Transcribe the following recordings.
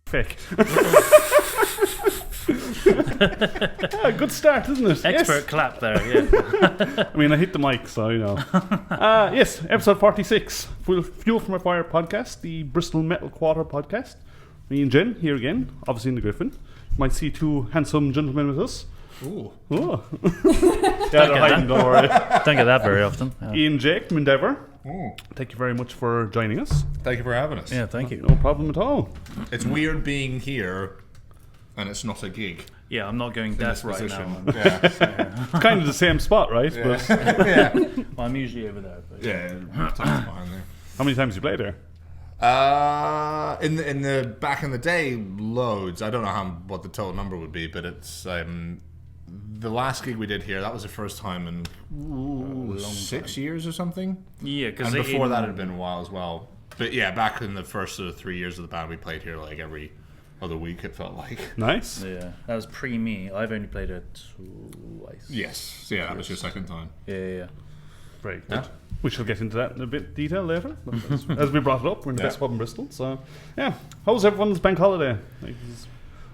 fake. Good start, isn't it? Expert clap there, yeah. I mean, I hit the mic, so you know. Yes, episode 46, Fuel from a Fire podcast, the Bristol Metal Quarter podcast. Me and Jen here again, obviously in the Griffin. You might see two handsome gentlemen with us. Ooh. Oh. Yeah, they're hiding, don't worry. Don't get that very often. Yeah. Ian Jake from Endeavour. Ooh. Thank you very much for joining us. Thank you for having us. Yeah, thank you. No problem at all. It's weird being here and it's not a gig. Yeah, I'm not going In deaf this right position. now. Yeah. It's kind of the same spot, right? Yeah. But Yeah. Well, I'm usually over there. But Yeah. That's fine there. how many times you played there? In the back in the day, loads. I don't know what the total number would be, but it's the last gig we did here. That was the first time in 6 years or something. Yeah, because And before that, it had been a while as well. But yeah, back in the first 3 years of the band, we played here like every other week. It felt like. Nice. Yeah, that was pre-me. I've only played it twice. Yes. Yeah, that was your second time. Yeah. Very good. Yeah. We shall get into that in a bit detail later. As we brought it up, we're in the best pub in Bristol. So, yeah. How's everyone's bank holiday?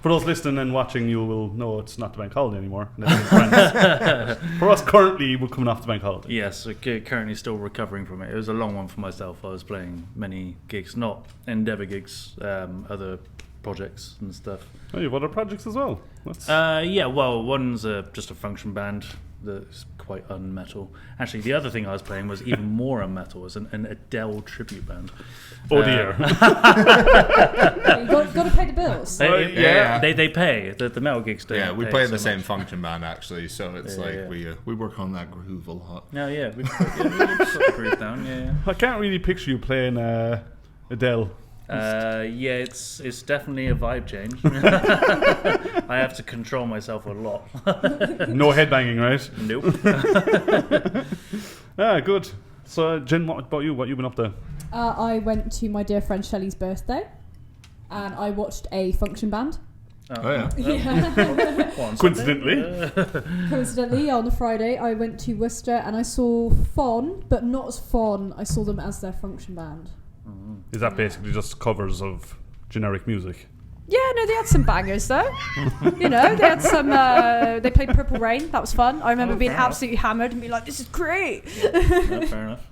For those listening and watching, you will know it's not the bank holiday anymore. For us, currently, we're coming off the bank holiday. Yes, currently still recovering from it. It was a long one for myself. I was playing many gigs, not Endeavour gigs, other projects and stuff. Oh, you have other projects as well? Yeah, well, one's just a function band that's quite unmetal. Actually, the other thing I was playing was even more unmetal. It was an Adele tribute band. Oh dear. You got to pay the bills. They pay. The metal gigs do. Yeah, we pay play in so the same much. function band actually, so it's we work on that groove a lot. No, yeah, we put the groove down. Yeah. I can't really picture you playing Adele. Yeah, it's definitely a vibe change. I have to control myself a lot. No headbanging, right? Nope. Good. So, Jen, what about you? What you been up to? I went to my dear friend Shelley's birthday, and I watched a function band. Oh yeah. Coincidentally. Coincidentally, on the Friday, I went to Worcester and I saw Fawn, but not as Fawn. I saw them as their function band. Is that basically just covers of generic music? Yeah, no, they had some bangers though. You know, they had some. They played Purple Rain. That was fun. I remember being absolutely hammered and being like, "This is great." No, fair enough.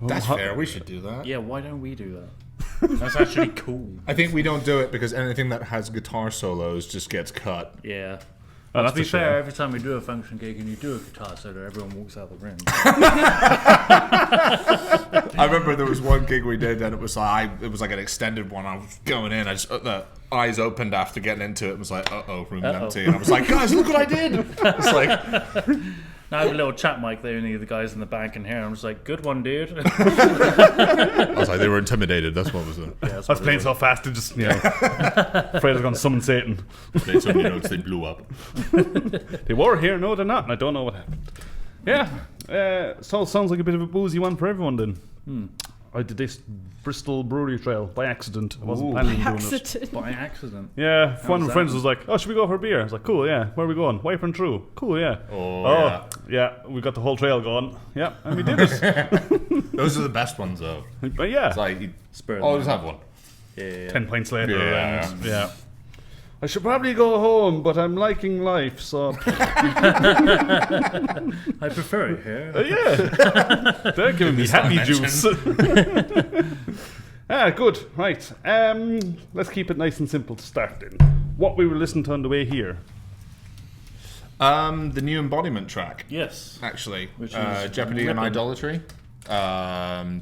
That's fair. We should do that. Yeah, why don't we do that? That's actually cool. I think we don't do it because anything that has guitar solos just gets cut. Yeah. Oh, To be fair, every time we do a function gig and you do a guitar solo, everyone walks out the room. I remember there was one gig we did and it was like an extended one. I was going in, I just the eyes opened after getting into it and was like, room empty. And I was like, guys, look what I did. It's like Now I have a little chat mic there, only the guys in the back can hear. I'm just like, good one, dude. I was like, they were intimidated. That's what was it. Yeah, I was playing so fast, it just, afraid I was going to summon Satan. Played so many notes, they blew up. They were here, no, they're not, and I don't know what happened. Yeah, so it sounds like a bit of a boozy one for everyone then. I did this Bristol Brewery Trail by accident. I wasn't planning on doing it. By accident. Yeah, one of my friends was like, "Oh, should we go for a beer?" I was like, "Cool, yeah. Where are we going? Wyvern True. Cool, yeah." Yeah. We got the whole trail going. Yeah, and we did it. Those are the best ones though. But yeah, It's like, Spur of always the have one. Yeah. 10 pints later. Yeah. And, yeah. I should probably go home, but I'm liking life, so. I prefer it here. Yeah. They're giving me happy juice. Good. Right. Let's keep it nice and simple to start then. What we were listening to on the way here. The new Embodiment track. Yes. Actually. Which is Jeopardy and ripping. Idolatry.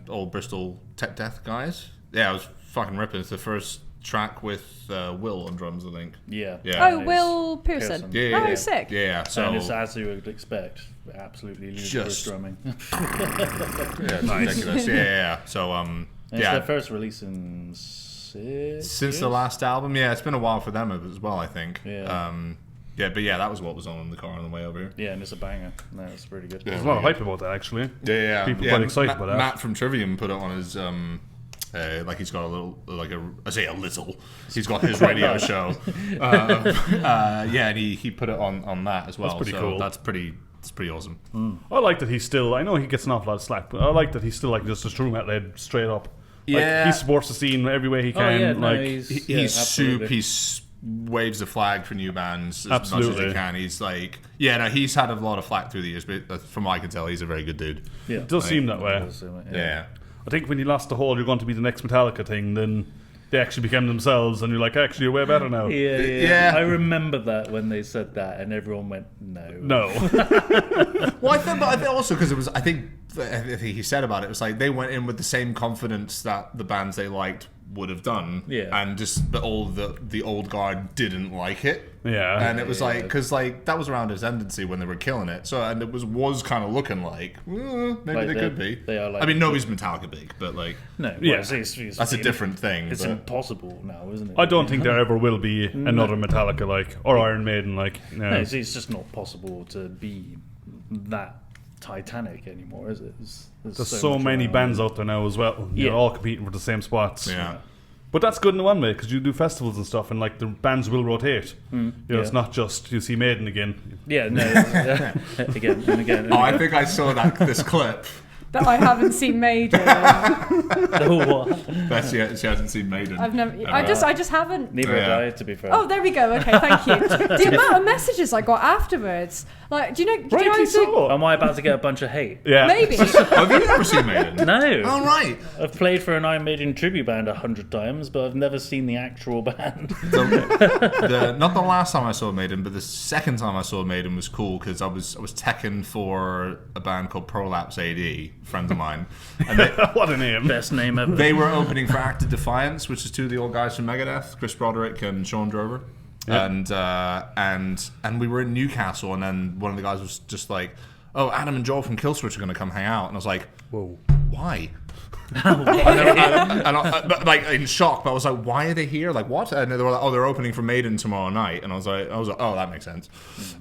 Old Bristol Tech Death guys. Yeah, it was fucking ripping. It's the first track with Will on drums, I think. Yeah. Oh, Will Pearson. Yeah. Oh, sick. Yeah, so And it's as you would expect, absolutely ludicrous drumming. yeah, it's ridiculous. Yeah. So It's their first release in 6 since years? the last album, yeah, it's been a while for them as well, I think. Yeah. But yeah, that was what was on in the car on the way over here. Yeah, and it's a banger. No, it's really good. There's a lot of hype about that, actually. Yeah. People quite excited about that. Matt from Trivium put it on his he's got a little, he's got his radio show. And he put it on that as well. That's pretty so cool. That's pretty awesome. I like that he's still. I know he gets an awful lot of slack, but I like that he's still like just a true metalhead straight up. Yeah. He supports the scene every way he can. He's soup. He waves the flag for new bands as much as he can. He's like, he's had a lot of flack through the years, but from what I can tell, he's a very good dude. Yeah, it does seem that way. Yeah. I think when he lost the whole "you're going to be the next Metallica" thing, then they actually became themselves, and you're like, actually, you're way better now. Yeah. I remember that when they said that, and everyone went, no. Well, I think also because it was, I think he said about it was like they went in with the same confidence that the bands they liked would have done, and just the old guard didn't like it, and it was like because like that was around his tendency when they were killing it, so and it was kind of looking like maybe like they could be. They are like, I mean, nobody's Metallica big, but like it's a different thing. It's impossible now, isn't it? I don't think there ever will be another Metallica like or Iron Maiden like. No, it's just not possible to be that Titanic anymore, is it? There's so many bands out there now as well. They're all competing for the same spots. Yeah. But that's good in one way because you do festivals and stuff, and like the bands will rotate. You know, it's not just you see Maiden again. Yeah, no, again and again. And I think I saw this clip. That I haven't seen Maiden. That she hasn't seen Maiden. I've never. I just haven't. Neither have I, to be fair. Oh, there we go. Okay, thank you. The amount of messages I got afterwards, like, do you know? Rightly so. Am I about to get a bunch of hate? Yeah, maybe. Have you never seen Maiden? No. Oh right. I've played for an Iron Maiden tribute band 100 times, but I've never seen the actual band. Not the last time I saw Maiden, but the second time I saw Maiden was cool because I was teching for a band called Prolapse AD. Friend of mine, and what a name! Best name ever. They were opening for Act of Defiance, which is two of the old guys from Megadeth, Chris Broderick and Sean Drover, and we were in Newcastle, and then one of the guys was just like, "Oh, Adam and Joel from Killswitch are going to come hang out," and I was like, "Whoa, why?" But like in shock, but I was like, "Why are they here? Like what?" And they were like, "Oh, they're opening for Maiden tomorrow night," and I was like, "Oh, that makes sense."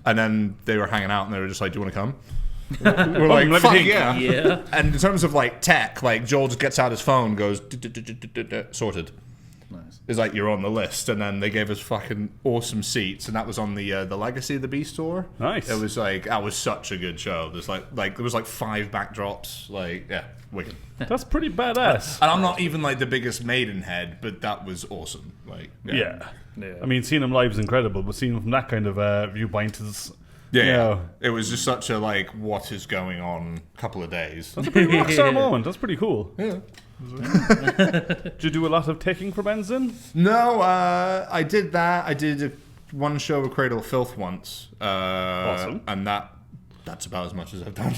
And then they were hanging out, and they were just like, "Do you want to come?" We're like, fuck yeah. And in terms of like tech, like Joel just gets out his phone, goes sorted. Nice. It's like you're on the list, and then they gave us fucking awesome seats, and that was on the Legacy of the Beast tour. Nice. It was like that was such a good show. There's like there was like 5 backdrops, like wicked. That's pretty badass. And I'm not even like the biggest Maiden head, but that was awesome. Like yeah. I mean, seeing them live is incredible, but seeing them from that kind of viewpoint is. Yeah, it was just such a like, what is going on? Couple of days. That's a pretty rockstar moment. That's pretty cool. Yeah. Did you do a lot of taking for bands then? No, I did that. I did one show with Cradle of Filth once. Awesome. And that's about as much as I've done.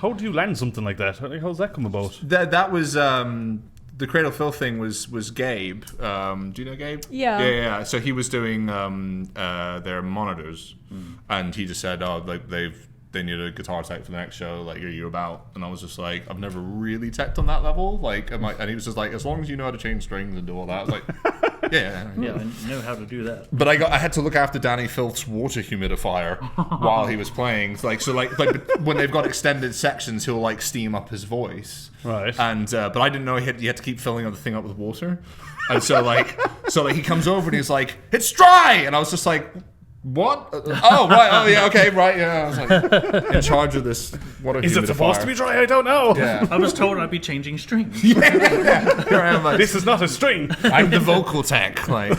How do you land something like that? How's that come about? That was the Cradle of Filth thing was Gabe. Do you know Gabe? Yeah. So he was doing their monitors, and he just said, "Oh, like they need a guitar tech for the next show. Like, are you about?" And I was just like, "I've never really teched on that level." Like, and he was just like, "As long as you know how to change strings and do all that." I was like, "Yeah, I know how to do that." But I had to look after Danny Filth's water humidifier while he was playing. So when they've got extended sections, he'll like steam up his voice. Right. And but I didn't know you had to keep filling the thing up with water. And so he comes over and he's like, "It's dry," and I was just like, "What? Oh, right. Oh, yeah. Okay, right. Yeah." I was like, in charge of this water humidifier. Is it supposed to be dry? I don't know. Yeah. I was told I'd be changing strings. Here I am, like, this is not a string. I'm the vocal tech. Like,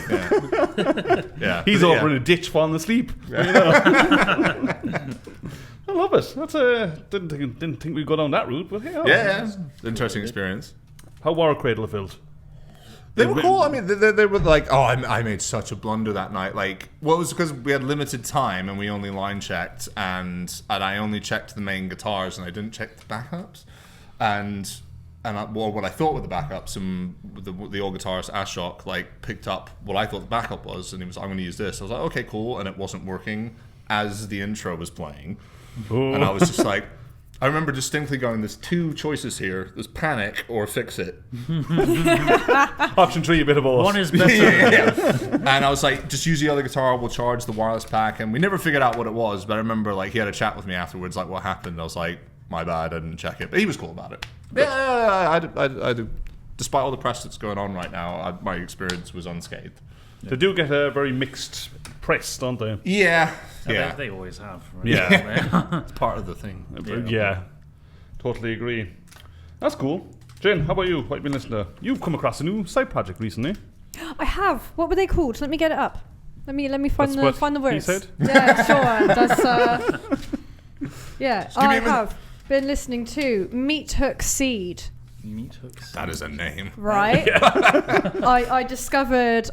He's over in a ditch falling asleep. Yeah. You know? I love it. That's didn't think we'd go down that route, but hey, interesting experience. How were Cradle of Filth? They were cool. I mean, they were like, oh, I made such a blunder that night. Like, well, it was because we had limited time and we only line checked, and I only checked the main guitars and I didn't check the backups. And what I thought were the backups, and the old guitarist Ashok like picked up what I thought the backup was, and he was, "I'm going to use this." I was like, "Okay, cool," and it wasn't working as the intro was playing, and I was just like. I remember distinctly going, "There's 2 choices here. There's panic or fix it." Option 3, a bit of both. One is better. Yeah. And I was like, "Just use the other guitar. We'll charge the wireless pack." And we never figured out what it was. But I remember like he had a chat with me afterwards, like, "What happened?" I was like, "My bad. I didn't check it." But he was cool about it. Yeah, I do. Despite all the press that's going on right now, my experience was unscathed. They do get a very mixed press, don't they? Yeah. They always have. Right? Yeah. It's part of the thing. Yeah. Totally agree. That's cool. Jen, how about you? What have you been listening to? You've come across a new side project recently. I have. What were they called? Let me get it up. Let me find That's the what he words. said? Yeah, sure. That's yeah. give me I a minute. have been listening to Meat Hook Seed. Meat hooks. That is a name. Right. I discovered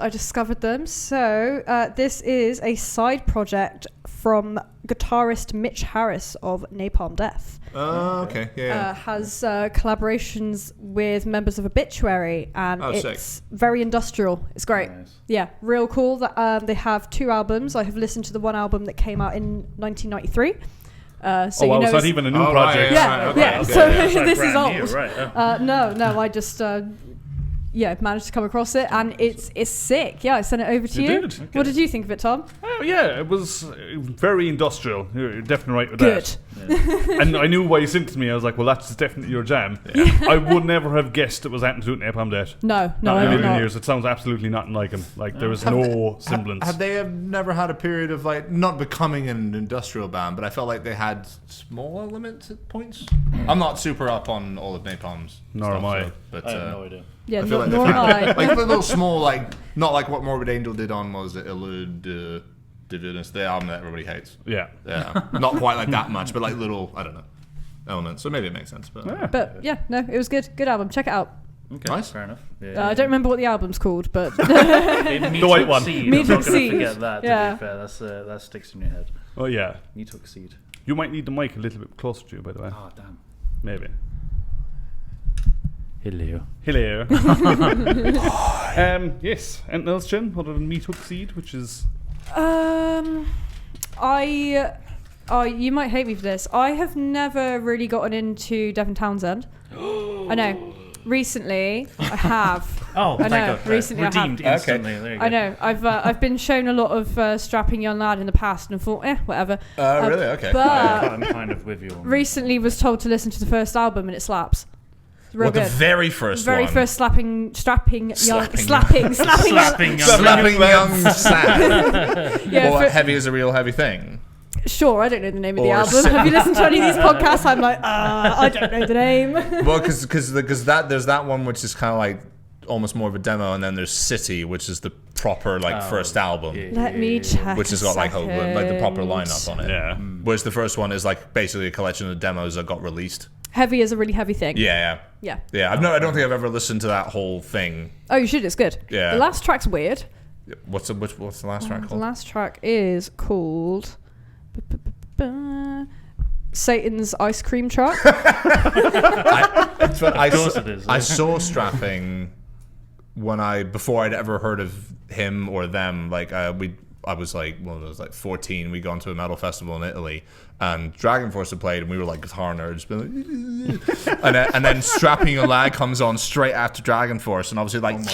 them. So this is a side project from guitarist Mitch Harris of Napalm Death. Oh, okay. Yeah. Has collaborations with members of Obituary, and it's sick. very industrial. It's great. Nice. Yeah, real cool. That they have 2 albums. I have listened to the one album that came out in 1993. So wow, you know, it's not even a new Oh, project. right, yeah, okay, yeah. okay, So yeah. It's like this is brand old. new, right? No, I just managed to come across it, and it's sick. Yeah, I sent it over to You you. did? What did you think of it, Tom? Oh, yeah, it was very industrial. You're definitely right with Good. that. And I knew why you sent it to me. I was like, well, that's definitely your jam. I would never have guessed it was anything to do with Napalm Death. No, Not in I a would million not. years. It sounds absolutely nothing like him. Like, there is no semblance. Have they never had a period of like not becoming an industrial band, but I felt like they had small elements at points. I'm not super up on all of Napalm's Nor stuff, am I. so, but I have no idea. Yeah, I feel like nor they've am had, I. like a little small, like not like what Morbid Angel did on what was it Elude Dividends, the album that everybody hates. Yeah. Yeah, not quite like that much, but like little, I don't know, elements. So maybe it makes sense. But Yeah. But yeah, no, it was good. Good album. Check it out. Okay, Nice. fair enough. Yeah, I don't remember what the album's called, but The white one. Seed. Meat I'm not Hook going to Seed. forget that. To Yeah. be fair, that sticks in your head. Oh, yeah. Meat hook seed. You might need the mic a little bit closer to you, by the way. Oh damn. Maybe. Hello. Hello. Yes. Anything else, Jen, other than Meat Hook Seed, which is... You might hate me for this. I have never really gotten into Devin Townsend. I know. Recently, I have. Oh, I thank know. God. Recently, I have. Redeemed instantly. There you go. I know. I've been shown a lot of strapping young lad in the past and thought, whatever. really? Okay. But I'm kind of with you on that. recently was told to listen to the first album and it slaps. It's real What, the good. very first Very one? first strapping young Slapping Slapping young Slapping young sap. yeah, Or for- heavy is a real heavy thing. Sure, I don't know the name of the Or album. Have you listened to any of these podcasts? I'm like, I don't know the name. Well, because that there's that one which is kind of like almost more of a demo, and then there's City, which is the proper like first album, yeah. Let me check. which has got like the proper lineup on it. Yeah. Whereas the first one is like basically a collection of demos that got released. Heavy is a really heavy thing. Yeah. Yeah. I don't think I've ever listened to that whole thing. Oh, you should. It's good. Yeah. The last track's weird. What's the last track The called? last track is called Satan's Ice Cream Truck. I course it is. I saw Strapping before I'd ever heard of him or them. Like I was like, well, I was like 14. We'd gone to a metal festival in Italy, and Dragon Force had played, and we were like guitar nerds. and then Strapping Your Lad comes on straight after Dragon Force, and obviously like, and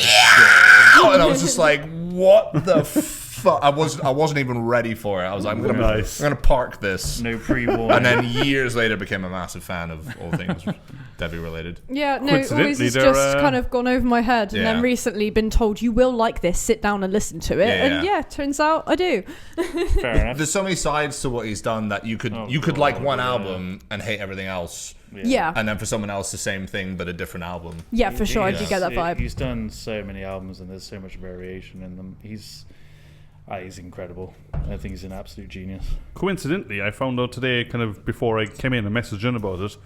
I was just like, what the fuck? I wasn't even ready for it. I was like, I'm gonna park this. No pre-warning. And then years later, became a massive fan of all things Debbie related. Yeah, no, Coincidentally, always has they're, just kind of gone over my head, and then Yeah. recently been told you will like this. Sit down and listen to it, and Yeah. turns out I do. Fair enough. There's so many sides to what he's done that you could God, like one yeah. album and hate everything else, Yeah, and then for someone else the same thing but a different album. yeah, for sure. I do get that vibe. He's done so many albums, and there's so much variation in them. He's incredible. I think he's an absolute genius. Coincidentally, I found out today, kind of before I came in and messaged in about it,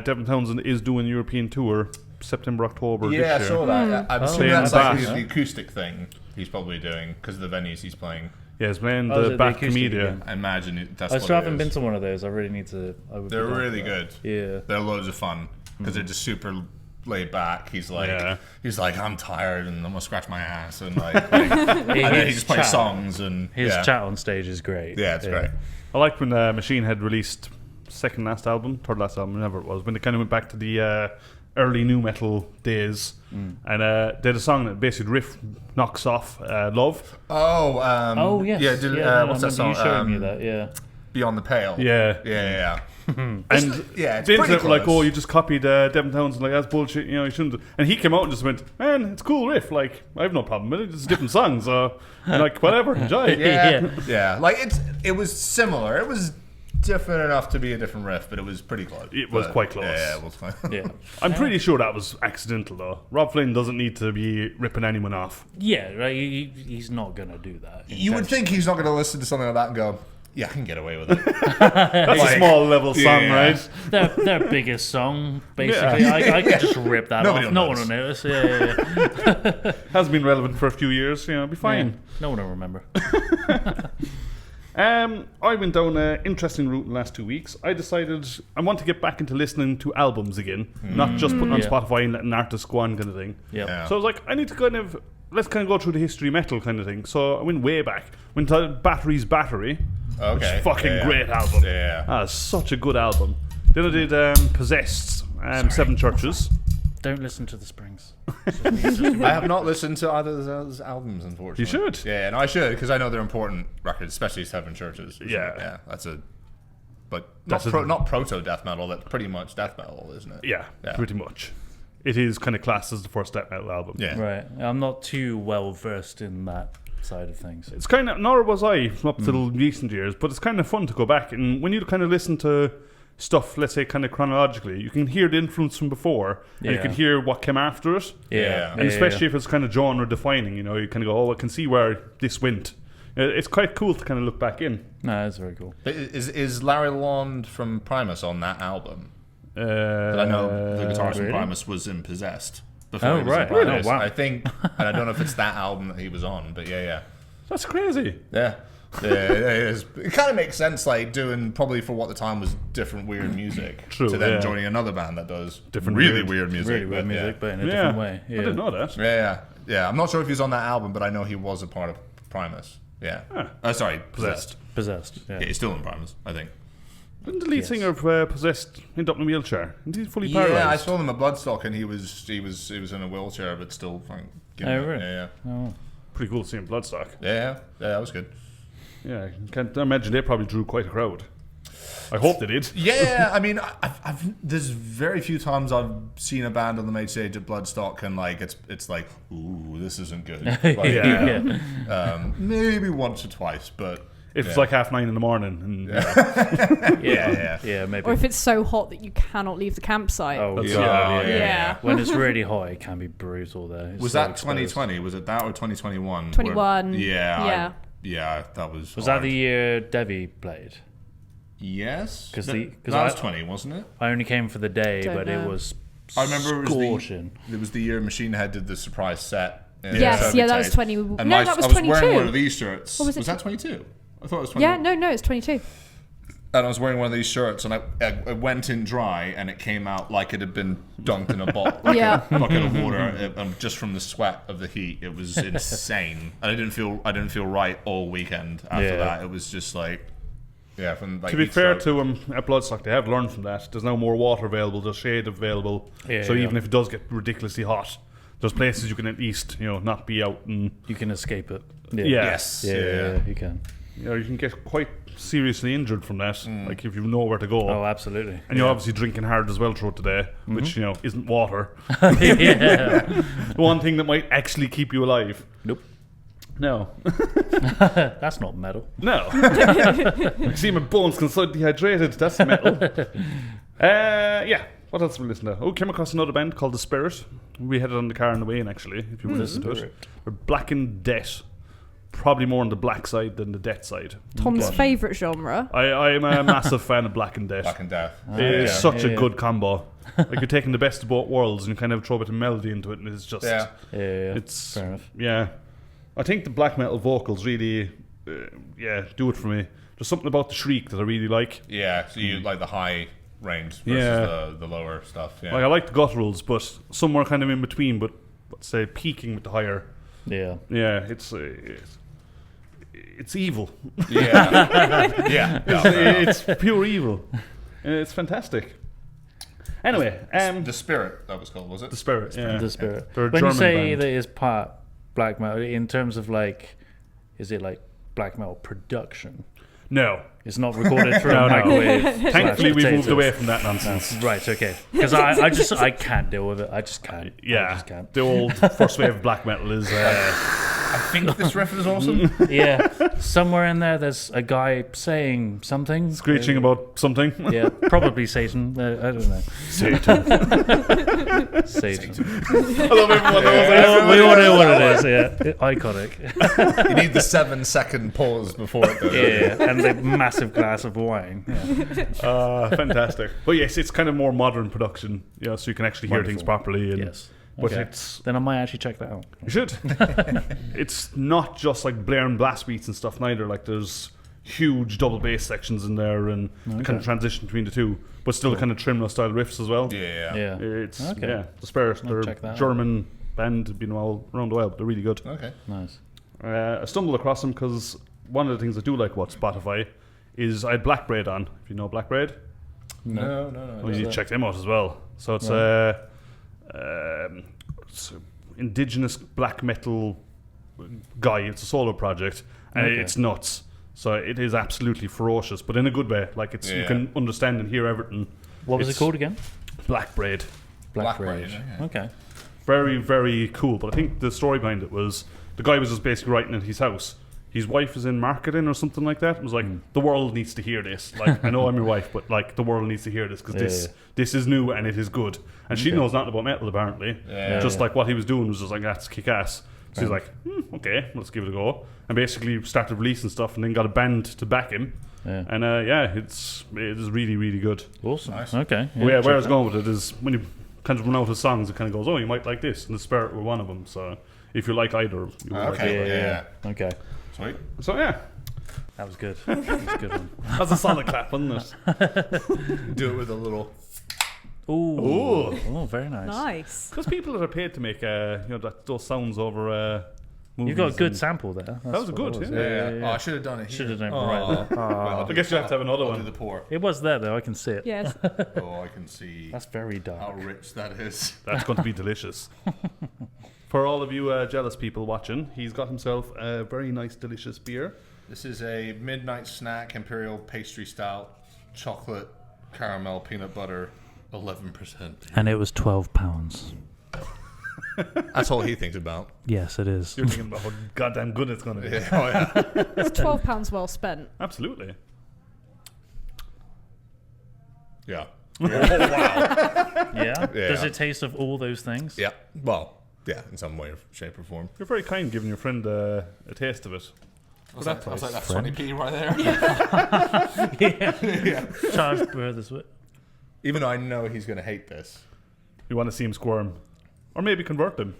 Devin Townsend is doing European tour September, October this year. I saw that. I'm assuming Playing that's like bass. the acoustic thing he's probably doing because of the venues he's playing. Yeah, he's playing Oh, is the it Back the acoustic Media. again? I imagine that's I what still it haven't is. been to one of those. I really need to. They're really good. Yeah. They're loads of fun because they're just super laid back. He's like, I'm tired and I'm gonna scratch my ass and and then he just plays songs and His chat on stage is great. Yeah, it's great. I liked when Machine Head released third last album, whenever it was, when they kind of went back to the early nu metal days, and they had a song that basically riff knocks off Love. Oh yes. Yeah. What's I that song? remember you showing me that. Yeah. Beyond the Pale. Yeah. And And it's the pretty internet were like, close. "Oh, you just copied Devin Townsend, like that's bullshit. You know, you shouldn't." And he came out and just went, "Man, it's a cool riff. Like, I have no problem with it. It's a different song, so I'm like, whatever, enjoy." Yeah. Like it was similar. It was different enough to be a different riff, but it was pretty close. It was quite close. Yeah, it was fine. Yeah. I'm pretty sure that was accidental, though. Rob Flynn doesn't need to be ripping anyone off. Yeah, right. He's not going to do that. You would think he's not going to listen to something like that and go, "Yeah, I can get away with it." That's a small level song, yeah. right? Their biggest song, basically. Yeah. I could just rip that Nobody off. will No one will notice. Yeah. Has been relevant for a few years, you know, be fine. Yeah. No one will remember. I went down an interesting route in the last 2 weeks. I decided I want to get back into listening to albums again, not just putting on Spotify and letting an artist go on kind of thing. Yep. Yeah. So I was like, I need to let's go through the history of metal kind of thing. So I went way back. Went to Battery's Battery. Okay. Fucking great album. Yeah. Such a good album. Then I did Possessed, Seven Churches. Don't listen to the Springs. I have not listened to either of those albums, unfortunately. You should. Yeah, and I should, because I know they're important records, especially Seven Churches. Yeah. Yeah, that's a... But That's not proto-death metal, that's pretty much death metal, isn't it? Yeah, pretty much. It is kind of classed as the first death metal album. Yeah. Right. I'm not too well versed in that side of things. It's kind of, nor was I up till recent years, but it's kind of fun to go back. And when you kind of listen to stuff, let's say kind of chronologically, you can hear the influence from before, and you can hear what came after it. Yeah. And especially if it's kind of genre defining, you know, you kind of go, oh, I can see where this went. It's quite cool to kind of look back in. No, that's very cool. Is Larry Lalonde from Primus on that album? But I know the guitarist from Primus was in Possessed before he was in Primus. Oh, wow. I think, and I don't know if it's that album that he was on, but yeah. That's crazy. Yeah. It kind of makes sense, like doing probably for what the time was different weird music. True, to then joining another band that does Different really weird- weird music. Really weird music, but in a different way. Yeah. I didn't know that. Yeah. I'm not sure if he's on that album, but I know he was a part of Primus. Yeah. Sorry, Possessed. Possessed. Yeah. Yeah, he's still in Primus, I think. Didn't the lead singer of Possessed end up in a wheelchair? Isn't he fully paralyzed? Yeah, I saw them at Bloodstock, and he was in a wheelchair, but still. Really? Yeah. Oh. Pretty cool to see him Bloodstock. Yeah, that was good. Yeah, I can't imagine they probably drew quite a crowd. I hope they did. Yeah, I mean, there's very few times I've seen a band on the main stage at Bloodstock and like it's like, ooh, this isn't good. Like, maybe once or twice, but if it's like 9:30 in the morning. And, Yeah, maybe. Or if it's so hot that you cannot leave the campsite. Oh, yeah. When it's really hot, it can be brutal there. It's was so that exposed. 2020? Was it that or 2021? 21. Yeah, that was. Was hard. that the year Devi played? Yes, Because that was 20, wasn't it? I only came for the day, Don't but know. it was I remember scorching. it was the year Machine Head did the surprise set. Yes, yeah, that was 20. And No, that was I was wearing 22. one of these shirts. Or was it that 22? I thought it was 20. Yeah, no, it's 22. And I was wearing one of these shirts, and I went in dry, and it came out like it had been dunked in a bottle, like Yeah. a bucket of water, just from the sweat of the heat. It was insane, and I didn't feel right all weekend after that. It was just like, from like. to be fair to them at Bloodstock, they have learned from that. There's now more water available, there's shade available. So even if it does get ridiculously hot, there's places you can at least, not be out and. You can escape it. Yeah. Yes. Yeah, you can. You can get quite seriously injured from that, like if you know where to go. Oh, absolutely. And you're obviously drinking hard as well throughout the day, which, isn't water. Yeah. The one thing that might actually keep you alive. Nope. No. That's not metal. No. I see my bones can so dehydrated. That's metal. What else did we listen to? Oh, came across another band called The Spirit. We had it on the car on the way in, actually, if you were listening to it. We're Blackened Death. Probably more on the black side than the death side. Tom's favourite genre. I am a massive fan of Black and Death. Black and Death. It's such a good combo. Like you're taking the best of both worlds and you kind of throw a bit of melody into it, and it's just it's fair enough. Yeah, I think the black metal vocals really do it for me. There's something about the shriek that I really like. Yeah, so you like the high range versus the lower stuff. Yeah, Like I like the gutturals, but somewhere kind of in between. But let's say peaking with the higher. Yeah. Yeah, it's evil. yeah. It's pure evil. It's fantastic. Anyway, The Spirit, that was called, was it? The Spirit. Yeah. The Spirit. They're a When German you say band. that it's part black metal, in terms of like, is it like black metal production? No. It's not recorded through No, a no. microwave. Thankfully, we've moved potatoes. away from that nonsense. Right, okay. Because I can't deal with it. I just can't. I Yeah, just can't. the old first wave of black metal is I think this riff is awesome. Yeah, somewhere in there's a guy saying something, Screeching about something. Yeah, probably Satan. I don't know. Satan. Satan. I love everyone knows that. We all know what it is. Yeah, iconic. You need the 7-second pause before it, though. Yeah, and the massive glass of wine. Yeah. Fantastic. But yes, it's kind of more modern production, so you can actually hear things Wonderful. properly. And, Yes. But Okay. then I might actually check that out. you should. It's not just like blaring blast beats and stuff neither. Like there's huge double bass sections in there and the kind of transition between the two, but still kind of trimless style riffs as well. Yeah. Yeah. It's Okay. the Spurs. I'll They're check that a out. German band, been all around the world, but they're really good. Okay. Nice. I stumbled across them because one of the things I do like about Spotify is I had Black Braid on. If you know Black Braid, No. well, you need to check them out as well. So it's it's a indigenous black metal guy. It's a solo project, and Okay. it's nuts. So it is absolutely ferocious, but in a good way. Like you Yeah. can understand and hear everything. What was It's it called again? Black Braid. Black Braid. Braid, Okay. Very, very cool. But I think the story behind it was the guy was just basically writing at his house. His wife is in marketing or something like that. It was like, the world needs to hear this. Like, I know I'm your wife, but like the world needs to hear this because this is new and it is good. And she knows nothing about metal apparently. Yeah. Just like what he was doing was just like, that's kick ass. So he's like, okay, let's give it a go. And basically started releasing stuff and then got a band to back him. Yeah. And it is really, really good. Awesome. Nice. Okay. Where I check was that. going with it is when you kind of run out of songs, it kind of goes, oh, you might like this. And The Spirit were one of them. So if you like either, you will like Okay. it. Yeah. Okay. Sweet. So yeah, That was good. That was a good one. that's a solid clap, wasn't it? Do it with a little. Ooh. Oh, very nice. Nice. Because people that are paid to make those sounds over movies. You've got a good and- sample there. That was good, yeah. Yeah. Oh, I should have done it here. Should have done it Oh. right there. Well, I guess you have to have another I'll one. do the pour. It was there though. I can see it. Yes. Oh, I can see That's very how dark. rich that is. That's going to be delicious. For all of you jealous people watching, he's got himself a very nice, delicious beer. This is a midnight snack imperial pastry stout, chocolate, caramel, peanut butter, 11%. And it was £12. That's all he thinks about. Yes, it is. You're thinking about how goddamn good it's going to be. Yeah. Oh yeah. It's £12 well spent. Absolutely. Yeah. Yeah? Yeah. Does it taste of all those things? Yeah. Well, yeah, in some way, or shape, or form. You're very kind giving your friend a taste of it. Was that price, that friend. 20p right there? Yeah. Charged per this way. Even though I know he's going to hate this. You want to see him squirm. Or maybe convert him.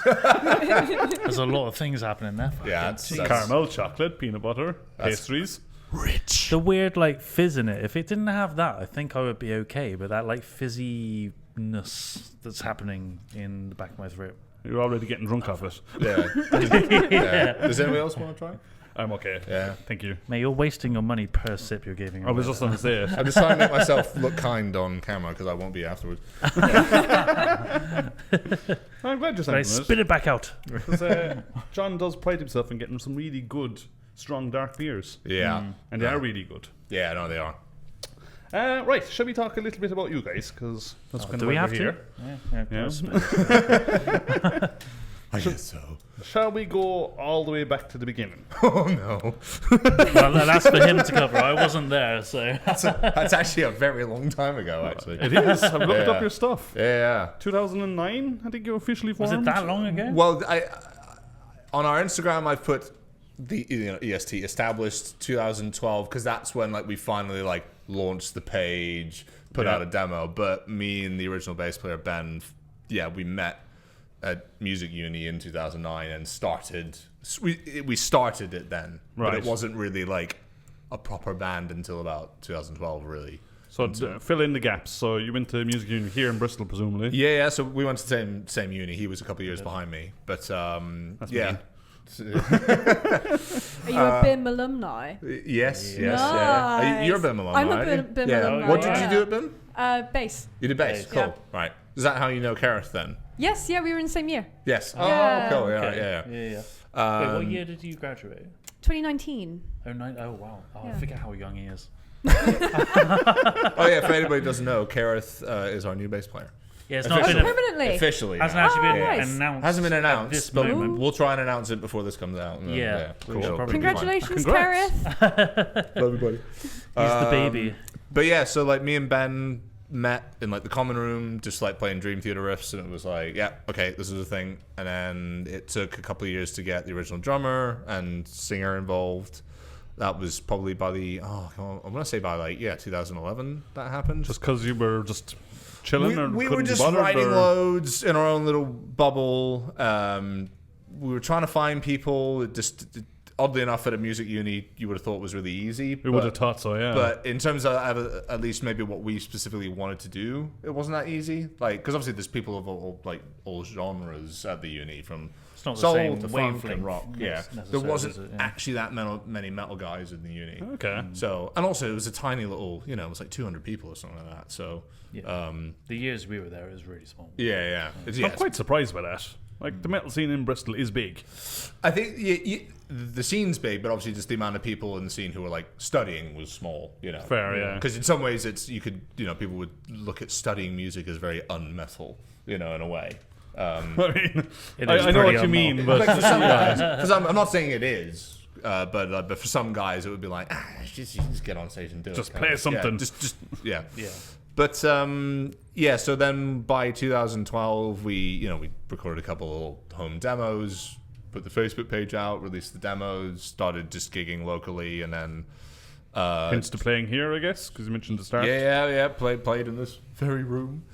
There's a lot of things happening there. Yeah, that's Caramel, chocolate, peanut butter, pastries. rich. The weird fizz in it. If it didn't have that, I think I would be okay. But that fizziness that's happening in the back of my throat. You're already getting drunk off it. Yeah. Yeah. Does anybody else want to try? I'm okay. Yeah. Thank you. Mate, you're wasting your money per sip you're giving. I was away just going to say it. I'm just trying to make myself look kind on camera because I won't be afterwards. I'm glad you're there. Right, saying spit it back out. Because John does pride himself in getting some really good, strong, dark beers. Yeah. And they are really good. Yeah, no, they are. Right, shall we talk a little bit about you guys? Because that's kind Do of we why have we're to? here. Yeah. Yeah. I guess so. Shall we go all the way back to the beginning? Oh no. Well, that's for him to cover. I wasn't there, so. That's actually a very long time ago, actually. It is. I've looked Yeah. up your stuff. Yeah. 2009, I think you officially formed. Was it that long ago? Well, on our Instagram, I've put the EST established 2012 because that's when we finally launched the page, put out a demo. But me and the original bass player Ben, we met at music uni in 2009 and started. We started it then, but Right. it wasn't really a proper band until about 2012, really. So fill in the gaps. So you went to music uni here in Bristol, presumably. Yeah. So we went to the same uni. He was a couple of years behind me, but That's yeah. Are you a BIM alumni? Yes. Nice. Yeah. You're a BIM alumni. I'm a aren't you? BIM Yeah. alumni. What did you do at BIM? Bass. You did bass. Bass. Cool. Yeah. Right. Is that how you know Kareth then? Yes, we were in the same year. Yes. Yeah. Oh, cool. Yeah. Okay. Yeah. Wait, what year did you graduate? 2019. Oh, wow. Oh, I Yeah. forget how young he is. Oh yeah. For anybody who doesn't know, Kareth is our new bass player. Yeah, it's not been permanently. Officially. hasn't now. actually been nice. announced. Hasn't been at announced, this but moment. we'll try and announce it before this comes out. Yeah, we should probably Congratulations, Congrats. Kareth. everybody. He's the baby. But yeah, so like me and Ben met in like the common room, just like playing Dream Theater riffs, and it was like, yeah, okay, this is a thing. And then it took a couple of years to get the original drummer and singer involved. That was probably by I want to say by 2011 that happened. Just because you were just chilling, or we were couldn't just be bothered, writing or? loads in our own little bubble. We were trying to find people. Oddly enough, at a music uni, you would have thought was really easy. We would have thought so, yeah. But in terms of at least maybe what we specifically wanted to do, it wasn't that easy. Like, because obviously there's people of all genres at the uni, from It's not the soul same to funk wavelength. and rock. Yeah, there necessarily, wasn't is it? Yeah. actually that many metal guys in the uni. Okay. So, and also it was a tiny little, it was like 200 people or something like that. So, Yeah. The years we were there, it was really small. yeah. I'm quite surprised by that. Like, the metal scene in Bristol is big. I think the scene's big, but obviously just the amount of people in the scene who were like studying was small. Fair, yeah. Because in some ways, people would look at studying music as very unmetal, in a way. I mean, It I is know what pretty you mean, but Like for some guys, because I'm not saying it is, but for some guys, it would be like, just get on stage and do it. Just kind play of. something. Yeah. Yeah. But so then by 2012, we recorded a couple of home demos, put the Facebook page out, released the demos, started just gigging locally, and then hence to playing here, I guess, because you mentioned the start. yeah, played in this very room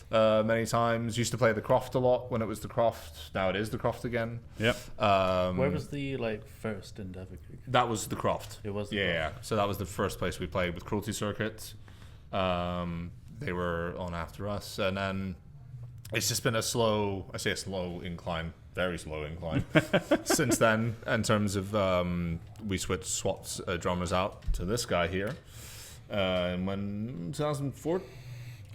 many times. Used to play the Croft a lot when it was the Croft. Now it is the Croft again. Yep. Where was the first Endeavour gig? That was the Croft. It was the yeah. Croft. So that was the first place we played with Cruelty Circuit. They were on after us, and then it's just been a slow incline, very slow incline since then. In terms of we swapped drummers out to this guy here, and when 2004,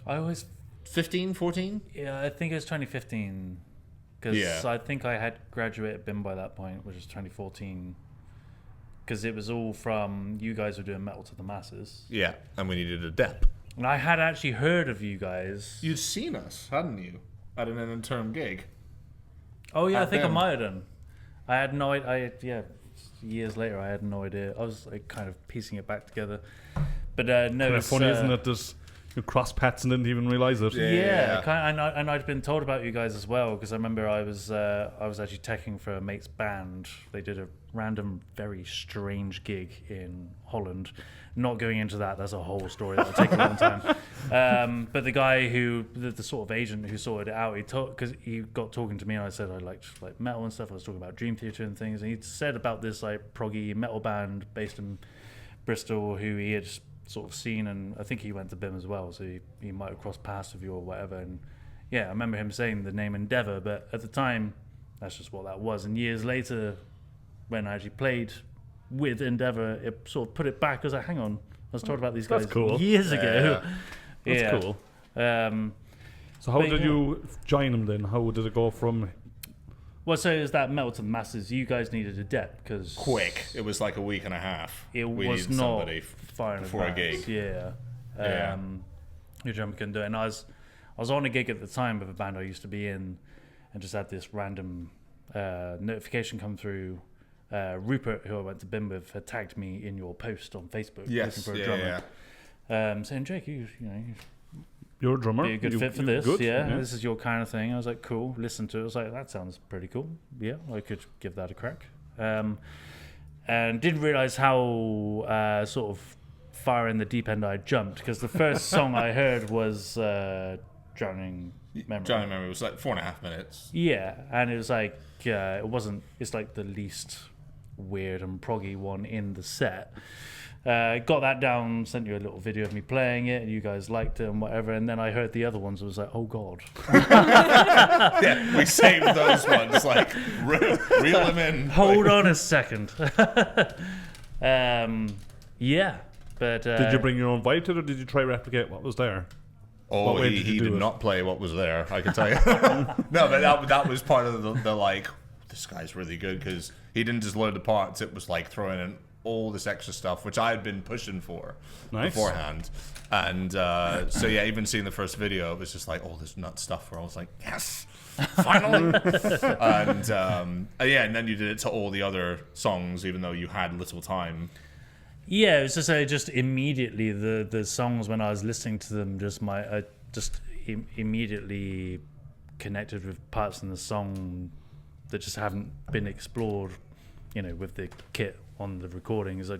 I always 15, 14. Yeah, I think it was 2015. Because I think I had graduated BIM by that point, which was 2014. Because it was all from you guys were doing Metal to the Masses. Yeah, and we needed a dep. And I had actually heard of you guys. You'd seen us, hadn't you, at an interim gig? Oh yeah, I At think I BIM. might have done. I had no idea. Years later, I had no idea. I was like kind of piecing it back together. But no, Kind of it's, funny, isn't it? There's you cross paths and didn't even realise it. Yeah, and I'd been told about you guys as well, because I remember I was actually teching for a mate's band. They did a random, very strange gig in Holland. Not going into that, that's a whole story that'll take a long time. But the guy the sort of agent who sorted it out, because he got talking to me, and I said I liked like metal and stuff. I was talking about Dream Theater and things, and he said about this like proggy metal band based in Bristol who he had sort of seen, and I think he went to BIM as well, so he might have crossed paths with you or whatever. And yeah, I remember him saying the name Endeavour, but at the time, that's just what that was. And years later, when I actually played with Endeavour, it sort of put it back. I was like, hang on, I was talking about these guys That's cool. years ago. That's cool. So how did you join them then? How did it go from... Well, so it was that Metal to the Masses. You guys needed a dep because Quick. It was like a week and a half. it We was needed not somebody far in before a advance. gig. Yeah. Yeah. Your drummer couldn't do it. And I was on a gig at the time with a band I used to be in, and just had this random notification come through. Rupert, who I went to BIM with, had tagged me in your post on Facebook looking for a drummer. Saying, Jake, You're a drummer. be a good fit for you this. good? Yeah, this is your kind of thing. I was like, cool. Listen to it. I was like, that sounds pretty cool. Yeah, I could give that a crack. And didn't realize how sort of far in the deep end I jumped, because the first song I heard was Drowning Memory. Drowning Memory was like 4.5 minutes. Yeah, and it was like it wasn't. It's like the least weird and proggy one in the set. Got that down, sent you a little video of me playing it, and you guys liked it and whatever. And then I heard the other ones. I was like, oh god. Yeah, we saved those ones. Like, reel them in. Hold on a second. Yeah, but Did you bring your own vibe to it, or did you try to replicate what was there? Oh, What way he did you do did it? not play what was there, I can tell you. No, but that was part of the like, this guy's really good, because he didn't just load the parts. It was like throwing in all this extra stuff, which I had been pushing for beforehand. And so yeah, even seeing the first video, it was just like all this nut stuff where I was like, yes, finally. And and then you did it to all the other songs, even though you had little time. Yeah, it was just immediately the songs when I was listening to them, immediately connected with parts in the song that just haven't been explored, with the kit on the recordings. I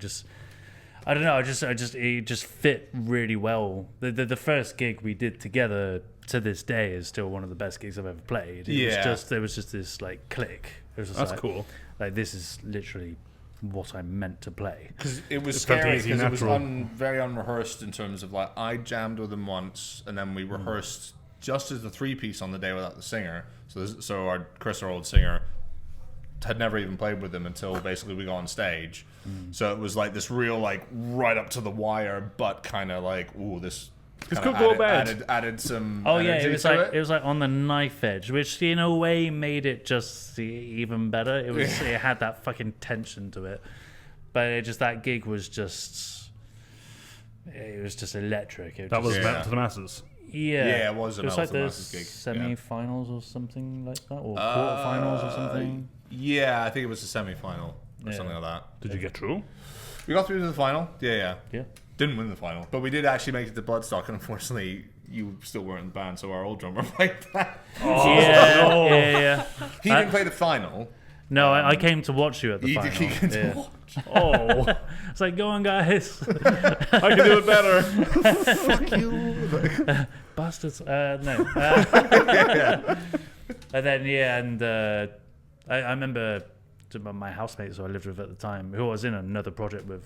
don't know. It just fit really well. The first gig we did together to this day is still one of the best gigs I've ever played. There was just this like click. It was just That's cool. Like this is literally what I meant to play. Because it was scary because it was very unrehearsed in terms of like I jammed with them once and then we rehearsed just as the 3-piece on the day without the singer. So Chris, our old singer, had never even played with them until basically we got on stage. So it was like this real like right up to the wire, but kind of like this could go bad. Added some. Oh yeah, it was like on the knife edge, which in a way made it just even better. It had that fucking tension to it, but that gig was just electric. That was meant to the masses. Yeah, it was like the gig. semi-finals or something like that, or quarterfinals or something. Yeah, I think it was a semi-final or something like that. Did you get through? We got through to the final. Yeah. Didn't win the final, but we did actually make it to Bloodstock, and unfortunately, you still weren't in the band, so our old drummer played that. Yeah. He didn't play the final. No, I came to watch you at the final. He came to watch. Oh, it's like, go on, guys. I can do it better. Fuck you, bastards. No. And then I remember my housemates who I lived with at the time, who I was in another project with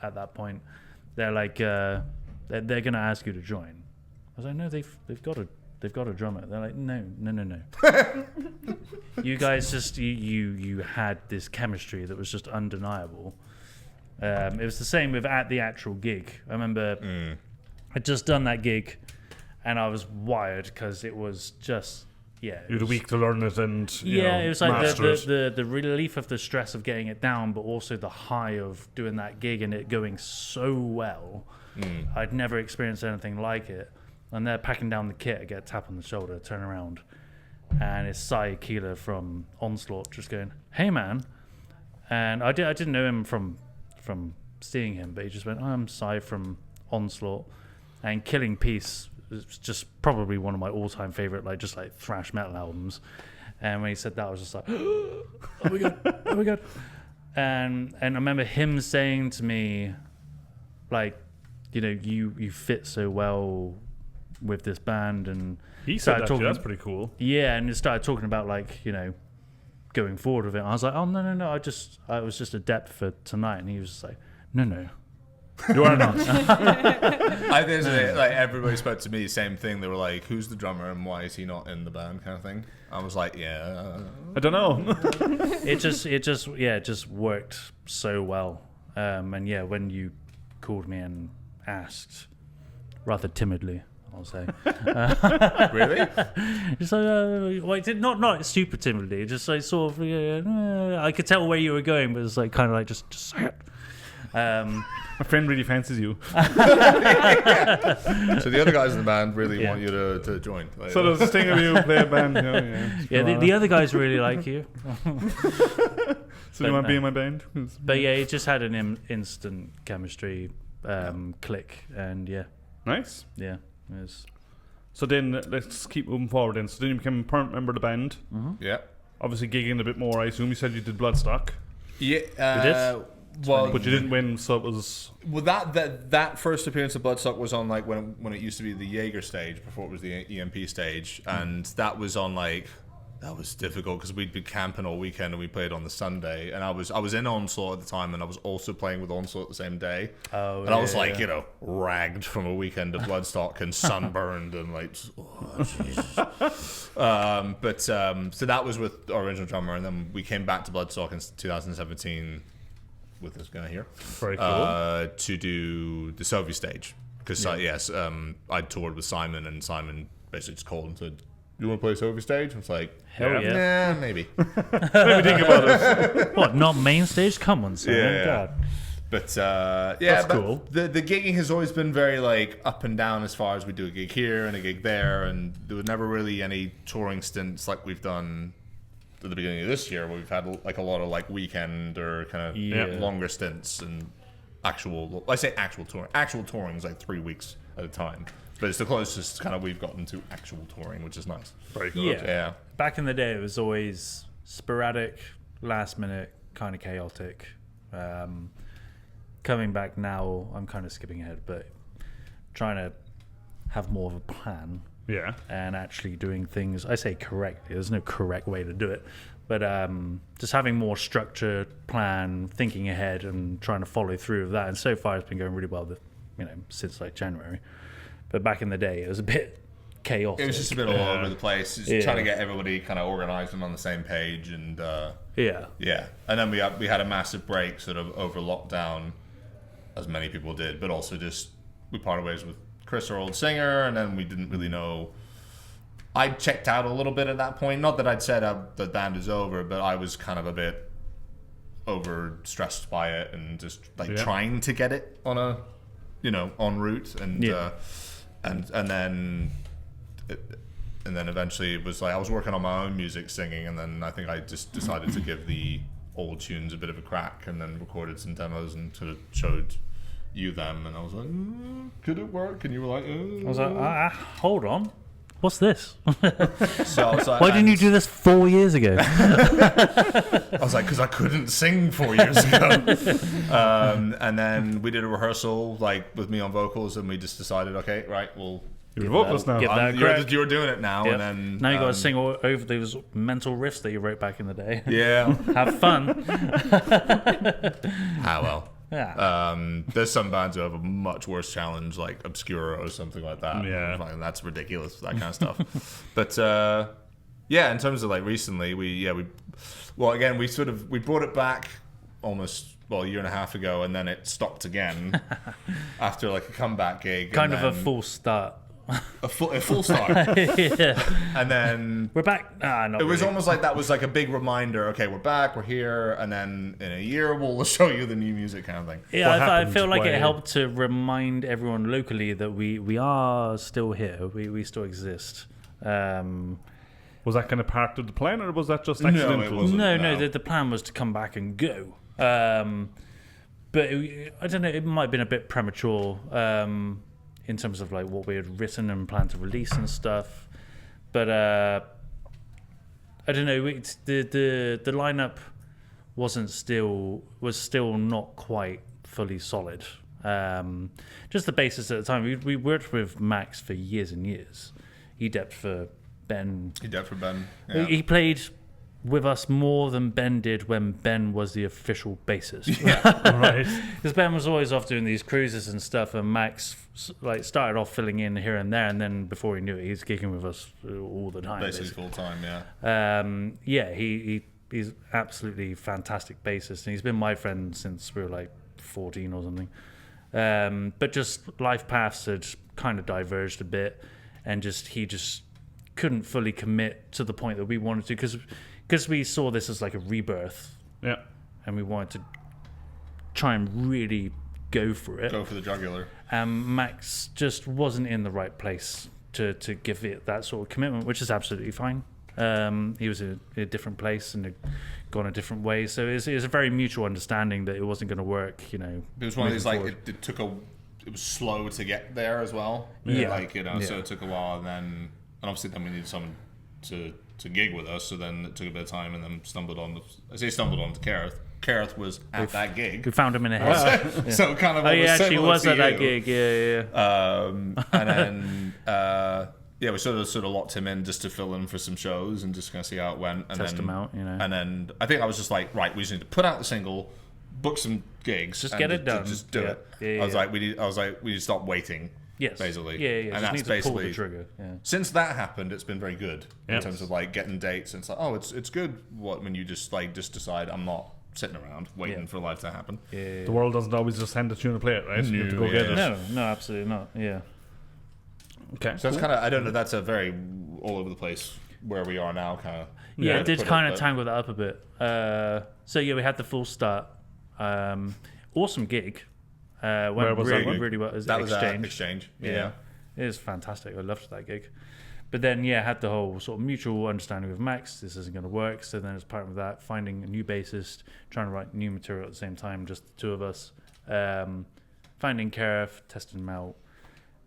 at that point. They're like, they're going to ask you to join. I was like, no, they've got a drummer. They're like, no. You guys just you had this chemistry that was just undeniable. It was the same with at the actual gig. I remember I'd just done that gig, and I was wired because it was just. Yeah, you had a week to learn it, and it was like the the relief of the stress of getting it down, but also the high of doing that gig and it going so well. I'd never experienced anything like it. And they're packing down the kit. I get a tap on the shoulder, turn around, and it's Sai Keeler from Onslaught just going, "Hey man," and I didn't know him from seeing him, but he just went, "I'm Sai from Onslaught," and Killing Peace. It's just probably one of my all-time favorite, like thrash metal albums. And when he said that, I was just like, "Oh my god!" And I remember him saying to me, like, you fit so well with this band, and he said that. That's pretty cool. Yeah, and he started talking about like going forward with it. I was like, "Oh no! I was just a depth for tonight," and he was just like, "No." You are not. I think like everybody spoke to me, same thing. They were like, "Who's the drummer and why is he not in the band?" kind of thing. I was like, "Yeah, I don't know." It just worked so well. And yeah, when you called me and asked, rather timidly, I'll say, really, just like, not super timidly, just like sort of. I could tell where you were going, but it's like kind of like just say it. My friend really fancies you. So the other guys in the band really want you to join. Like, so there's this thing of you play a band. The other guys really like you. So you want to be in my band? But yeah, it just had an instant chemistry click, and nice. Yeah, it was. So then let's keep moving forward. Then, so then you became a permanent member of the band. Mm-hmm. Yeah. Obviously gigging a bit more. I assume you said you did Bloodstock. Yeah. You did? Well, but you didn't win, so it was. Well, that first appearance of Bloodstock was on like when it used to be the Jaeger stage before it was the EMP stage, and that was on like that was difficult because we'd be camping all weekend and we played on the Sunday, and I was in Onslaught at the time, and I was also playing with Onslaught the same day, and I was like ragged from a weekend of Bloodstock and sunburned and like Jesus. So that was with our original drummer, and then we came back to Bloodstock in 2017. With this guy here, very cool, to do the Soviet stage because I toured with Simon, and Simon basically just called and said, "You want to play Soviet stage?" I was like, "Hell yeah, maybe." Maybe think about it. What? Not main stage? Come on, Simon. God. But That's but cool. The gigging has always been very like up and down as far as we do a gig here and a gig there, and there was never really any touring stints like we've done at the beginning of this year, where we've had like a lot of like weekend or kind of longer stints and actual. I say actual touring. Actual touring is like 3 weeks at a time, but it's the closest kind of we've gotten to actual touring, which is nice. Very good. Yeah. Back in the day, it was always sporadic, last minute, kind of chaotic. Coming back now, I'm kind of skipping ahead, but trying to have more of a plan. Yeah. And actually doing things, I say correctly, there's no correct way to do it, but just having more structured plan, thinking ahead and trying to follow through with that. And so far it's been going really well, since like January. But back in the day, it was a bit chaotic. It was just a bit all over the place, just trying to get everybody kind of organized and on the same page. And and then we had a massive break sort of over lockdown, as many people did, but also just we parted ways with Chris, our old singer, and then we didn't really know. I checked out a little bit at that point. Not that I'd said the band is over, but I was kind of a bit over stressed by it and just like trying to get it on a, en route, and then eventually it was like I was working on my own music, singing, and then I think I just decided to give the old tunes a bit of a crack, and then recorded some demos and sort of showed you them, and I was like, could it work? And you were like, I was like, hold on, what's this? So I was like, why didn't you do this 4 years ago? I was like, because I couldn't sing 4 years ago. And then we did a rehearsal like with me on vocals, and we just decided, okay, right, we'll You're vocals now. You're doing it now, and then now you got to sing over those mental riffs that you wrote back in the day. Yeah, have fun. Well. Yeah. There's some bands who have a much worse challenge, like Obscura or something like that. Yeah, and that's ridiculous, that kind of stuff. But in terms of like recently, we brought it back almost a year and a half ago, and then it stopped again after like a comeback gig. Kind of a full start. A full start. Yeah. And then we're back. It was almost like that was like a big reminder. Okay, we're back, we're here, and then in a year we'll show you the new music, kind of thing. Yeah, I feel like it helped to remind everyone locally that we are still here. We still exist. Was that kind of part of the plan, or was that just accidental? No, it wasn't. No. The plan was to come back and go. But I don't know. It might have been a bit premature. In terms of like what we had written and planned to release and stuff, but I don't know. The lineup was still not quite fully solid. Just the basis at the time. We worked with Max for years and years. He depped for Ben. Yeah. He played with us more than Ben did when Ben was the official bassist. Yeah, right. Because Ben was always off doing these cruises and stuff, and Max like started off filling in here and there, and then before he knew it, he's gigging with us all the time. Basically full time, yeah. He's absolutely fantastic bassist, and he's been my friend since we were like 14 or something. But just life paths had kind of diverged a bit, and he just couldn't fully commit to the point that we wanted to, because we saw this as like a rebirth, and we wanted to try and really go for it. Go for the jugular. Max just wasn't in the right place to give it that sort of commitment, which is absolutely fine. He was in a different place and had gone a different way, so it was a very mutual understanding that it wasn't going to work. It was one of these like it was slow to get there as well. So it took a while, and obviously then we needed someone to gig with us, so then it took a bit of time, and then stumbled on to Kareth. Kareth was at that gig. We found him in a head. So kind of she was at that gig. And then we sort of locked him in just to fill in for some shows and just kind of see how it went, and test him out, And then I think I was just like, right, we just need to put out the single, book some gigs, just get it done, just do it. I was like, we need to stop waiting. Yes. Basically. Yeah. And just that's need to pull basically the trigger. Yeah. Since that happened, it's been very good in terms of like getting dates. And it's like, it's good when you just decide I'm not sitting around waiting for life to happen. Yeah. The world doesn't always just hand a tune to play it, right? You have to go get it. No, absolutely not. Yeah. Okay. So it's kind of, I don't know, that's a very all over the place where we are now kind of. Yeah, it did kind of tangle that up a bit. So we had the full start. Awesome gig. Where Went was that really, one? really well. It was That was Exchange. Exchange. Yeah. It was fantastic. I loved that gig. But then, had the whole sort of mutual understanding with Max. This isn't going to work. So then, as part of that, finding a new bassist, trying to write new material at the same time, just the two of us. Finding Kareth, testing him out,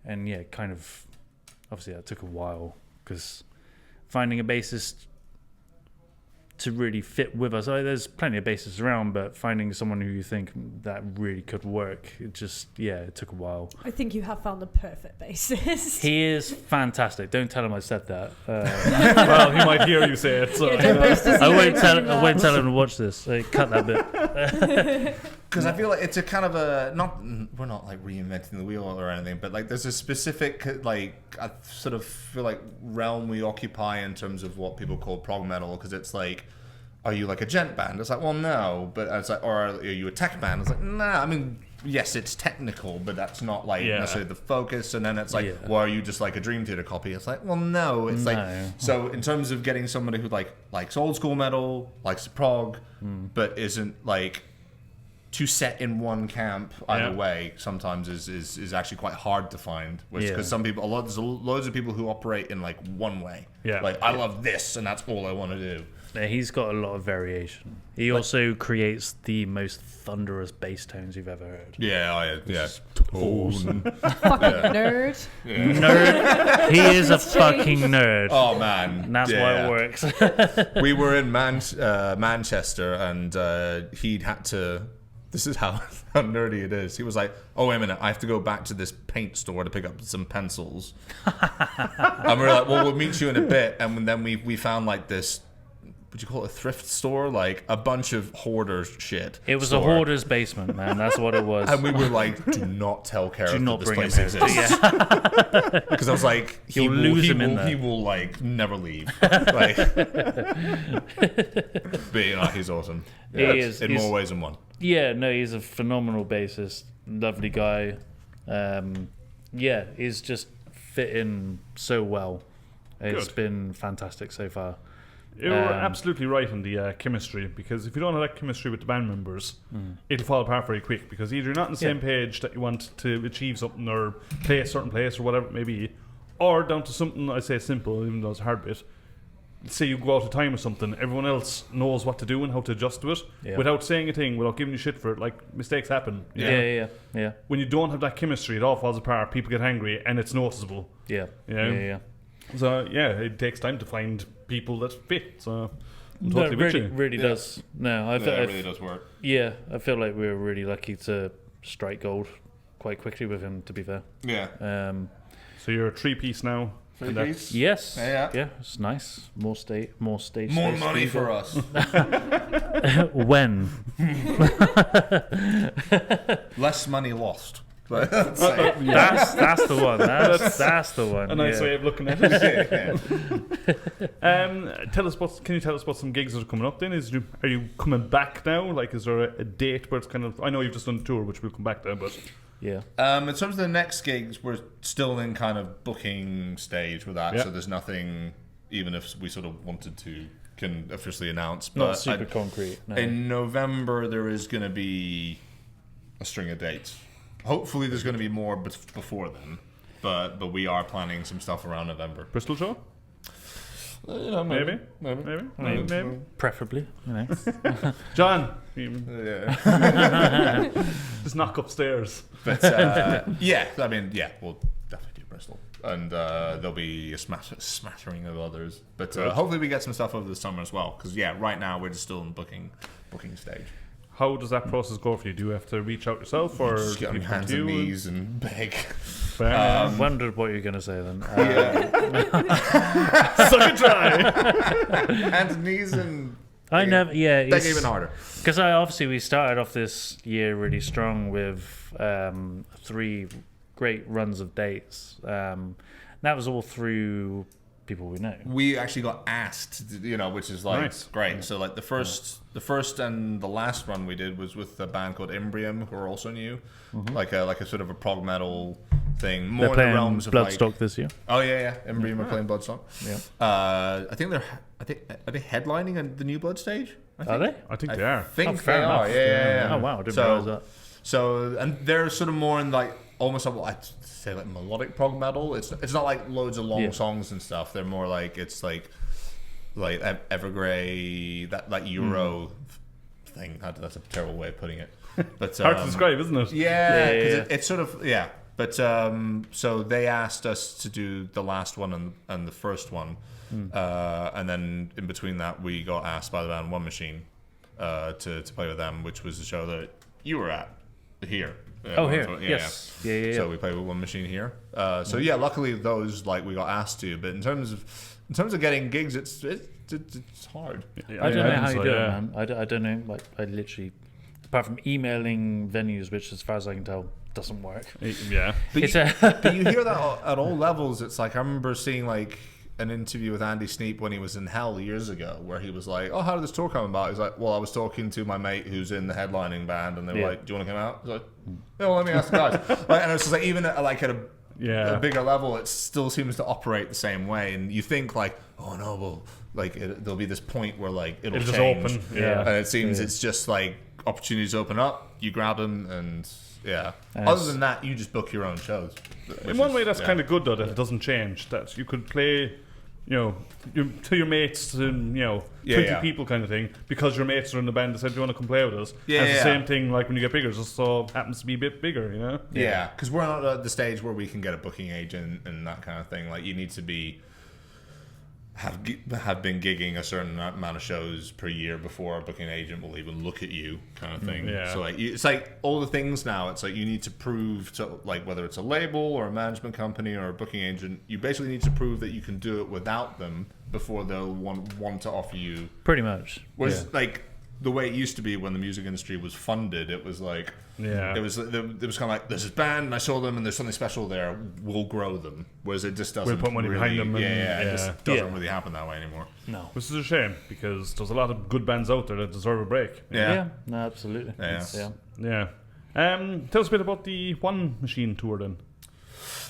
and kind of obviously that took a while because finding a bassist to really fit with us. There's plenty of bassists around, but finding someone who you think that really could work, it took a while. I think you have found the perfect bassist. He is fantastic. Don't tell him I said that. Well, he might hear you say it. So. Don't boast as I you won't don't tell. I won't tell him to watch this. Cut that bit. Because I feel like it's a kind of we're not like reinventing the wheel or anything, but like there's a specific I sort of feel like realm we occupy in terms of what people call prog metal, because it's like, are you like a gent band? It's like, well, no, but it's like, or are you a tech band? It's like, nah, I mean, yes, it's technical, but that's not like necessarily the focus. And then it's like, well, are you just like a Dream Theater copy? It's like, well, no, it's like, so in terms of getting somebody who likes old school metal, likes prog, but isn't like too set in one camp either way, sometimes is actually quite hard to find, because some people, there's loads of people who operate in like one way. I love this and that's all I want to do. Yeah, he's got a lot of variation. He also creates the most thunderous bass tones you've ever heard. Awesome. Fucking nerd. Nerd. He is a fucking nerd. Oh man, And that's why it works. We were in Manchester, and he'd had to. This is how nerdy it is. He was like, "Oh, wait a minute, I have to go back to this paint store to pick up some pencils." And we were like, "Well, we'll meet you in a bit." And then we found like this. Would you call it a thrift store? Like a bunch of hoarders shit. It was a hoarder's basement, man. That's what it was. And we were like, do not tell Kareth Do not that this bring place him here. exists. Because I was like, he will like never leave. Like, but he's awesome. He is. In more ways than one. Yeah, no, he's a phenomenal bassist. Lovely guy. He's just fit in so well. It's been fantastic so far. You were absolutely right in the chemistry, because if you don't have that chemistry with the band members, it'll fall apart very quick, because either you're not on the same page that you want to achieve something or play a certain place or whatever it may be, or down to something, I say simple, even though it's a hard bit. Say you go out of time or something, everyone else knows what to do and how to adjust to it without saying a thing, without giving you shit for it. Like, mistakes happen. Yeah. When you don't have that chemistry, it all falls apart, people get angry, and it's noticeable. Yeah. So it takes time to find people that fit. So I'm totally with you. Really does. No, It really does work. Yeah, I feel like we were really lucky to strike gold quite quickly with him, to be fair. Yeah. So you're a 3-piece now. Three-piece? Yes. Yeah. It's nice. More stage. More money for us. When? Less money lost. That's the one. That's the one. A nice way of looking at it. Can you tell us about some gigs that are coming up then? Are you coming back now? Like, is there a date where it's kind of... I know you've just done a tour, which we'll come back to, but... Yeah. In terms of the next gigs, we're still in kind of booking stage with that, so there's nothing, even if we sort of wanted to, can officially announce. But Not super concrete. No. In November, there is going to be a string of dates. Hopefully, there's going to be more before then, but we are planning some stuff around November. Bristol show? Maybe. Preferably, John, Yeah. just knock upstairs. But we'll definitely do Bristol, and there'll be a smattering of others. But hopefully, we get some stuff over the summer as well. Because right now we're just still in booking stage. How does that process go for you? Do you have to reach out yourself, or just get on your hands and knees and beg? Wondered what you're going to say then. Suck a try. Hands and knees and... I never... Yeah, beg even harder. Because we started off this year really strong with 3 great runs of dates. That was all through people we know. We actually got asked, which is like nice. Great. Yeah. So like the first and the last run we did was with a band called Imbrium, who are also new, like a sort of a prog metal thing. More They're playing in the realms of Bloodstock this year. Oh yeah. Imbrium are playing Bloodstock. Yeah. I think are they headlining at the New Blood stage? Are they? I think they are. I think they are. Yeah. Oh wow, I didn't realize that. So, and they're sort of more in like almost I'd say like melodic prog metal. It's not like loads of long songs and stuff. They're more like it's like Evergrey, that Euro thing. That's a terrible way of putting it. But hard to describe, isn't it? Yeah, because it's sort of But so they asked us to do the last one and the first one, and then in between that we got asked by the band One Machine to play with them, which was the show that you were at here. Here, yes, yeah. So we played with One Machine here. So yeah, luckily those like we got asked to, but in terms of getting gigs, it's hard. I don't know how you do it, man. I don't know. Like I literally, apart from emailing venues, which as far as I can tell doesn't work. Yeah, but you hear that at all levels. It's like I remember seeing like an interview with Andy Sneap when he was in Hell years ago, where he was like, "Oh, how did this tour come about?" He's like, "Well, I was talking to my mate who's in the headlining band, and they were like, 'Do you want to come out?' I was like, 'Yeah, well, let me ask the guys.'" And it's just like even at a bigger level, it still seems to operate the same way. And you think like, "Oh no, well, like there'll be this point where like it'll just change." open. Yeah, and it seems it's just like opportunities open up, you grab them, and other than that, you just book your own shows. In one way, that's kind of good though that it doesn't change. That you could play, to your mates and 20 people kind of thing, because your mates are in the band that said, "Do you want to come play with us?" And it's the same thing like when you get bigger, just so happens to be a bit bigger, Yeah, because we're not at the stage where we can get a booking agent and that kind of thing. Like you need to have been gigging a certain amount of shows per year before a booking agent will even look at you, kind of thing. Yeah. So like it's like all the things now. It's like you need to prove to like whether it's a label or a management company or a booking agent. You basically need to prove that you can do it without them before they'll want to offer you. Pretty much. Whereas like the way it used to be when the music industry was funded, it was like. Yeah. It was kind of like there's this band and I saw them and there's something special there. We'll grow them. Whereas it just doesn't. We'll put money behind them. It just doesn't really happen that way anymore. No. Which is a shame because there's a lot of good bands out there that deserve a break. Yeah. No, absolutely. Yeah. Tell us a bit about the One Machine tour then.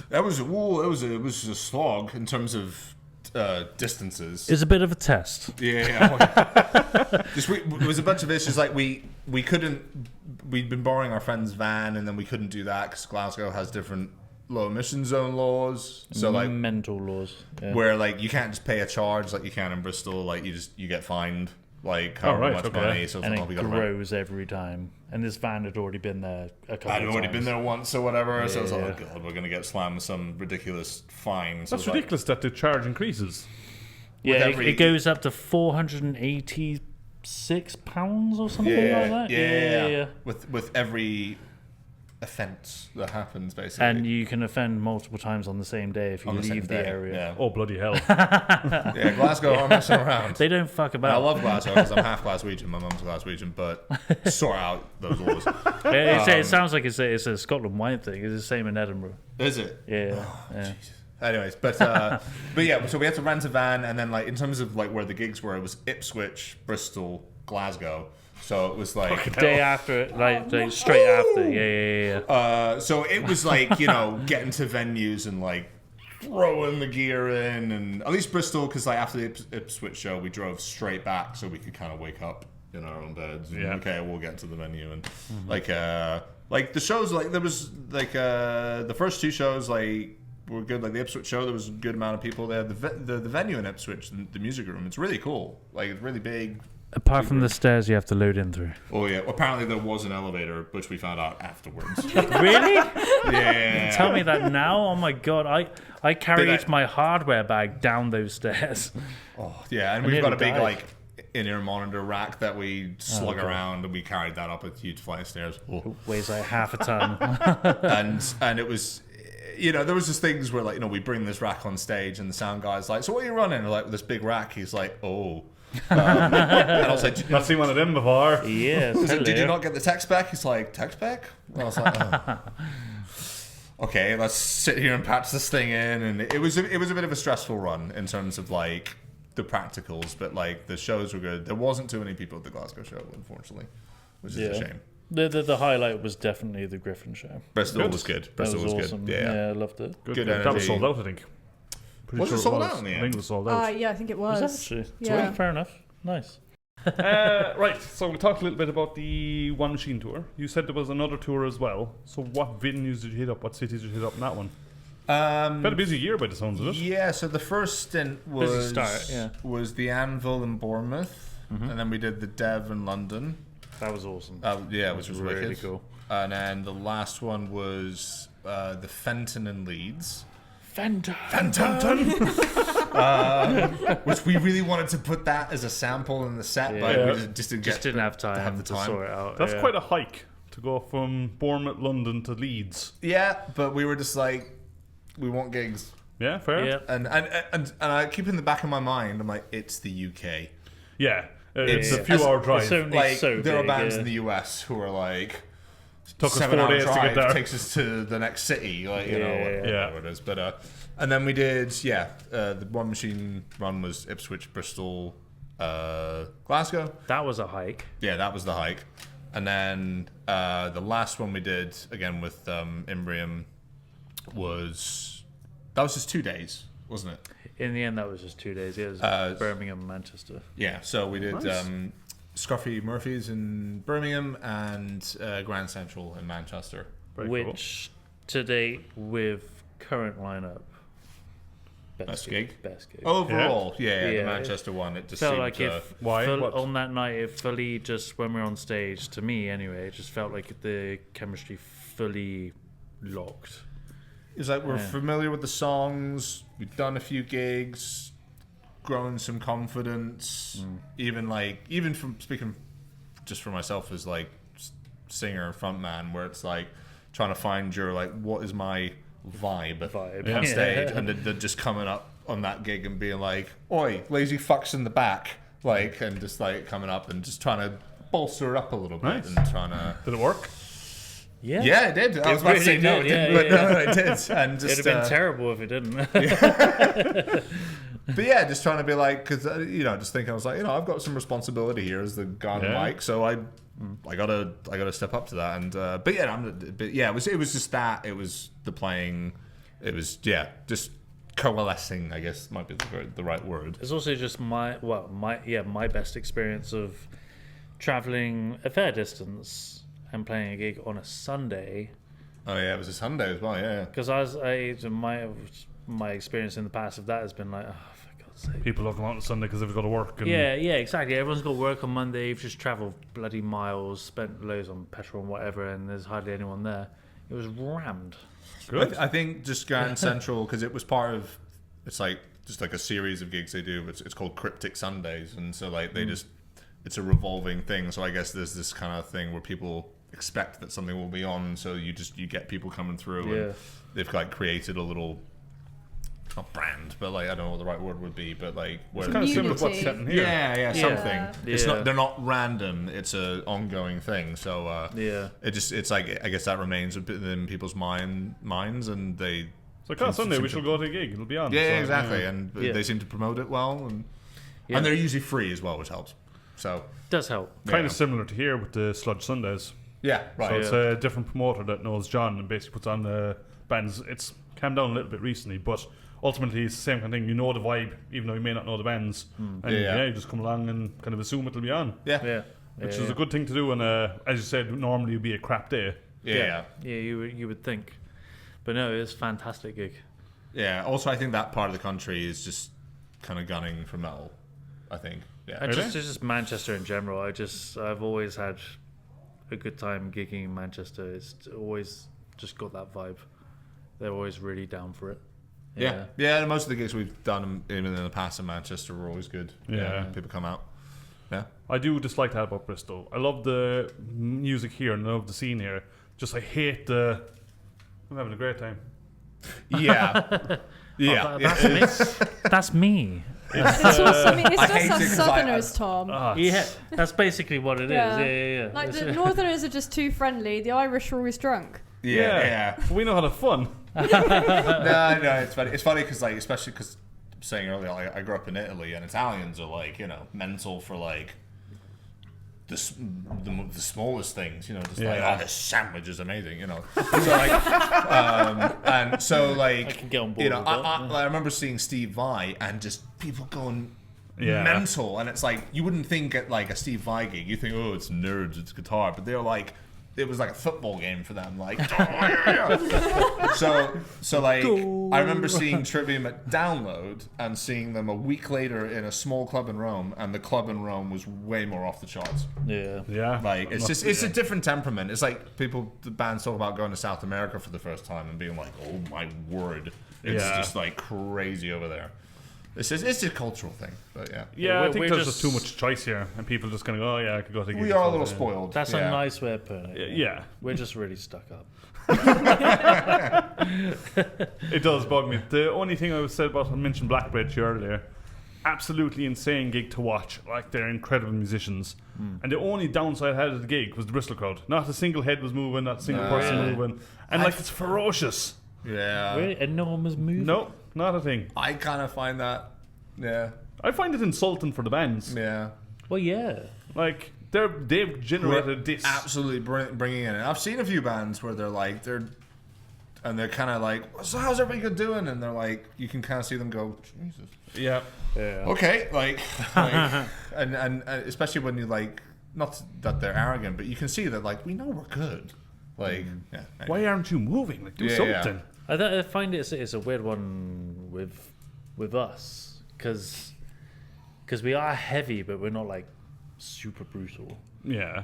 It was a slog in terms of distances. It's a bit of a test. Yeah. It was a bunch of issues. Like we couldn't. We'd been borrowing our friend's van, and then we couldn't do that because Glasgow has different low emission zone laws. So like mental laws, where like you can't just pay a charge like you can in Bristol. Like you get fined like however much money. So and it grows every time. And this van had already been there a couple of times. I'd already been there once or whatever. So I was like, oh god, we're gonna get slammed with some ridiculous fine. So that's ridiculous that the charge increases. Yeah, it goes up to £486 or something like that. Yeah. With every offence that happens, basically. And you can offend multiple times on the same day if you leave the area. Yeah. Oh, bloody hell. Yeah, Glasgow aren't messing around. They don't fuck about. I love Glasgow because I'm half Glaswegian. My mum's Glaswegian, but sort out those laws. It sounds like it's a Scotland-wide thing. It's the same in Edinburgh. Is it? Yeah. Oh, Jesus. Anyways, but yeah, so we had to rent a van, and then like in terms of like where the gigs were, it was Ipswich, Bristol, Glasgow. So it was like day after, like straight after. Yeah. So it was like getting to venues and like throwing the gear in, and at least Bristol, because like after the Ipswich show, we drove straight back so we could kind of wake up in our own beds. And, okay, we'll get to the venue and like the shows, like there was like the first two shows like. Were good. Like the Ipswich show, there was a good amount of people there. The venue in Ipswich, the music room, it's really cool. Like it's really big. Apart from the stairs you have to load in through. Oh yeah. Apparently there was an elevator, which we found out afterwards. Really? Yeah. Tell me that now. Oh my god. I carried my hardware bag down those stairs. Oh yeah, and we've got a big like in-ear monitor rack that we slug around, and we carried that up a huge flight of stairs. It weighs like half a ton. and it was. There was just things where, like, we bring this rack on stage and the sound guy's like, so what are you running? Like, with this big rack, he's like, oh. And I was like, I've seen one of them before. Yes. Like, did you not get the tech spec? He's like, tech spec? And I was like, oh. Okay, let's sit here and patch this thing in. And it was a bit of a stressful run in terms of, like, the practicals. But, like, the shows were good. There wasn't too many people at the Glasgow show, unfortunately, which is a shame. The highlight was definitely the Griffin show. Bristol was good. Bristol was awesome. good. Yeah, I loved it. Good energy. That was sold out, I think. Was it sold out in the end? I think it was sold out. Yeah, I think it was. Was it actually? Yeah. Fair enough. Nice. Right, so we talked a little bit about the One Machine tour. You said there was another tour as well. So what venues did you hit up? What cities did you hit up in that one? Had a busy year by the sounds of it. Yeah, so the first stint was was the Anvil in Bournemouth, and then we did the Dev in London. That was awesome. Yeah, which was really wicked. cool. And then the last one was the Fenton in Leeds. Fenton. Which we really wanted to put that as a sample in the set, but we just didn't have time to have the time. sort it out. That's quite a hike to go from Bournemouth, London to Leeds. Yeah, but we were just like, we want gigs. Yeah, fair. Yeah. And I keep in the back of my mind, I'm like, it's the UK. Yeah, it's a few hour drive. There are bands in the US who are like, took us 7 4 hour days to drive get there. takes us to the next city, whatever it is. But and then we did the One Machine run was Ipswich, Bristol, Glasgow. That was a hike. Yeah, that was the hike. And then the last one we did again with Imbrium was just 2 days, wasn't it? In the end, that was just 2 days. It was Birmingham and Manchester. Yeah, so we did Scruffy Murphy's in Birmingham and Grand Central in Manchester. Which, to date, with current lineup, Best gig? Best gig. Overall, the Manchester one, it just felt seemed like why? on that night, it fully just, when we were on stage, to me anyway, it just felt like the chemistry fully locked. It's like we're familiar with the songs, we've done a few gigs, grown some confidence. Even from speaking just for myself as like singer frontman, where it's like trying to find your like what is my vibe on stage, and then just coming up on that gig and being like, "Oi, lazy fucks in the back," like, and just like coming up and just trying to bolster it up a little bit and trying to. Did it work? Yeah, it did. I was about to say no, it didn't, but no, it did. And just, it'd have been terrible if it didn't. But yeah, just trying to be like, because just thinking, I was like, I've got some responsibility here as the guy on the mic, so I gotta step up to that. And it was just that. It was the playing. It was just coalescing, I guess might be the right word. It's also just my best experience of traveling a fair distance and playing a gig on a Sunday. Oh yeah, it was a Sunday as well. Yeah, because my experience in the past of that has been like, oh, for God's sake. People don't come out on Sunday because they've got to work. And Exactly. Everyone's got to work on Monday. You've just travelled bloody miles, spent loads on petrol and whatever, and there's hardly anyone there. It was rammed. Good. I think just Grand Central, because it was part of, it's like just like a series of gigs they do. It's called Cryptic Sundays, and so like they just, it's a revolving thing. So I guess there's this kind of thing where people expect that something will be on, so you get people coming through, and they've like created a little, not brand, but like I don't know what the right word would be, but like it's kind of similar to what's happening here. Something. It's not, they're not random, it's a ongoing thing. So it's like, I guess that remains a bit in people's minds, and they so Sunday we shall go to a gig, it'll be on. Exactly. And they seem to promote it well, and they're usually free as well, which helps. So does help. Kind of similar to here with the Sludge Sundays. Yeah, right. So it's a different promoter that knows John and basically puts on the bands. It's calmed down a little bit recently, but ultimately it's the same kind of thing. You know the vibe, even though you may not know the bands. And you just come along and kind of assume it'll be on. Which is a good thing to do. And as you said, normally it'd be a crap day. You would think, but no, it's a fantastic gig. Yeah. Also, I think that part of the country is just kind of gunning for metal, I think. Yeah. And just Manchester in general. I've always had a good time gigging in Manchester. It's always just got that vibe. They're always really down for it. Yeah. Most of the gigs we've done, even in the past in Manchester, were always good. People come out. Yeah, I do dislike that about Bristol. I love the music here and I love the scene here. Just I hate the. I'm having a great time. That's me. It's just Southerners, Tom. That's basically what it is. Yeah. Like the Northerners are just too friendly. The Irish are always drunk. Yeah. We know how to have fun. No, it's funny. It's funny because, like, especially because saying earlier, like, I grew up in Italy, and Italians are like, mental for like the smallest things, just like, this sandwich is amazing, So like, and so like, I can get on board with that. I remember seeing Steve Vai and just people going mental. And it's like, you wouldn't think at like a Steve Vai gig, you think, oh, it's nerds, it's guitar. But they're like, it was like a football game for them. Like, so like, I remember seeing Trivium at Download and seeing them a week later in a small club in Rome, and the club in Rome was way more off the charts. Yeah. Like, it's a different temperament. It's like the bands talk about going to South America for the first time and being like, oh my word, it's just like crazy over there. It's a cultural thing, but yeah. Yeah, I think there's just too much choice here, and people just kind of go, oh yeah, I could go to. We are a little spoiled. That's a nice way of putting it. Yeah. We're just really stuck up. It does bug me. The only thing I said about, I mentioned Blackbridge earlier, absolutely insane gig to watch. Like, they're incredible musicians. And the only downside I had of the gig was the Bristol crowd. Not a single head was moving, not a single person moving. And like, it's ferocious. Yeah. Really? And no one was moving? No, not a thing. I kind of find that, I find it insulting for the bands. Yeah. Well, yeah. Like, they've generated this. Absolutely bringing in it. I've seen a few bands where they're kind of like, so how's everybody doing? And they're like, you can kind of see them go, Jesus. Yeah. Okay, like and especially when you like, not that they're arrogant, but you can see that like, we know we're good. Like, anyway. Why aren't you moving? Like, do something. I find it's a weird one with us because we are heavy, but we're not like super brutal. Yeah.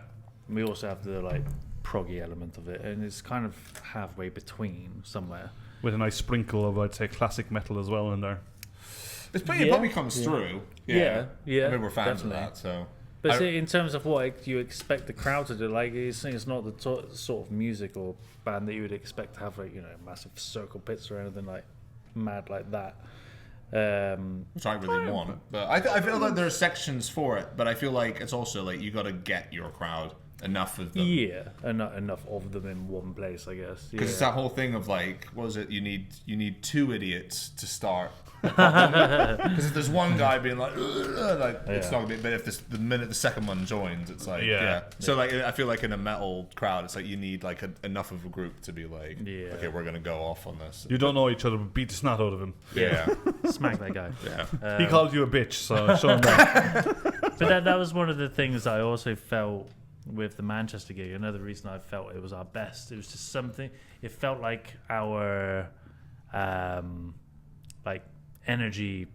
We also have the like proggy element of it, and it's kind of halfway between somewhere. With a nice sprinkle of, I'd say, classic metal as well in there. It probably comes through. Yeah. I mean, we're fans of that, so. But in terms of what you expect the crowd to do, like, it's not the sort of music or band that you would expect to have, like, massive circle pits or anything like mad like that. Which I really want, but I feel like there are sections for it. But I feel like it's also like you got to get your crowd enough of them. Yeah, enough of them in one place, I guess. Because it's that whole thing of like, what is it? You need two idiots to start. Because if there's one guy being like it's not gonna be. But if the minute the second one joins, it's like So like, I feel like in a metal crowd, it's like you need like enough of a group to be like, okay, we're gonna go off on this. You don't know each other, but beat the snot out of him. Yeah. Smack that guy. Yeah. He called you a bitch, so show him that. But that was one of the things I also felt with the Manchester gig. Another reason I felt it was our best. It was just something. It felt like our like energy,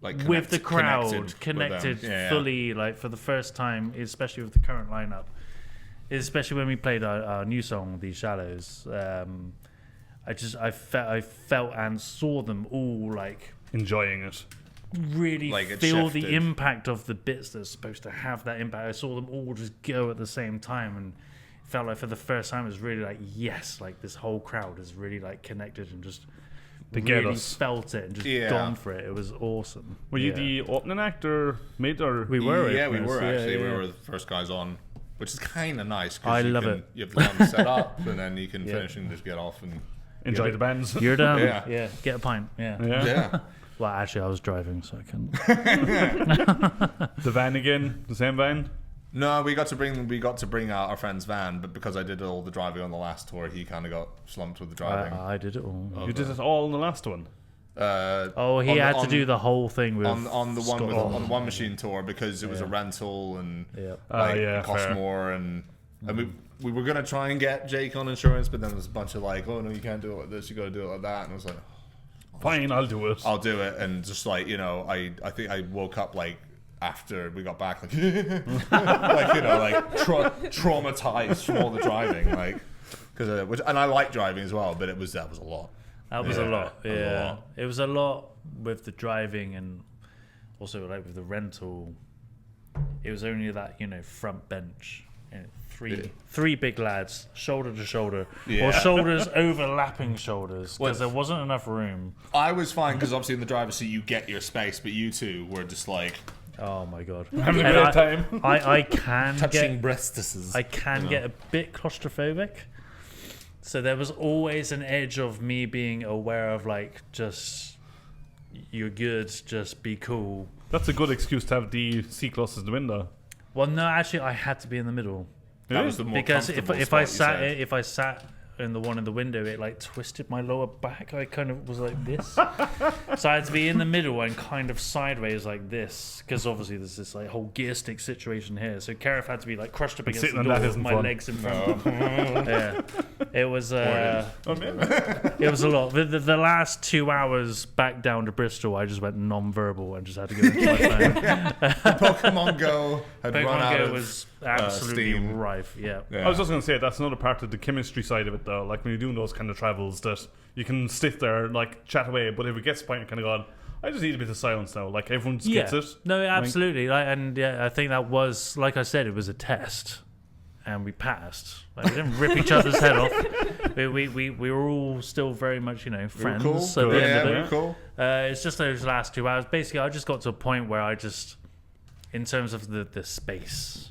like with the crowd, connected fully, like for the first time, especially with the current lineup, especially when we played our new song, These Shallows. I felt and saw them all like enjoying it, really like feel the impact of the bits that's supposed to have that impact. I saw them all just go at the same time, and it felt like for the first time it was really like, yes, like this whole crowd is really like connected and just really felt it and just gone for it. It was awesome. Were you the opening act or mid or? We were. Yeah, we were actually. We were the first guys on, which is kind of nice. I love it. You have the band set up, and then you can finish and just get off and enjoy the bands. You're done. Yeah. Get a pint. Yeah. Well, actually, I was driving, so I couldn't. The van again, the same van. No, we got to bring out our friend's van, but because I did all the driving on the last tour, he kind of got slumped with the driving. I did it all. You did it all in the last one. He had to do the whole thing with on the one machine tour because it was a rental and it cost more and we were gonna try and get Jake on insurance, but then there was a bunch of like, oh no, you can't do it like this, you got to do it like that, and I was like, fine, I'll do it. And just like, I think I woke up like after we got back, like traumatized from all the driving, like because and I like driving as well, but that was a lot. That was a lot. Yeah, it was a lot with the driving and also like with the rental. It was only that front bench, three big lads, shoulder to shoulder, or shoulders overlapping shoulders, because there wasn't enough room. I was fine because obviously in the driver's seat you get your space, but you two were just like, oh my god, having a great time. I can touching breastises. I can get a bit claustrophobic, so there was always an edge of me being aware of like, just you're good, just be cool. That's a good excuse to have the seat closest to the window. Well, no, actually, I had to be in the middle. That was the more because comfortable if spot, I sat in the one in the window, it like twisted my lower back. I kind of was like this, so I had to be in the middle and kind of sideways like this, because obviously there's this like whole gear stick situation here. So Kareth had to be like crushed up against the door with my legs in front of him. Yeah, it was it was a lot. The last 2 hours back down to Bristol, I just went non-verbal and just had to go into my phone. Pokemon Go had run Pokemon out Go of was absolutely steam. rife. Yeah. I was just going to say that's another part of the chemistry side of it, though. Like when you're doing those kind of travels, that you can sit there like chat away, but if it gets to the point, you're kind of going, I just need a bit of silence now. Like everyone just gets it. No, absolutely. I think that was, like I said, it was a test, and we passed. Like, we didn't rip each other's head off. We were all still very much, friends. Cool. At the end of it. Cool. It's just those last 2 hours. Basically, I just got to a point where I just, in terms of the space,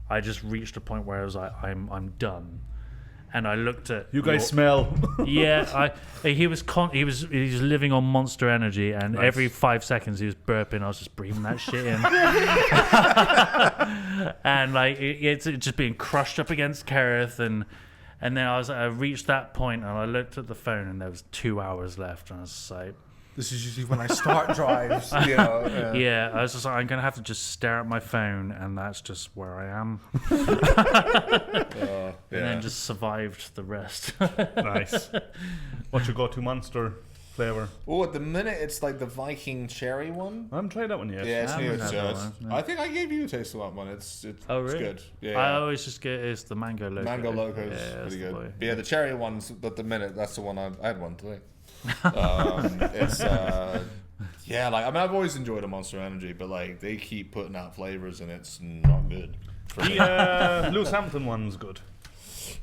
I just reached a point where I was like, I'm done. And I looked at you guys smell. Yeah, he was living on Monster Energy, and Nice. every 5 seconds he was burping. I was just breathing that shit in, and like it's just being crushed up against Kareth, and then I reached that point, and I looked at the phone, and there was 2 hours left, and I was just like, This is usually when I start drives. yeah, I was just like, I'm gonna have to just stare at my phone, and that's just where I am. And then just survived the rest. Nice. What's your go-to monster flavor? Oh, at the minute it's like the Viking cherry one. I haven't tried that one yet. Yeah, it's I new. haven't It's had that good. one, no. I think I gave you a taste of that one. It's Oh, really? good. Yeah. I always just get it's the mango loco. Mango Loco is Yeah, that's pretty the good. boy. But yeah, the cherry ones at the minute, that's the one I had one today. It's yeah, like I mean I've always enjoyed a Monster Energy, but like they keep putting out flavors and it's not good. The Lewis Hamilton one's good.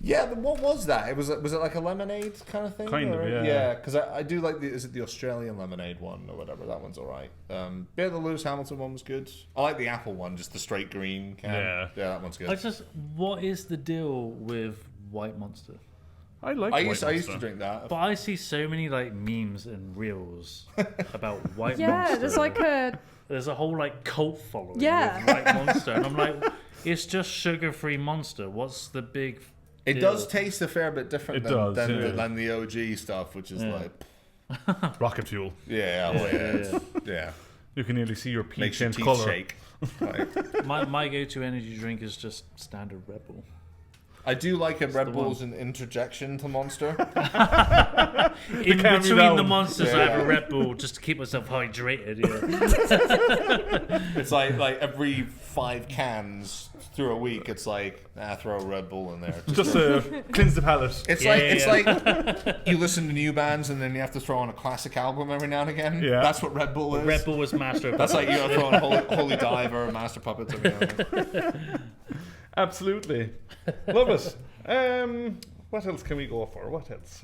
Yeah, but what was that? Was it like a lemonade kind of thing? Kind of, yeah. Yeah, because I do like is it the Australian lemonade one or whatever? That one's alright. Yeah, the Lewis Hamilton one was good. I like the apple one, just the straight green can. Yeah. Yeah, that one's good. What is the deal with White Monster? I like. I White used to Monster. drink that. But I see so many like memes and reels about White Yeah, Monster. there's like There's a whole like cult following Yeah. with White Monster, and I'm like, it's just sugar-free Monster. What's the big? It deal? does taste a fair bit different It does, than yeah. than the OG stuff, which is like Rocket fuel. yeah. You can nearly see your pea Makes your change teeth color. shake. Like, My go-to energy drink is just standard Red Bull. I do like a Red the Bull as an interjection to Monster. In calm you between down. the monsters, I Yeah. have a Red Bull just to keep myself hydrated. Yeah. It's like every 5 cans through a week, it's like throw a Red Bull in there. Just to cleanse the palate. It's like you listen to new bands and then you have to throw on a classic album every now and again. Yeah. That's what Red Bull is. Red Bull was master of That's like you gotta throw on Holy Diver, Master Puppets every now and then. Absolutely. Love it. What else can we go for? What else?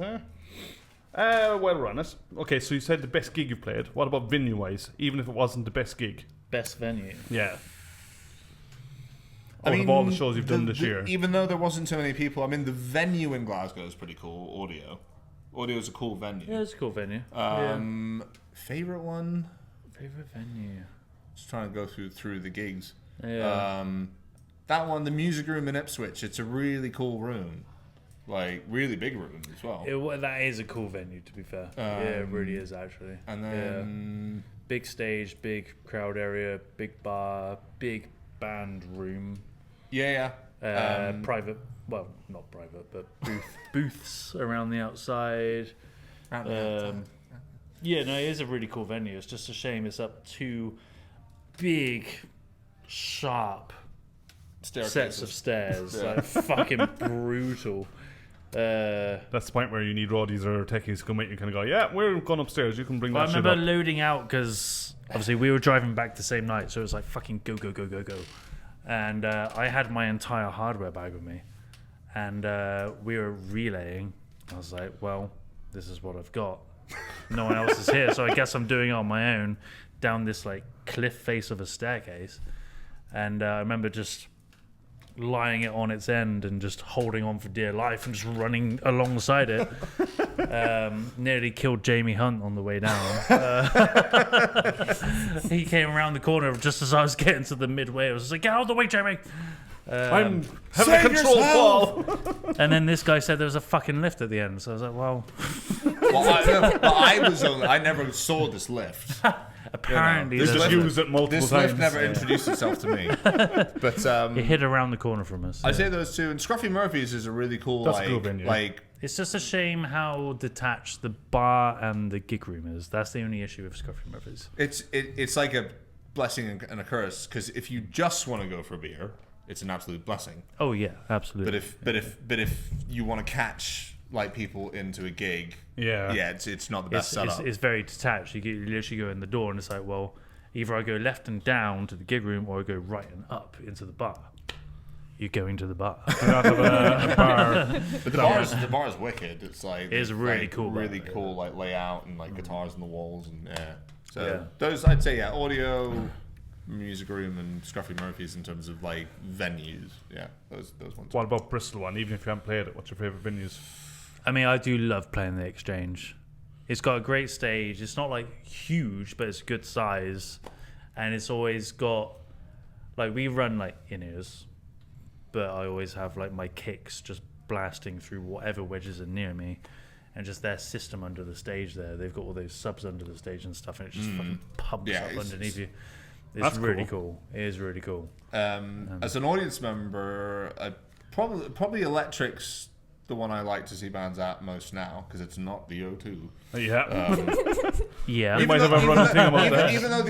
Well, run it. Okay, so you said the best gig you've played. What about venue-wise? Even if it wasn't the best gig? best venue. Yeah. Out of all the shows you've done this year. Even though there wasn't too many people, I mean, the venue in Glasgow is pretty cool. Audio is a cool venue. Yeah, it's a cool venue. Favorite one? Favorite venue. Just trying to go through the gigs. Yeah. That one, the music room in Ipswich. It's a really cool room, like really big room as well. That is a cool venue, to be fair. Yeah, it really is actually. And then big stage, big crowd area, big bar, big band room. yeah. Private, well, not private, but booths around the outside. Yeah, no, it is a really cool venue. It's just a shame it's up 2 big, sharp sets of stairs. Yeah. Like, fucking brutal. That's the point where you need roadies or techies to come with you and kind of go, yeah, we're going upstairs. You can bring I that shit remember up. loading out because obviously we were driving back the same night, so it was like fucking go. And I had my entire hardware bag with me, and we were relaying. I was like, well, this is what I've got. No one else is here, so I guess I'm doing it on my own down this like cliff face of a staircase. And I remember just lying it on its end and just holding on for dear life and just running alongside it. Nearly killed Jamie Hunt on the way down. He came around the corner just as I was getting to the midway. I was just like, get out of the way, Jamie! I'm having a control fall. And then this guy said there was a fucking lift at the end. So I was like, well, I never saw this lift. apparently This Just lift- use it multiple This times. lift never introduced itself to me. But it hit around the corner from us. I say those two, and Scruffy Murphy's is a really cool, That's a cool venue. It's just a shame how detached the bar and the gig room is. That's the only issue with Scruffy Murphy's. It's like a blessing and a curse, because if you just want to go for beer, it's an absolute blessing. Oh yeah, absolutely. But if you want to catch like people into a gig, it's not the best setup. It's very detached. You literally go in the door and it's like, well, either I go left and down to the gig room or I go right and up into the bar. You're going to the bar. Not have a bar. But the bar is wicked. It's like it's really cool. Really cool like layout and like guitars on the walls and So Yeah. those I'd say audio, music room, and Scruffy Murphy's in terms of like venues. Yeah, those ones. What about Bristol one? Even if you haven't played it, what's your favourite venues? I mean, I do love playing the Exchange. It's got a great stage. It's not like huge, but it's good size, and it's always got like we run like in-ears, but I always have like my kicks just blasting through whatever wedges are near me, and just their system under the stage there. They've got all those subs under the stage and stuff, and it just fucking pumps up underneath you. It's That's really cool. It is really cool. As an audience member, probably Electric's the one I like to see bands at most now, because it's not the O2. Yeah. Yeah. You might have a running thing about that. Even though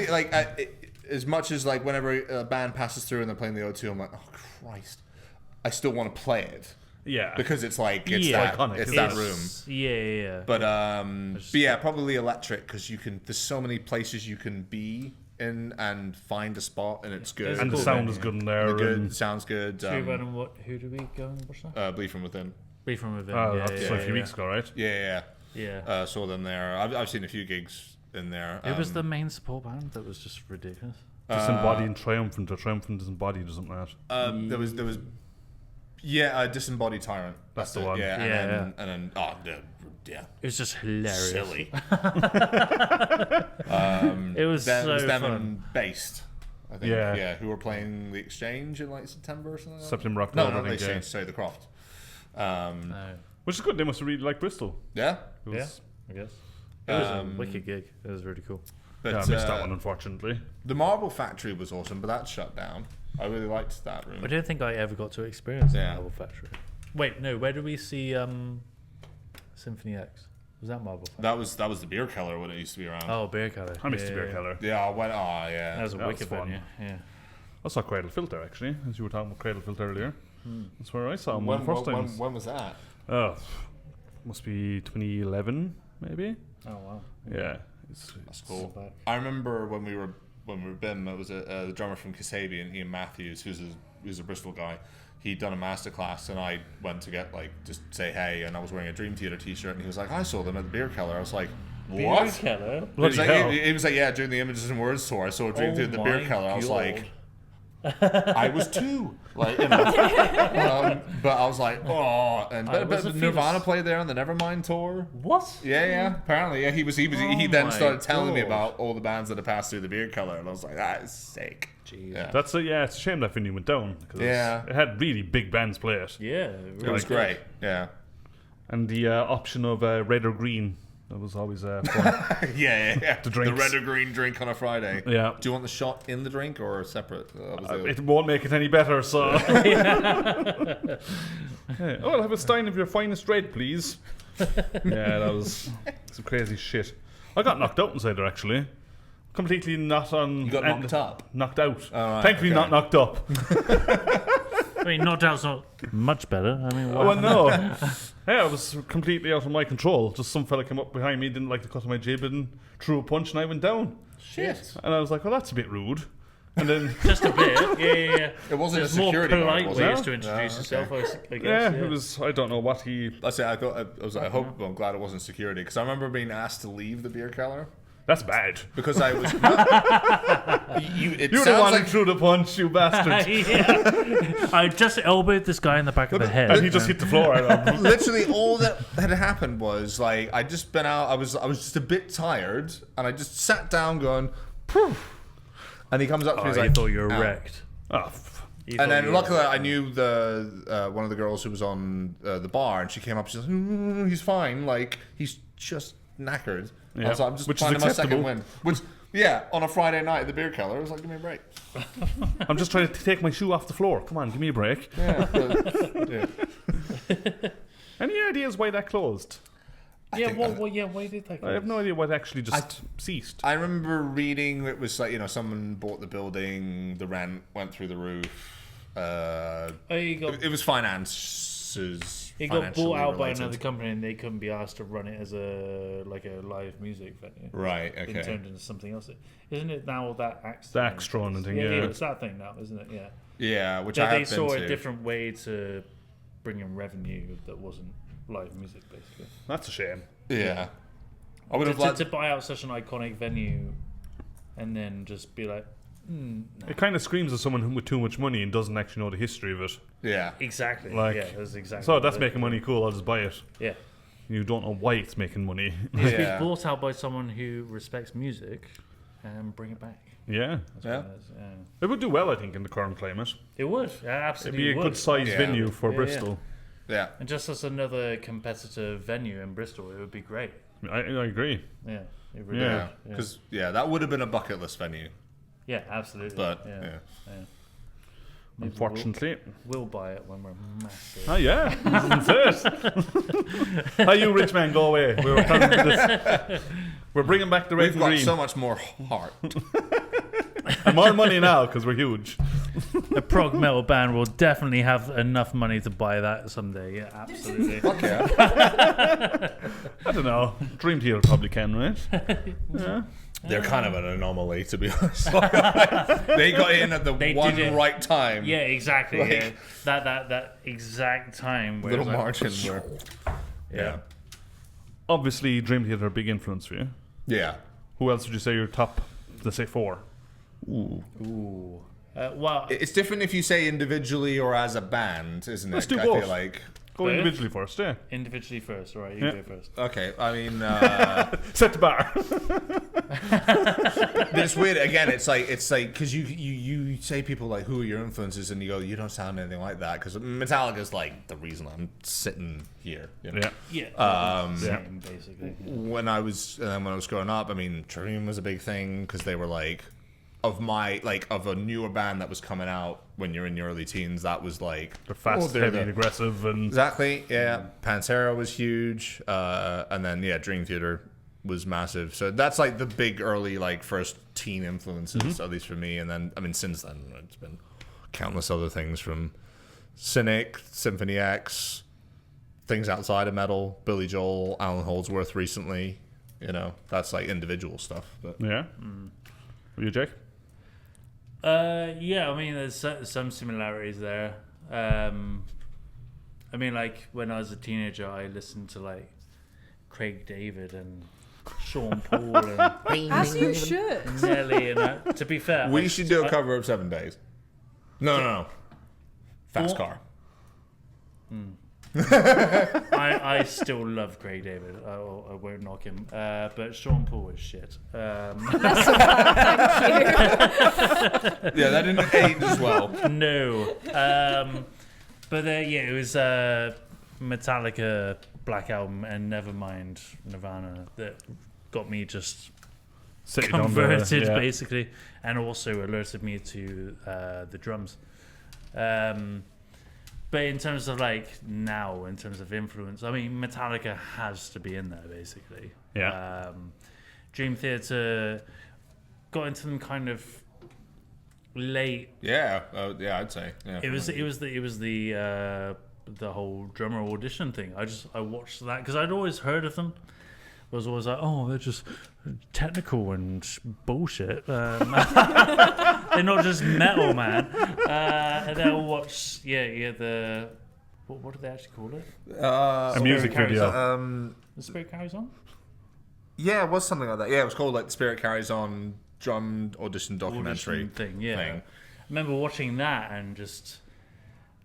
as much as like whenever a band passes through and they're playing the O2, I'm like, oh Christ, I still want to play it. Yeah. Because it's like it's Yeah. that Iconic, it's isn't that it? room. Yeah. But yeah, probably Electric, because there's so many places you can be in and find a spot, and it's good. And the cool sound venue. is good in there. Good, sounds good. Who do we go and watch that? Bleed From Within. Be from Within. That's a few weeks ago, right? Yeah. Yeah. Saw them there. I've seen a few gigs in there. It was the main support band that was just ridiculous. Disembodied and Triumphant, or Triumphant Disembodied or something like that. There was Disembodied Tyrant. That's the one. Yeah, Yeah. and then It was just hilarious. silly. It was Them, so it was them fun. and Based, I think. Yeah. Who were playing the Exchange in like September or something like that? September, No, October, not I the think, Exchange, sorry, the Croft. No. Which is good. They must have really liked Bristol. Yeah? It Yeah, was, I guess. It was a Um, wicked gig. It was really cool. But yeah, I missed that one, unfortunately. the Marble Factory was awesome, but that shut down. I really liked that room. I don't think I ever got to experience the Yeah. Marble Factory. Wait, no. Where did we see Symphony X? Was that Marble Factory? That was the Beer Keller when it used to be around. Oh, Beer Keller. I missed the Beer Keller. Yeah, I went. Oh, yeah. That was a That was wicked fun. venue. Yeah. I saw Cradle Filter, actually, as you were talking about Cradle Filter earlier. That's where I saw them one of the first times. When was that? Oh, must be 2011, maybe? Oh wow. Yeah. That's cool. back. I remember when we were BIM, it was the drummer from Kasabian, Ian Matthews, who's a Bristol guy. He'd done a masterclass, and I went to get just say hey, and I was wearing a Dream Theater t-shirt, and he was like, I saw them at the Beer Keller. I was like, what? Beer Keller? He was, Bloody hell. he was like, yeah, during the Images and Words tour, I saw Dream Theater at the Beer my Keller. I was God. like, I was 2, but I was like, oh, and I was but a Nirvana fetus. played there on the Nevermind tour. What? Yeah, apparently, yeah, he then my started telling me God. about all the bands that had passed through the Beer Keller, and I was like, that is sick. Jeez. Yeah, It's a shame that venue went down. Because Yeah. it had really big bands play it. Yeah. it was great. Yeah, And the option of red or green, that was always fun. yeah. The The drinks. red or green drink on a Friday. Yeah. Do you want the shot in the drink or separate? That was the- It won't make it any better, so. Yeah. Oh, I'll have a stein of your finest red, please. Yeah, that was some crazy shit. I got knocked out inside there, actually. Completely not on. You got knocked up? Knocked out. Oh, right, Thankfully, okay. not knocked up. I mean, knocked out's not much better. I mean, what Well, happened? no. Yeah, it was completely out of my control. Just some fella came up behind me, didn't like the cut of my jib, and threw a punch, and I went down. Shit. And I was like, well, that's a bit rude. And then, Just a bit. Yeah. It wasn't There's a more security guard, polite was ways it? to introduce yourself, I guess. yeah, it was, I don't know what he. I say I was like, I'm glad it wasn't security, because I remember being asked to leave the Beer Keller That's bad. because I was. It You're the sounds one like who threw the punch, you bastard. Yeah. I just elbowed this guy in the back of the head. And he just hit the floor. literally all that had happened was like I'd just been out. I was just a bit tired, and I just sat down going, poof. And he comes up to me, Oh, he's you like, thought you were "Ow." wrecked. Oh, And then luckily I knew the one of the girls who was on the bar, and she came up. She's like, "He's fine. Like he's just knackered." Yeah. I was like, "I'm just Which is finding my second acceptable. wind." Which, yeah, on a Friday night at the beer cellar, I was like, "Give me a break." I'm just trying to take my shoe off the floor. Come on, give me a break. Yeah. Yeah. Any ideas why that closed? Why did that? I have no idea what actually just ceased. I remember reading it was like, someone bought the building, the rent went through the roof. It was finances. It got bought out by related. another company, and they couldn't be asked to run it as a live music venue. Right. Okay. It turned into something else. Isn't it now that The Axtron and thing, yeah. It's that thing now, isn't it? Yeah. Yeah, which They I have saw been a to. different way to bring in revenue that wasn't live music, basically. That's a shame. Yeah. I would have liked To buy out such an iconic venue, and then just be like, no. It kind of screams of someone with too much money and doesn't actually know the history of it. Yeah. Exactly. Like, yeah, that's exactly. So that's it. making money cool, I'll just buy it. Yeah. You don't know why it's making money. It's Yeah. been bought out by someone who respects music, and bring it back. Yeah. That's Yeah. what it is, yeah. It would do well, I think, in the current climate. It would. It'd Absolutely be a would. good sized Yeah. venue for Yeah, Bristol. Yeah. And just as another competitive venue in Bristol, it would be great. I agree. Yeah. It really Yeah. would. Yeah. Because that would have been a bucket list venue. Yeah, absolutely. But yeah. yeah. Yeah. Maybe Unfortunately. we'll buy it when we're massive. Oh, yeah. That's it. How you rich man, go away. We're coming to this. We're bringing back the red We've and got green. so much more heart. And more money now, because we're huge. A prog metal band will definitely have enough money to buy that someday. Yeah, absolutely. Fuck yeah. I don't know. Dream Theater probably can, right? Yeah. They're kind of an anomaly, to be honest. They got in at the They one did it. right time. Yeah, exactly. Like- yeah. That exact time where Little it was margin where. yeah. Obviously, Dream Theater are a big influence for you. Yeah. Who else would you say your top, let's say, 4? Ooh. Well, It's different if you say individually or as a band, isn't it? Let's do I both. feel like. Go Both? individually first, yeah. individually first. All right, you Yeah. go first. Okay, I mean, Set the bar. it's weird. Again, it's like because you say people like, who are your influences, and you go, you don't sound anything like that, because Metallica's like the reason I'm sitting here. You know? Yeah. Yeah. Same, basically. When I was growing up, I mean, Trivium was a big thing because they were like of a newer band that was coming out when you're in your early teens. That was like They're fast, they're heavy, the- and aggressive, and Exactly, yeah. Pantera was huge, and then Dream Theater was massive. So that's like the big early first teen influences, at least for me. And then I mean, since then it's been countless other things from Cynic, Symphony X, things outside of metal, Billy Joel, Alan Holdsworth recently. That's like individual stuff. But yeah. Were you, Jake? Yeah, I mean, there's some similarities there. I mean, like when I was a teenager, I listened to like Craig David and Sean Paul and As you should. Nelly. And to be fair, we should do a cover of 7 Days. No. Fast Car. I still love Craig David. I won't knock him. But Sean Paul is shit. Yeah, that didn't age as well. No. But it was Metallica Black Album and Nevermind Nirvana that got me just Sit down converted, there, yeah. basically, and also alerted me to the drums. But in terms of in terms of influence, I mean, Metallica has to be in there, basically. Yeah. Dream Theater got into them kind of late. Yeah, I'd say. Yeah, It was the whole drummer audition thing. I watched that because I'd always heard of them. I was always like, oh, they're just technical and bullshit. They're not just metal, man. And then I'll watch, the what do they actually call it? A music Carries video. The Spirit Carries On. Yeah, it was something like that. Yeah, it was called The Spirit Carries On drum audition documentary Audition thing. Yeah, I remember watching that and just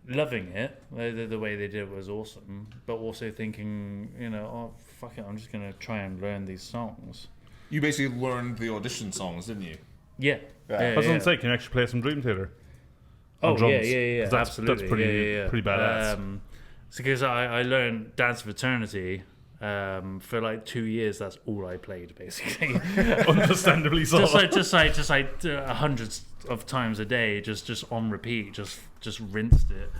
loving it. The way they did it was awesome, but also thinking, oh fuck it, I'm just gonna try and learn these songs. You basically learned the audition songs, didn't you? Yeah. Yeah. I was going to say, can you actually play some Dream Theater? Oh drums. yeah, 'Cause that's absolutely. pretty badass. Because I learned Dance of Eternity. For like 2 years, that's all I played basically. Understandably so. just like hundreds of times a day, just on repeat, just rinsed it,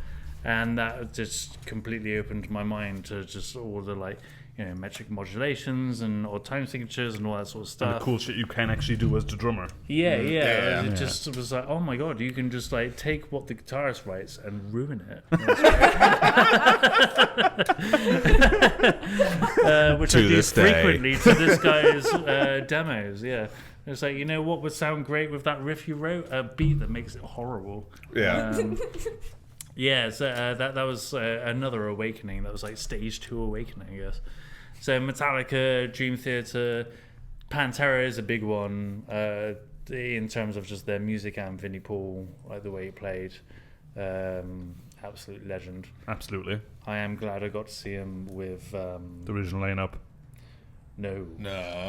and that just completely opened my mind to just all the like metric modulations and or time signatures and all that sort of stuff. And the cool shit you can actually do as the drummer. It just was like, oh my god, you can just like take what the guitarist writes and ruin it. Which To I do this day. frequently to this guy's demos. Yeah, it's like, what would sound great with that riff you wrote? A beat that makes it horrible. Yeah. So that was another awakening. That was like stage 2 awakening, I guess. So Metallica, Dream Theater, Pantera is a big one in terms of just their music, and Vinnie Paul, like the way he played. Absolute legend. Absolutely. I am glad I got to see him with The original lineup. No,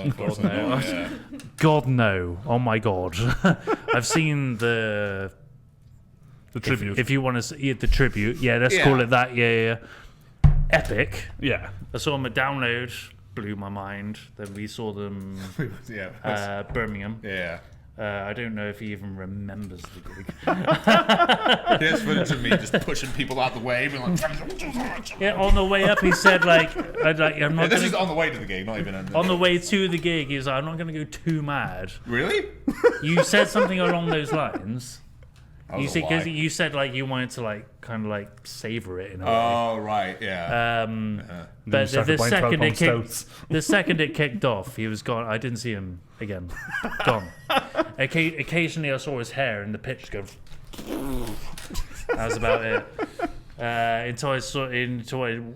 of course God, no. not. Yeah. God no! Oh my God! I've seen the tribute. If you want to see the tribute, let's Yeah. call it that. Yeah. Epic. Yeah. I saw them at Download, blew my mind. Then we saw them Yeah. Birmingham. Yeah. I don't know if he even remembers the gig. Here's footage of me just pushing people out the way, being like, Yeah, on the way up, he said I'm not. this Gonna, is on the way to the gig, not even on the way to the gig, he was like, I'm not going to go too mad. Really? You said something along those lines. That was a lie. Because you said like you wanted to like kind of like savor it in a way. Oh right, yeah. But started the buying second 12-pound it kicked, stouts. the second it kicked off, he was gone. I didn't see him again. Gone. Occasionally, I saw his hair and the pitch go. That was about it. Until I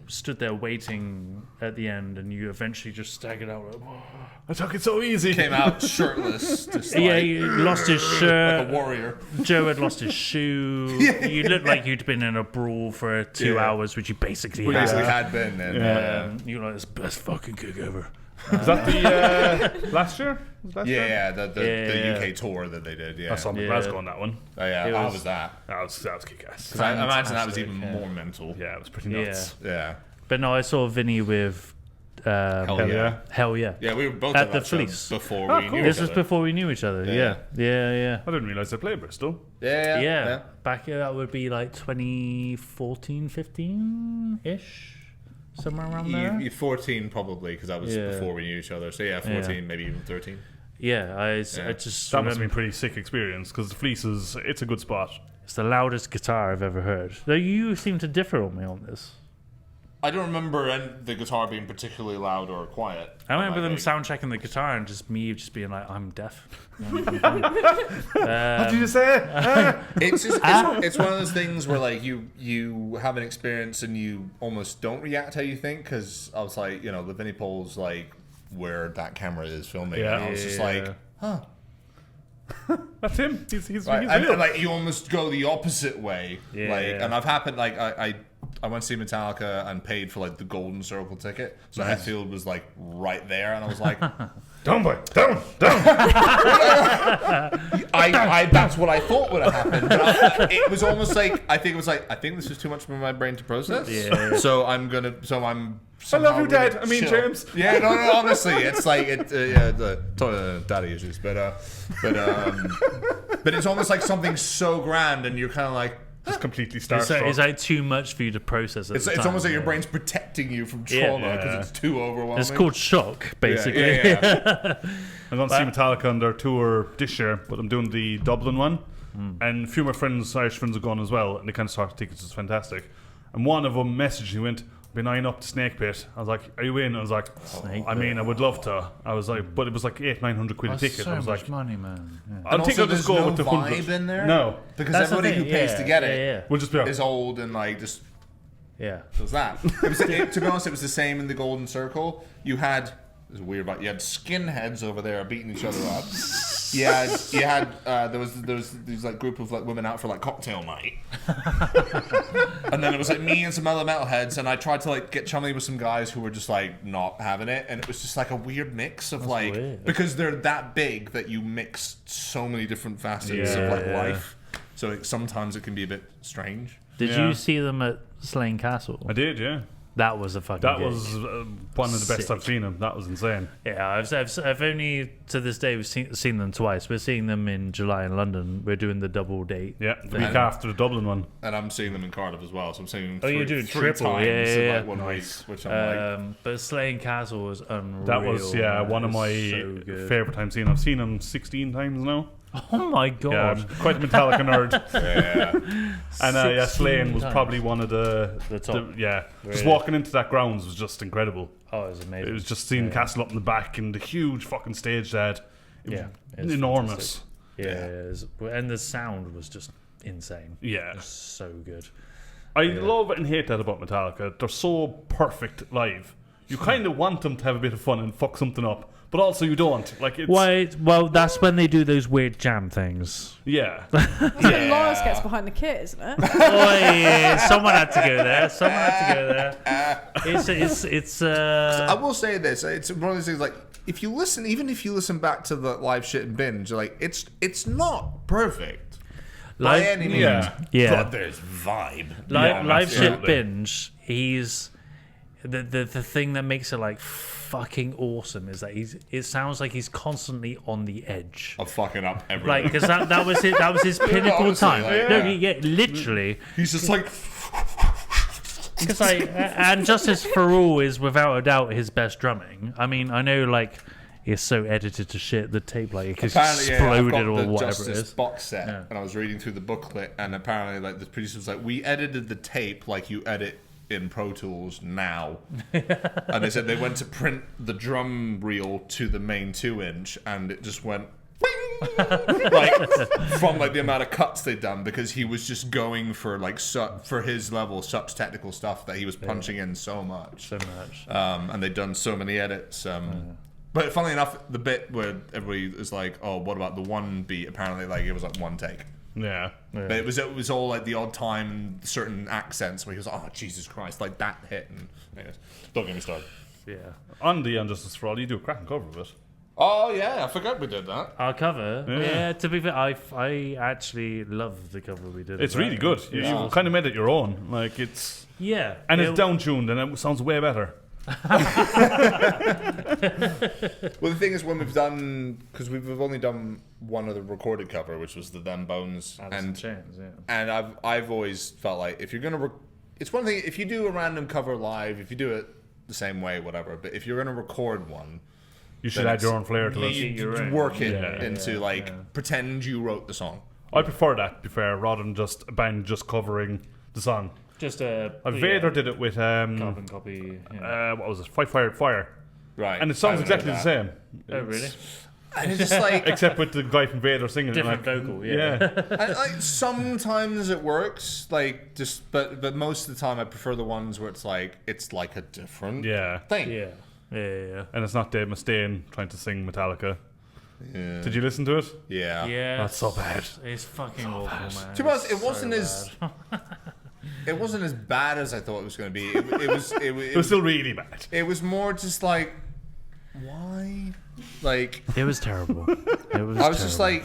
stood there waiting at the end, and you eventually just staggered out. Like, whoa. I took it so easy. Came out shirtless, just Yeah, like, he lost his shirt. like a warrior. Joe had lost his shoe. You looked like you'd been in a brawl for 2 hours, which you basically We had. basically had been. And, You were like, it's the best fucking gig ever. Was that the last year? Was last year? yeah, the Yeah. UK tour that they did. Yeah. I saw Yeah. Glasgow on that one. Oh, yeah, It how was- was that? That was kick-ass. 'Cause I imagine that was Fantastic, even yeah. more mental. Yeah, it was pretty nuts. Yeah. But no, I saw Vinny with Hell yeah. Hell yeah. Yeah, we were both At at the that show Fleece. before Oh, we cool. knew This each was other. before we knew each other. Yeah. Yeah. I didn't realise they played Bristol. Yeah. Back that would be like 2014, 15-ish. Somewhere around there. You 14 probably, because that was Yeah. before we knew each other. So yeah, 14, maybe even 13. Yeah, I just That must remember have been a pretty sick experience because the Fleece it's a good spot. it's the loudest guitar I've ever heard. Though you seem to differ on me on this. I don't remember the guitar being particularly loud or quiet. I remember on them that gig. sound checking the guitar and just me just being like, I'm deaf. What did you say? It's just it's one of those things where like you have an experience and you almost don't react how you think, because I was like, the Vinnie Paul's like where that camera is filming, and I was just like, huh. That's him. He's Right, real. and like you almost go the opposite way, Yeah. and I've happened like I went to see Metallica and paid for like the Golden Circle ticket, so Hetfield was like right there, and I was like, Down, boy. Down. I that's what I thought would have happened. But it was almost like I think this is too much for my brain to process. Yeah. So I'm. I love you, really Dad. I mean, chill. James. Yeah, no, honestly, it's like the daddy issues, but it's almost like something so grand, and you're kind of like. Just completely It's starstruck. like too much for you to process at It's the almost time, like your yeah. brain's protecting you from trauma because Yeah. it's too overwhelming. It's called shock, basically. Yeah. I'm going to see Metallica on their tour this year, but I'm doing the Dublin one. And a few of my friends, Irish friends, are going as well, and they kind of started tickets. It's fantastic. And one of them messaged me, went, been eyeing up the Snake Pit. I was like, are you in? I was like, Snake I mean, Pit. I would love to. I was like, but it was like 800-900 quid a That's ticket. so I was much like, money, man. Yeah. I think I'll just go with the vibe 100. in there. No. because That's the everybody who thing, pays yeah, to get it yeah. We'll just be is old and like just Yeah. does that. To be honest, it was the same in the Golden Circle. You had this is weird, but you had skinheads over there beating each other up. You had there was these like group of like women out for like cocktail night, and then it was like me and some other metalheads, and I tried to like get chummy with some guys who were just like not having it, and it was just like a weird mix of like weird. because they're that big that you mix so many different facets of like Yeah. life. So sometimes it can be a bit strange. Did you see them at Slane Castle? I did, yeah. That was a fucking. That gig. was one of the best Sick. I've seen them. That was insane. Yeah, I've only to this day we've seen them twice. We're seeing them in July in London. We're doing the double date. Yeah, the thing. week after the Dublin one. And I'm seeing them in Cardiff as well. So I'm seeing them Oh, you're three doing three triple. times Yeah, in yeah, like 1 week, which I'm like... But Slane Castle was unreal. That was one of my So good. favourite times seeing. I've seen them 16 times now. Oh my Yeah, god! I'm quite a Metallica nerd. Yeah. And 16 Slane was times. probably one of the top. just Really? walking into that grounds was just incredible. Oh, it was amazing. It was just seeing the castle up in the back and the huge fucking stage they had. It was enormous. fantastic. And the sound was just insane. Yeah. It was so good. I love and hate that about Metallica. They're so perfect live. You kind of want them to have a bit of fun and fuck something up, but also you don't. Like it's Why? Well, that's when they do those weird jam things. yeah. That's when Lars gets behind the kit, isn't it? Someone had to go there. It's. I will say this: it's one of those things. Like, if you listen back to the live shit and binge, like it's not perfect by any means. Yeah. But there's vibe. Live shit absolutely. binge. He's the thing that makes it like fucking awesome is that it sounds like he's constantly on the edge. Of fucking up everything. Like, because that was it. That was his pinnacle honestly, time. like, No, yeah. literally. He's just like. Because and Justice for All is without a doubt his best drumming. I mean, I know like it's so edited to shit. The tape like it Apparently, exploded I've got or the whatever Justice it is. box set, Yeah. and I was reading through the booklet, and apparently, like the producer was like, "We edited the tape like you edit in Pro Tools now," and they said they went to print the drum reel to the main 2-inch, and it just went. Like from like the amount of cuts they'd done because he was just going for like for his level such technical stuff that he was punching in so much. And they'd done so many edits. But funnily enough, the bit where everybody is like, "Oh, what about the one beat?" Apparently, like it was like one take. Yeah. But it was all like the odd time and certain accents where he was like, "Oh, Jesus Christ!" Like that hit. And anyways, don't get me started. Yeah. On the Injustice for All, you do a cracking cover of it. Oh yeah, I forgot we did that. Our cover, Yeah. to be fair, I actually love the cover we did. It's of that. really good. You kind of made it your own. Like it's Yeah, and it's down tuned and it sounds way better. Well, the thing is, when we've done, because we've only done one other recorded cover, which was the Them Bones, Alice in and Chains, yeah. and I've always felt like if you're gonna, it's one thing if you do a random cover live, if you do it the same way, whatever. But if you're gonna record one, You should then add your own flair to it. Your own. work it Yeah. into pretend you wrote the song. I prefer that, to be fair, rather than just a band just covering the song. Just a Vader did it with carbon copy. Yeah. what was it? Fight Fire Fire, Right. and it sounds I don't know exactly the that. same. Oh really? And it's just like, Except with the guy from Vader singing Different it. Like, vocal, yeah. and, like sometimes it works, like just, but most of the time I prefer the ones where it's like a different Yeah. thing. Yeah. Yeah. And it's not Dave Mustaine trying to sing Metallica. Yeah. Did you listen to it? Yeah. Yeah. That's so bad. It's fucking awful, man. To be honest, It's it wasn't so as bad. it wasn't as bad as I thought it was going to be. It was It was still really bad. it was more just like, why? Like It was terrible. It was. I was just like,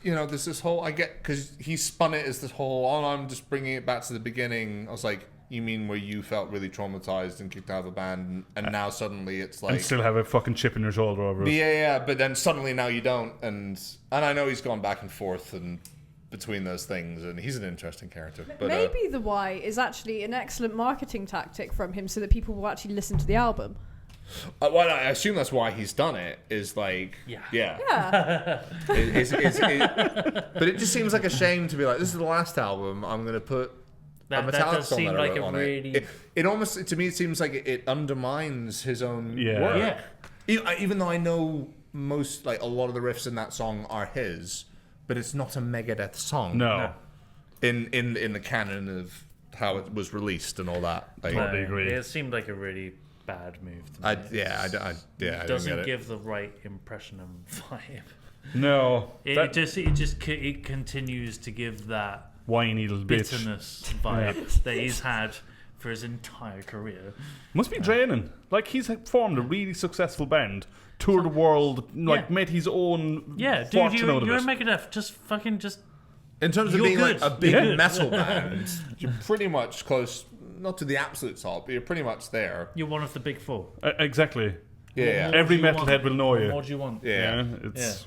there's this whole, I get, because he spun it as this whole, oh, I'm just bringing it back to the beginning. I was like, you mean where you felt really traumatized and kicked out of a band, and now suddenly it's like, And still have a fucking chip in your shoulder over it. yeah, but then suddenly now you don't, and I know he's gone back and forth and between those things, and he's an interesting character. But Maybe the why is actually an excellent marketing tactic from him so that people will actually listen to the album. well, I assume that's why he's done it. Is like, yeah. Yeah. But it just seems like a shame to be like, this is the last album. I'm going to put a that Metallica does song seem that I like wrote a on really. it almost, to me, it seems like it undermines his own Yeah. work. Yeah. Even though I know a lot of the riffs in that song are his, but it's not a Megadeth song. No. In the canon of how it was released and all that. Like, Totally agree. It seemed like a really bad move to me. I didn't get Doesn't it. give the right impression and vibe. No. It continues to give that whiny little bitch. bitterness vibe that he's had for his entire career. Must be draining. Like, he's formed a really successful band, toured the world, made his own Yeah, dude, fortune out of you're it. a Megadeth. Just fucking In terms of You're being good. like a big You're good. metal band, you're pretty much close, not to the absolute top, but you're pretty much there. You're one of the big four. Exactly. Yeah. Every What do you metalhead want? will know you. What more do you want? Yeah. It's.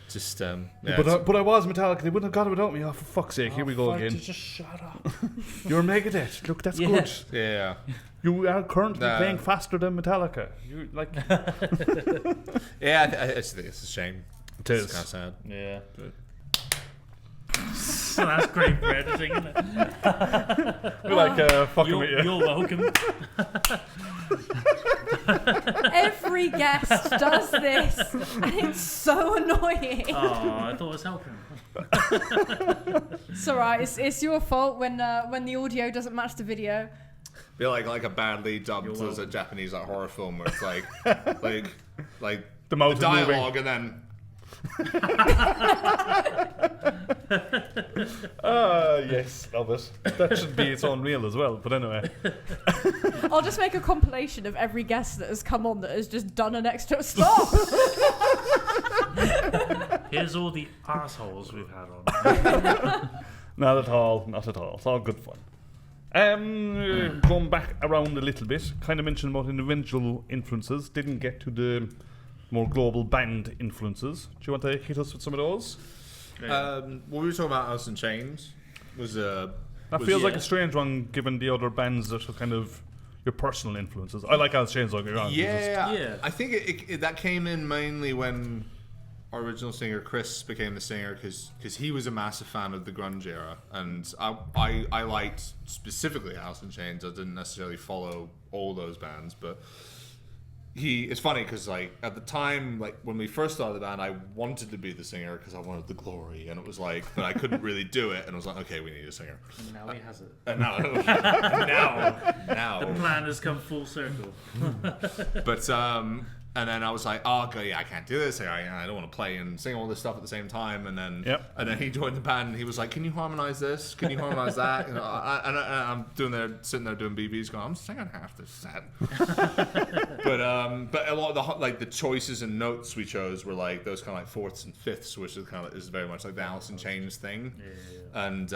Just, But I was Metallica. They wouldn't have got it without me. Oh, for fuck's sake! Here we go again. Just shut up. You're Megadeth. Look, that's Yeah. good. yeah. You are currently Nah. playing faster than Metallica. You like. Yeah, I just think it's a shame. It It's is. kind of sad. Yeah. So that's great for editing, isn't it? We're like fucking with you. You're welcome. Every guest does this, and it's so annoying. Oh, I thought it was helping. It's alright. It's your fault when the audio doesn't match the video. Be like a badly dubbed You're as a Japanese horror film where it's like like The mouth is dialogue and then Yes, love it. That should be its own reel as well. But anyway, I'll just make a compilation of every guest that has come on that has just done an extra stop. Here's all the assholes we've had on. not at all. Not at all. It's all good fun. Going back around a little bit, kind of mentioned about individual influences. Didn't get to the more global band influences. Do you want to hit us with some of those? what we were talking about, Alice in Chains, was That was- feels like yeah. a strange one, given the other bands that are kind of your personal influences. I like Alice Chains, don't get me wrong. It's just- Yeah, I think it that came in mainly when our original singer Chris became the singer because he was a massive fan of the grunge era, and I liked specifically Alice in Chains. I didn't necessarily follow all those bands, but it's funny because like at the time, like when we first started the band, I wanted to be the singer because I wanted the glory, and it was like, but I couldn't really do it, and I was like, okay, we need a singer. And now he has it. And now The plan has come full circle. But and then I was like, oh god, yeah, I can't do this. I don't want to play and sing all this stuff at the same time. And then and then he joined the band and he was like, can you harmonize this? Can you harmonize that? And I'm sitting there doing BBs, going, I'm singing half this set. but a lot of the choices and notes we chose were like those kind of like fourths and fifths, which is very much like the Alice in Chains thing. And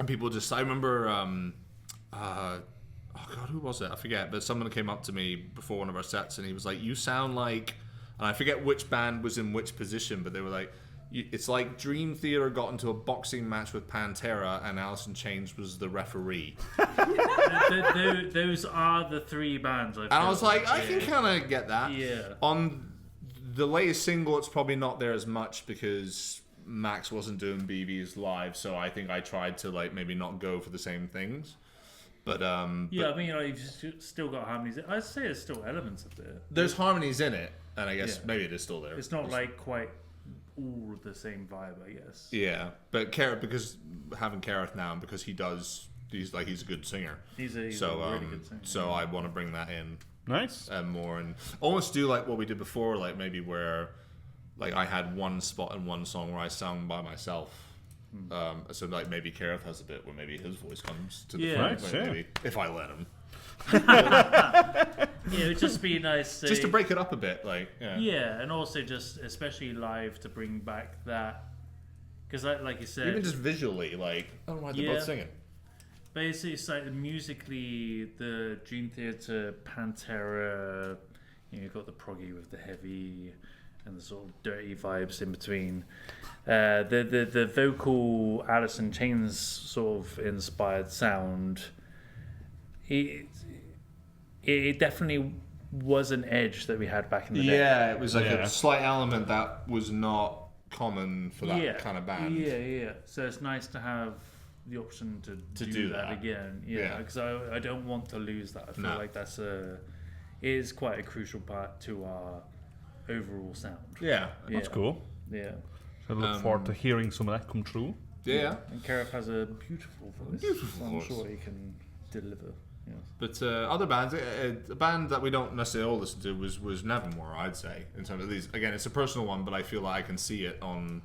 people just, I remember. Oh god, who was it? I forget. But someone came up to me before one of our sets, and he was like, "You sound like," and I forget which band was in which position, but they were like, "It's like Dream Theater got into a boxing match with Pantera, and Alice in Chains was the referee." Those are the three bands. And I was like, I can kind of get that. Yeah. On the latest single, it's probably not there as much because Max wasn't doing BBs live, so I think I tried to like maybe not go for the same things. But I mean, you've still got harmonies. I'd say there's still elements of it. there's harmonies in it, and I guess maybe it is still there. It's not like quite all the same vibe, I guess. Yeah, but Kareth, because having Kareth now, and because he's a good singer. He's a really good singer. So I want to bring that in Nice. more and almost do like what we did before, like maybe where like I had one spot in one song where I sang by myself. So like maybe Kareth has a bit where maybe his voice comes to the front, Right, maybe, if I let him. It'd just be nice Just to break it up a bit, like and also just especially live to bring back that, because like you said, even just visually, like I don't know why they're both singing. Basically, it's like musically, the Dream Theater, Pantera, you've got the proggy with the heavy and the sort of dirty vibes in between. The vocal Alice in Chains sort of inspired sound, it definitely was an edge that we had back in the day. Yeah, it was like a slight element that was not common for that kind of band. Yeah. So it's nice to have the option to do that again. Yeah, because I don't want to lose that. I feel like it is quite a crucial part to our overall sound. Yeah. That's cool. Yeah. I look forward to hearing some of that come true. Yeah. And Kareth has a beautiful voice. Beautiful I'm voice. sure he can deliver. Yes. But other bands, a band that we don't necessarily all listen to was Nevermore, I'd say. In terms of these, again, it's a personal one, but I feel like I can see it on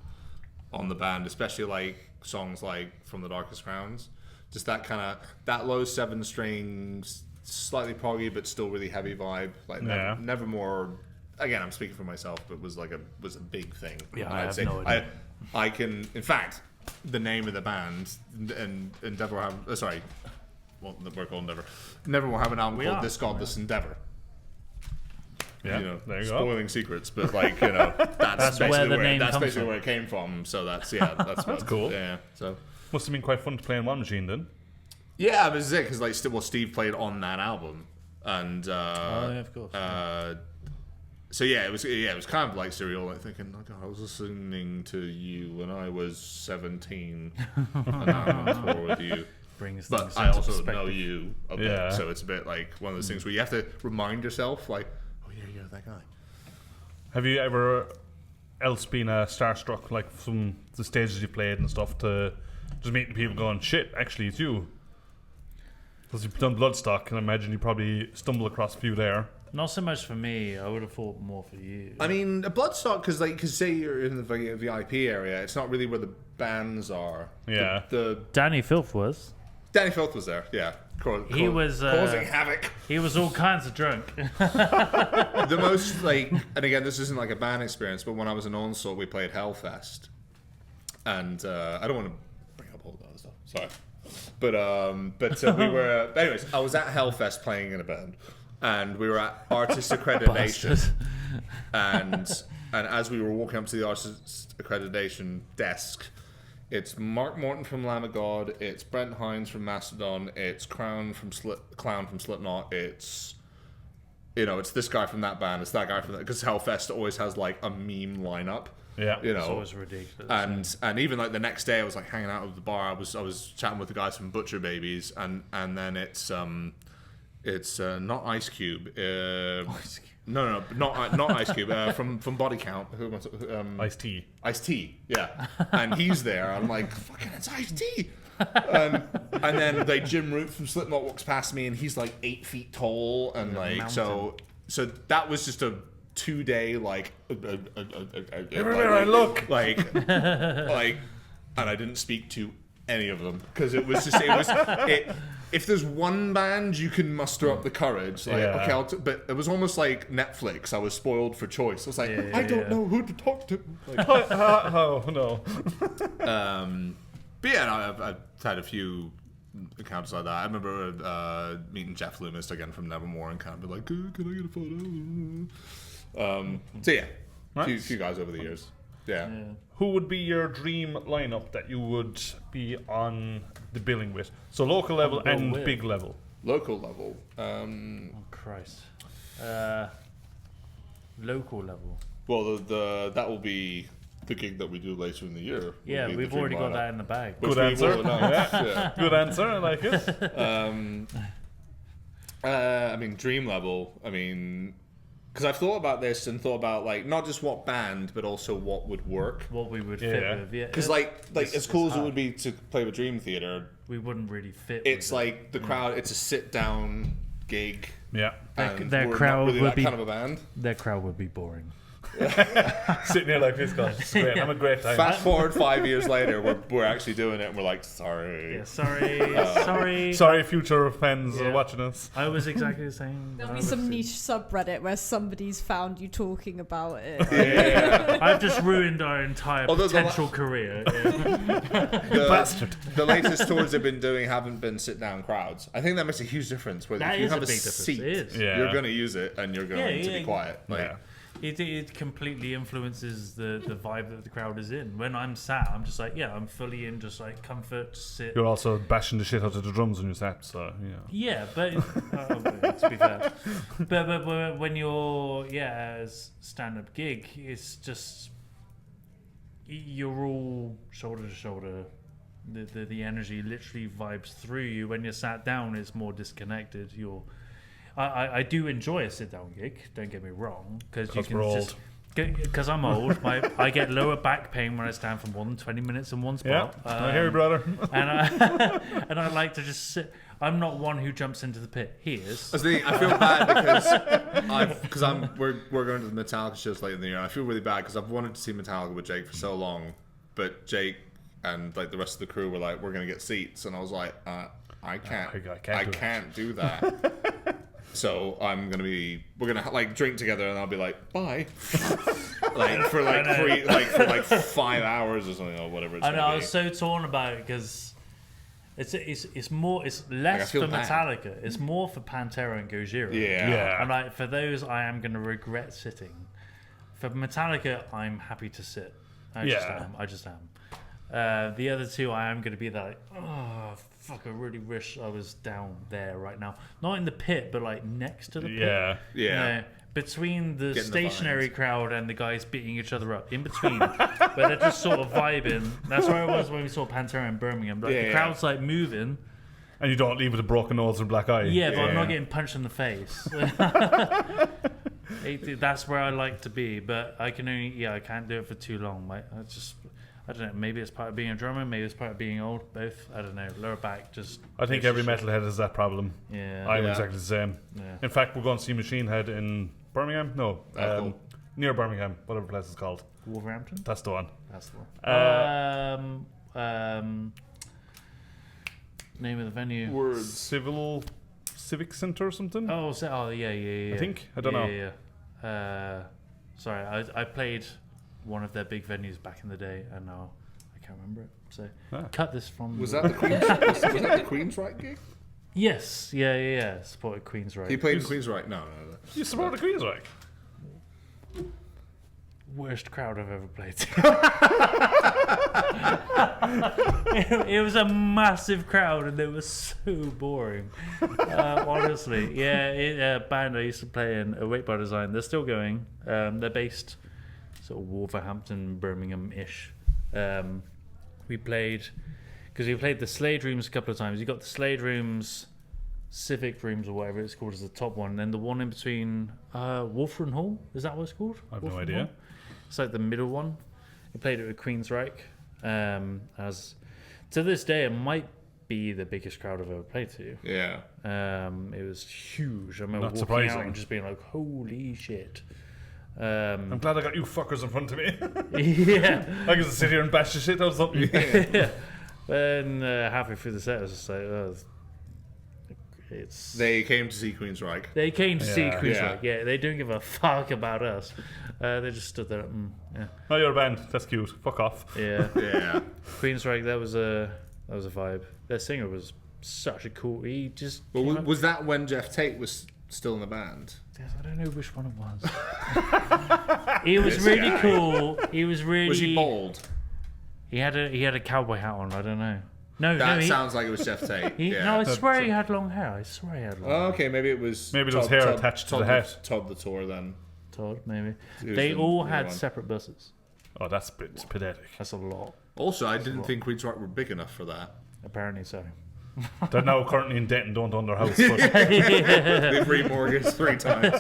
the band, especially like songs like From the Darkest Grounds. Just that kind of that low 7 strings, slightly proggy but still really heavy vibe. Like Nevermore. Again, I'm speaking for myself, but was a big thing. Yeah, And I I'd have say no idea. I can, in fact, the name of the band, and Endeavour will have we're called Endeavour. Endeavour will have an album called This Godless Endeavour. Yeah, there you spoiling secrets, but like that's basically where it came from. So that's cool. Yeah, so must have been quite fun to play in One Machine then. Yeah, but it's it because like Steve played on that album, and of course. So it was kind of like surreal. Like thinking, oh God, I was listening to you when I was 17, and now I'm on tour with you. But I also know you a bit, so it's a bit like one of those things where you have to remind yourself, like, oh yeah, you're that guy. Have you ever else been starstruck, like from the stages you played and stuff, to just meeting people going, shit, actually it's you? Because you've done Bloodstock, and I imagine you probably stumble across a few there. Not so much for me. I would have thought more for you. I mean, a Bloodstock, because say you're in the VIP area, it's not really where the bands are. Yeah. The Danny Filth was. Danny Filth was there, yeah. He was causing havoc. He was all kinds of drunk. The most like, and again, this isn't like a band experience, but when I was in Onslaught, we played Hellfest, and I don't want to bring up all that other stuff. Sorry, but we were. Anyways, I was at Hellfest playing in a band, and we were at Artist Accreditation, and as we were walking up to the Artist Accreditation desk. It's Mark Morton from Lamb of God. It's Brent Hines from Mastodon. It's Clown from Slipknot. It's it's this guy from that band. It's that guy from that, because Hellfest always has like a meme lineup. Yeah, it's always ridiculous. And even like the next day, I was like hanging out at the bar. I was chatting with the guys from Butcher Babies, and then it's not Ice Cube. Ice Cube. No, not Ice Cube. From Body Count. Ice-T. Ice-T, yeah. And he's there. I'm like, fucking, it's Ice-T. And then like Jim Root from Slipknot walks past me, and he's like 8 feet tall, and like so that was just a 2-day like. Everywhere I look, like, and I didn't speak to any of them because it was just it. If there's one band you can muster up the courage, like okay, but it was almost like Netflix. I was spoiled for choice. I was like, I don't know who to talk to. Like, oh no. But yeah, I've had a few encounters like that. I remember meeting Jeff Loomis again from Nevermore and kind of be like, can I get a photo? So yeah, a few guys over the years. Yeah. Who would be your dream lineup that you would be on the billing with? So local level and big level. Local level. Oh Christ. Local level. Well, that will be the gig that we do later in the year. Yeah, we've already got that in the bag. Good answer. Yeah. Good answer. I like it. I mean, dream level. I mean. Because I've thought about this and thought about like not just what band, but also what would work, what we would fit with. Yeah, because like as cool as it would be to play with Dream Theater, we wouldn't really fit. It's with like the crowd. It's a sit-down gig. Yeah, their crowd really would be kind of a band. Their crowd would be boring. Sitting here like this, guy. It's great. I'm a great time. Fast forward 5 years later, we're actually doing it, and we're like, sorry. Yeah, sorry. Sorry, future fans watching us. I was exactly the same. There'll be some niche subreddit where somebody's found you talking about it. Yeah. I've just ruined our entire potential career. Bastard. The latest tours they've been doing haven't been sit-down crowds. I think that makes a huge difference. Whether if you have a seat, you're going to use it, and you're going to be quiet. Like, It completely influences the vibe that the crowd is in. When I'm sat, I'm just like, I'm fully in just like comfort, sit. You're also bashing the shit out of the drums when you're sat, so yeah. But to be fair, but when you're as stand-up gig, it's just you're all shoulder to shoulder. The energy literally vibes through you. When you're sat down, it's more disconnected. I do enjoy a sit-down gig. Don't get me wrong, because you can just because I'm old. I get lower back pain when I stand for more than 20 minminutes in one spot. Yeah, I hear you, brother. And I like to just sit. I'm not one who jumps into the pit. He is. I feel bad because we're going to the Metallica shows later in the year. I feel really bad because I've wanted to see Metallica with Jake for so long, but Jake and like the rest of the crew were like, we're going to get seats, and I was like, I can't do that. So we're gonna like drink together, and I'll be like, bye. like for like three, like for like 5 hours or something or whatever. It's I know. gonna I be. was so torn about it because it's less feel for bad. Metallica. It's more for Pantera and Gojira. Yeah. And like for those, I am going to regret sitting. For Metallica, I'm happy to sit. I just am. The other two, I am going to be like, oh fuck! I really wish I was down there right now, not in the pit, but like next to the pit. Yeah. You know, between the Getting stationary crowd and the guys beating each other up, in between, where they're just sort of vibing. That's where it was when we saw Pantera in Birmingham. Like the crowd's like moving. And you don't leave with a broken nose or black eye. Yeah, but I'm not getting punched in the face. That's where I like to be, but I can only I can't do it for too long. I don't know. Maybe it's part of being a drummer. Maybe it's part of being old. Both. I don't know. Lower back just. I think every metalhead has that problem. Yeah. I'm exactly the same. Yeah. In fact, we're going to see Machine Head in Birmingham. No, Cool. near Birmingham, whatever the place is called. Wolverhampton. That's the one. That's the one. Name of the venue. Civic Centre or something. Yeah. I think. I don't know. Yeah. Sorry, I played one of their big venues back in the day, and now I can't remember it. So cut this from. Was that the Queensryche gig? Yes. Yeah. Supported Queensryche. He played in Queensryche. No. You supported Queensryche? Worst crowd I've ever played to. It was a massive crowd and they were so boring. Honestly, a band I used to play in, Await by Design. They're still going. They're based sort of Wolverhampton, Birmingham-ish. We played the Slade Rooms a couple of times. You got the Slade Rooms, Civic Rooms or whatever it's called as the top one, and then the one in between Wolfram Hall. Is that what it's called? I have no Wolfram idea. Hall? It's like the middle one. We played it with Queensryche. As to this day, it might be the biggest crowd I've ever played to. Yeah. It was huge. I remember Not walking surprising. out and just being like, "Holy shit!" I'm glad I got you fuckers in front of me. Yeah. I can sit here and bash the shit out of something. Yeah. Then halfway through the set, I was just like, "Oh, it's." They came to see Queensryche. They came to see Yeah. Queensryche. Yeah, they don't give a fuck about us. They just stood there. Yeah. Oh, you're a band. That's cute. Fuck off. Yeah. Yeah. Queensryche. That was a vibe. Their singer was such a cool. He just. Well, came up- was that when Jeff Tate was still in the band? Yes, I don't know which one it was. He was really guy. cool. He was really. Was he bald? He had a cowboy hat on. I don't know. No, That he, sounds like it was Jeff Tate. he, no, I swear he had long hair. I swear he had long hair. Oh, okay, maybe it was. Maybe there was hair attached to the hat. Todd the Tour then. Todd, maybe. He was They the all other had one. separate buses. Oh, that's pathetic. That's a lot. Also, I didn't think Queensryche were big enough for that. Apparently so. They're now currently in debt and don't own their house. But They've remortgaged 3 times.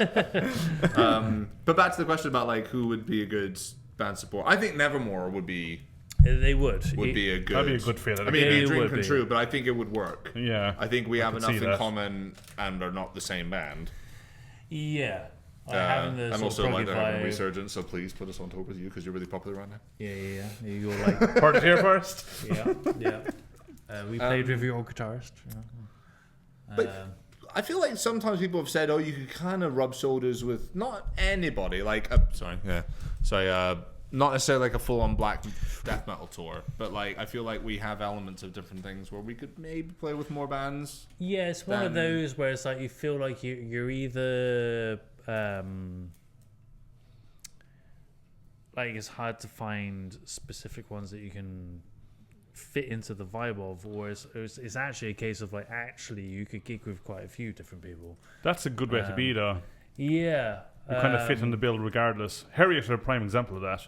But back to the question about like who would be a good band support. I think Nevermore would be They would. be a good. that'd be a good fit. I mean, it'd be It a dream would come be. true, but I think it would work. Yeah. I think we have could enough see in that. common and are not the same band. Yeah. Having the And sort also of like they're having a vibe. resurgence, so please put us on tour with you because you're really popular right now. Yeah. You're like, Heard it here first. yeah. We played with your guitarist. But I feel like sometimes people have said, "Oh, you could kind of rub shoulders with not anybody." Like, not necessarily like a full-on black death metal tour, but like I feel like we have elements of different things where we could maybe play with more bands. Yeah, it's one of Then- those where it's like you feel like you're either like it's hard to find specific ones that you can fit into the vibe of, or it's actually a case of like actually you could gig with quite a few different people. That's a good way to be, though. Yeah, You kind of fit in the bill regardless. Harriet are a prime example of that.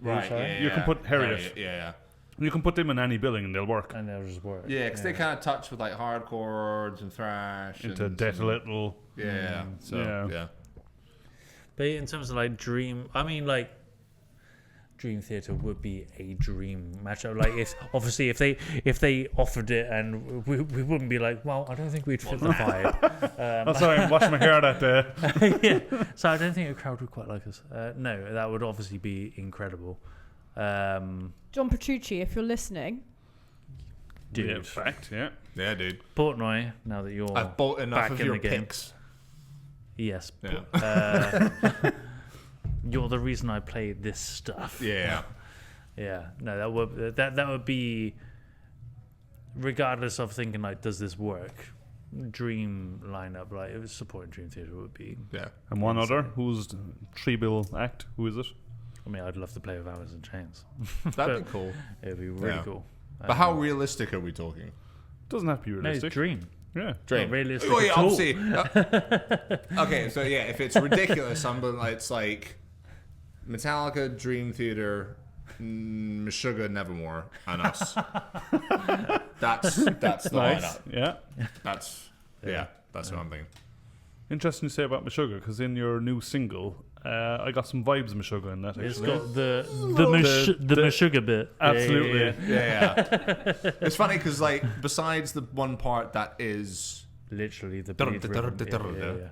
Right. You can put Harriet. Yeah. You can put them in any billing and they'll work. and they'll just work. Yeah, because they kind of touch with like hardcore and thrash Into and death a some- little. Yeah. So Yeah. yeah. But in terms of like Dream, I mean like Dream Theater would be a dream matchup. Like if obviously if they offered it and we wouldn't be like, well, I don't think we'd fit the vibe. I'm sorry, I'm washing my hair that day. Yeah. So I don't think a crowd would quite like us. No, that would obviously be incredible. John Petrucci, if you're listening, Dude, Yeah, in fact, yeah. Yeah, dude. Portnoy, now that you're I've bought enough back of in your the game. picks. Yes. Yeah. you're the reason I play this stuff. Yeah. Yeah. No, that would be, regardless of thinking like, does this work? Dream lineup, like it was supporting Dream Theater would be. Yeah. And one other, who's the 3-bill act? Who is it? I mean, I'd love to play with Alice in Chains. That'd be cool. It'd be really cool. But how realistic are we talking? Doesn't have to be No, realistic. it's Dream. Yeah. Dream. Not realistic Oh, yeah, at all. obviously. Okay, so yeah, if it's ridiculous, it's like Metallica, Dream Theater, Meshuggah, Nevermore, and us. That's the lineup. Yeah. That's what I'm thinking. Interesting you say about Meshuggah, because in your new single, I got some vibes of Meshuggah in that. It's Actually. got the Meshuggah bit. Absolutely. Yeah. It's funny because like besides the one part that is Literally the bleed rhythm.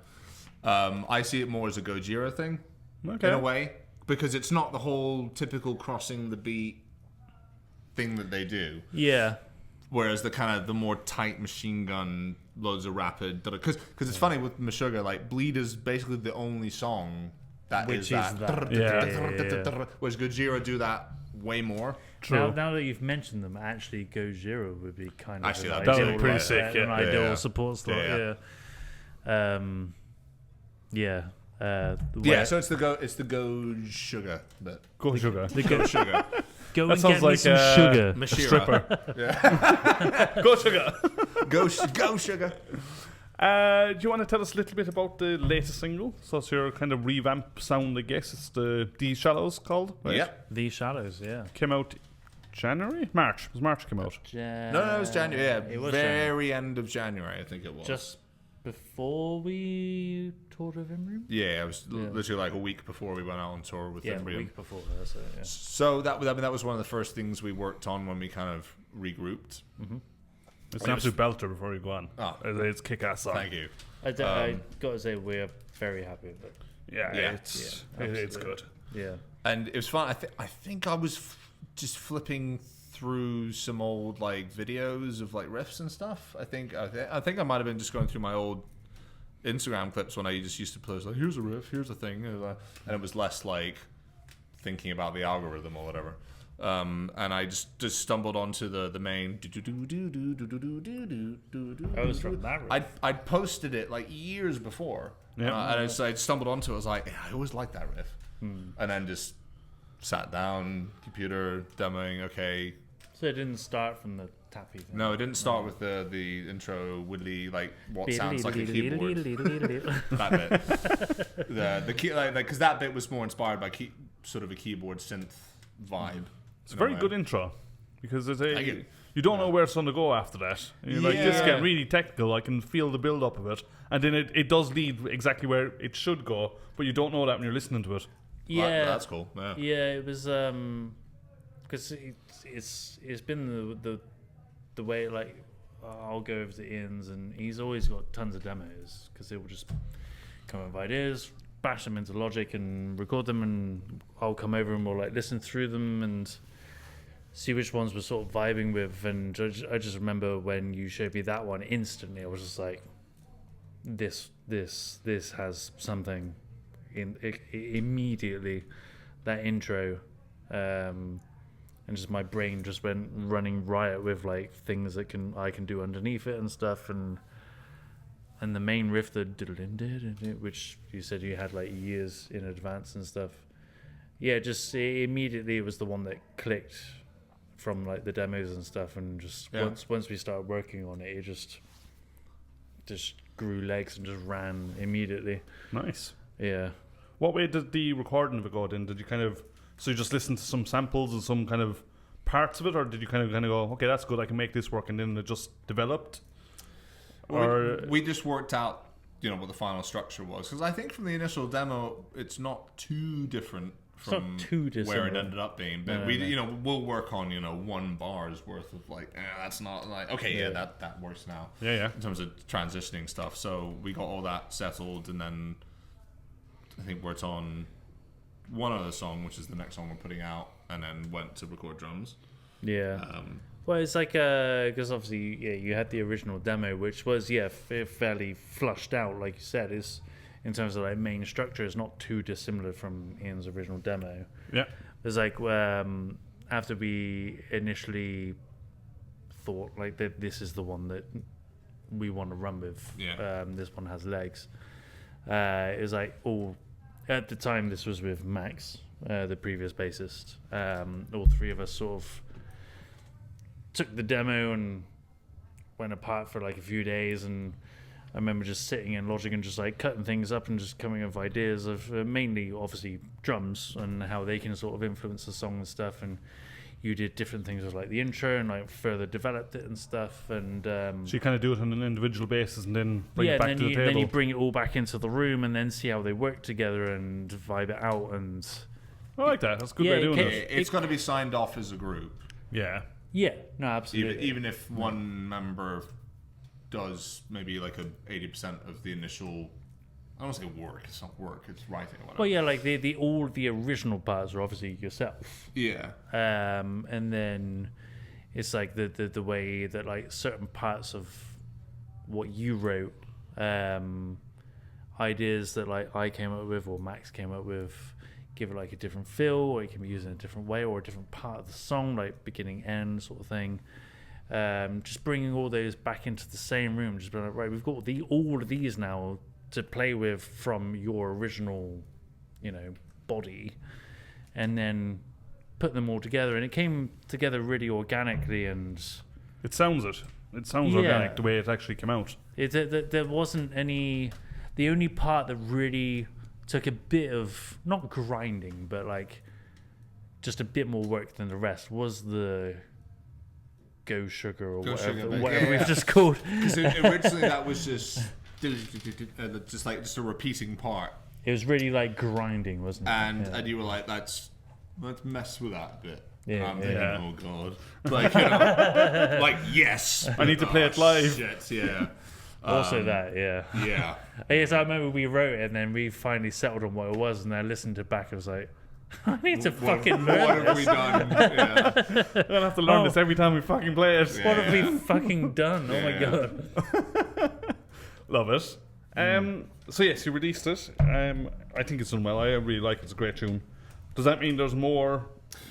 I see it more as a Gojira thing Okay. in a way, because it's not the whole typical crossing the beat thing that they do. Yeah. Whereas the kind of the more tight machine gun, loads of rapid, because it's funny with Meshuggah, like Bleed is basically the only song that Which is is that. Yeah. Whereas Gojira do that way more. True. Now that you've mentioned them, actually Gojira would be kind of Actually, an that would ideal, be pretty sick, an yeah. ideal Yeah. support slot. Yeah. Yeah. Yeah, so it's the Go Sugar bit. Go Sugar. The Go Sugar. Go That and sounds get me like some sugar. Mashira. Go Sugar. Go Sugar. Do you want to tell us a little bit about the latest single? So it's your kind of revamp sound, I guess. It's the D Shallows called. Right? Yeah. The Shallows, yeah. Came out January? March. It was March came out. No, it was January. Yeah, It was very end of January, I think it was. just before we toured with Imrim. Yeah, it was literally like a week before we went out on tour with Yeah, a Imbrium. week before that. So, yeah. So that was one of the first things we worked on when we kind of regrouped. It's an absolute belter before you go on. Oh. It's kick-ass song. Thank you. I got to say, we're very happy with it. Yeah, Yeah. it's absolutely. good. Yeah. And it was fun. I think I was just flipping through some old like videos of like riffs and stuff. I think I might have been just going through my old Instagram clips when I just used to play like, here's a riff, here's a thing, and it was less like thinking about the algorithm or whatever. And I just stumbled onto the main. I was from that riff. I'd posted it like years before, Yeah. and I stumbled onto it. I was like, yeah, I always liked that riff, and then just sat down, computer demoing. Okay, So it didn't start from the tappy thing. no, it didn't start with the intro widdly like what sounds like a keyboard. That bit, the key like because that bit was more inspired by sort of a keyboard synth vibe. It's a very good intro because it's Thank you. you don't know where it's going to go after that. And you're like, this is getting really technical. I can feel the build up of it, and then it does lead exactly where it should go, but you don't know that when you're listening to it. Yeah, that's cool. Yeah. Yeah, it was because it's been the way like I'll go over to Ian's and he's always got tons of demos because they will just come up with ideas, bash them into Logic and record them, and I'll come over and we'll like listen through them and see which ones we're sort of vibing with. And I just remember when you showed me that one, instantly I was just like, this has something in it, immediately. That intro, and just my brain just went running riot with like things that I can do underneath it and stuff, and the main riff, which you said you had like years in advance and stuff. Yeah, just immediately it was the one that clicked from like the demos and stuff, and just once we started working on it, it just grew legs and just ran immediately. Nice. Yeah. What way did the recording of it go then? Did you kind of you just listen to some samples and some kind of parts of it, or did you kind of go, okay, that's good, I can make this work, and then it just developed? Or We just worked out, what the final structure was, because I think from the initial demo, it's not too different from not too where dissimilar. it ended up being. But No. we'll work on 1 bar's worth of like, that's not like okay, that works now. yeah. In terms of transitioning stuff, so we got all that settled, and then I think worked on one other song, which is the next song we're putting out, and then went to record drums. Yeah. Well, it's like because obviously, you had the original demo, which was fairly flushed out, like you said. in terms of like main structure, is not too dissimilar from Ian's original demo. Yeah. There's like after we initially thought like that this is the one that we want to run with. Yeah. This one has legs. It was like at the time this was with Max, the previous bassist. All three of us sort of took the demo and went apart for like a few days, and I remember just sitting in Logic and just like cutting things up and just coming up with ideas of mainly obviously drums and how they can sort of influence the song and stuff. And you did different things with like the intro and like further developed it and stuff. And so you kind of do it on an individual basis and then bring it back to the table. Then you bring it all back into the room and then see how they work together and vibe it out. And I like that. That's a good way of doing it. It's got to be signed off as a group. Yeah. Yeah, no, absolutely. Even if one member does maybe like 80% of the initial, I don't want to say work. It's not work. It's writing or whatever. Well, yeah, like all the original parts are obviously yourself. Yeah. And then it's like the way that like certain parts of what you wrote, ideas that like I came up with or Max came up with, give it like a different feel, or it can be used in a different way, or a different part of the song, like beginning end sort of thing. Just bringing all those back into the same room, just being like, right, we've got all of these now to play with from your original, body, and then put them all together, and it came together really organically, and it sounds organic the way it actually came out. There wasn't any. The only part that really took a bit of, not grinding, but like just a bit more work than the rest was the Go Sugar or whatever we've just called. Because originally that was just a repeating part. It was really like grinding, wasn't it? And you were like, let's mess with that a bit. Yeah, I'm thinking, oh god, like like yes, I need to play it live. Shit, yeah. Also yeah. Yes, I remember we wrote it and then we finally settled on what it was, and I listened it back. I was like, I need to fucking learn What have we done? Yeah. We're gonna have to learn this every time we fucking play it. What have we fucking done? Oh my god. Love it. So yes, you released it. I think it's done well. I really like it. It's a great tune. Does that mean there's more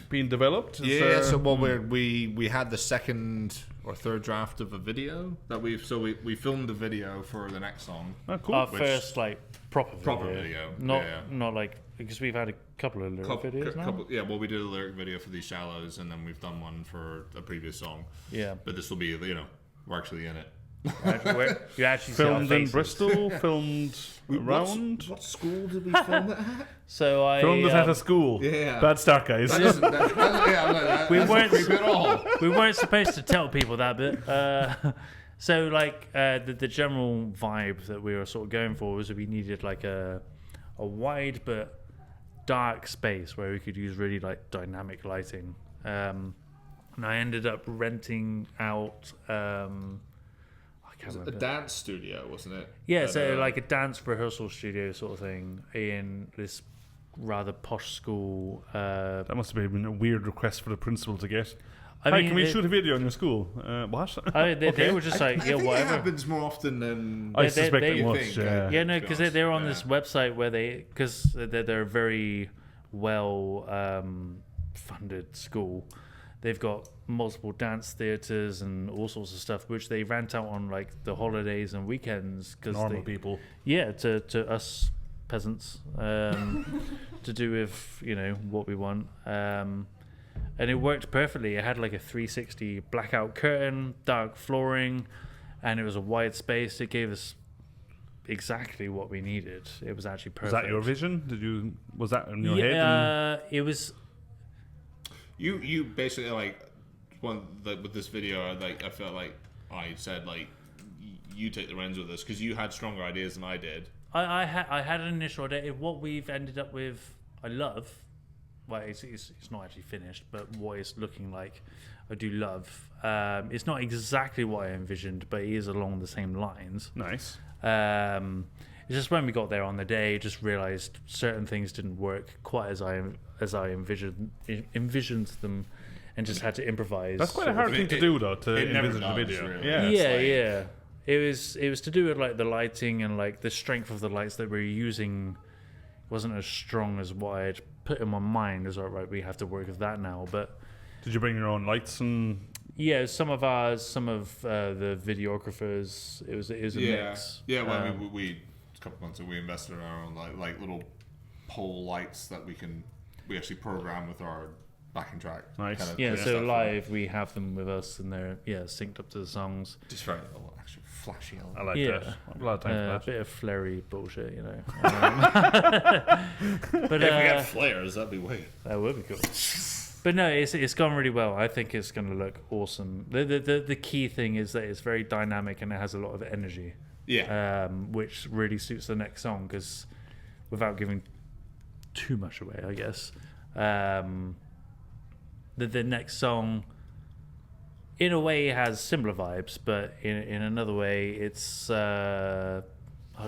being developed? So we had the second or third draft of a video that we filmed the video for the next song. Oh, cool. Our first like proper video. Not like, because we've had a couple of lyric videos now. Well, we did a lyric video for These Shallows, and then we've done one for a previous song. Yeah. But this will be, we're actually in it. You actually filmed in Bristol, filmed around. What school did we film it at? So I filmed it at a school. Yeah. Bad start, guys. We weren't supposed to tell people that bit. So like the general vibe that we were sort of going for was that we needed like a wide but dark space where we could use really like dynamic lighting. And I ended up renting out. A dance studio, wasn't it? Yeah, so like a dance rehearsal studio sort of thing in this rather posh school. That must have been a weird request for the principal to get. I mean, can we shoot a video in your school? What? They were just like, I think whatever. it happens more often than I suspect it you must. think. Yeah. No, because they're on this website where because they're a very well funded school. They've got multiple dance theatres and all sorts of stuff, which they rent out on like the holidays and weekends. Normal people. Yeah, to us peasants, to do with what we want. And it worked perfectly. It had like a 360 blackout curtain, dark flooring, and it was a wide space. It gave us exactly what we needed. It was actually perfect. Was that your vision? Was that in your head? Yeah, it was. You basically with this video, I felt like I said you take the reins with this because you had stronger ideas than I did. I had an initial idea. What we've ended up with, I love. Well, it's not actually finished, but what it's looking like, I do love. It's not exactly what I envisioned, but it is along the same lines. Nice. It's just when we got there on the day, just realised certain things didn't work quite as I envisioned them, and just had to improvise. That's quite a hard thing to do, though, to it never envisage a does, video. really. Yeah. Yeah. It was to do with like the lighting and like the strength of the lights that we were using wasn't as strong as what I'd put in my mind. As right, we have to work with that now. But did you bring your own lights and? Yeah, some of ours, some of the videographers. It was a mix. Yeah, well, we a couple months ago we invested in our own like little pole lights that we actually program with our backing track. Nice. Kind of Yeah, so stuff. live we have them with us and they're synced up to the songs. Just very actually flashy. I like that. I'm glad time for A that. bit of flary bullshit, you know. But If we get flares, that'd be weird. that would be cool. But no, it's gone really well. I think it's going to look awesome. The key thing is that it's very dynamic and it has a lot of energy. Yeah. Which really suits the next song because, without giving too much away, I guess, the next song, in a way, has similar vibes, but in another way, it's I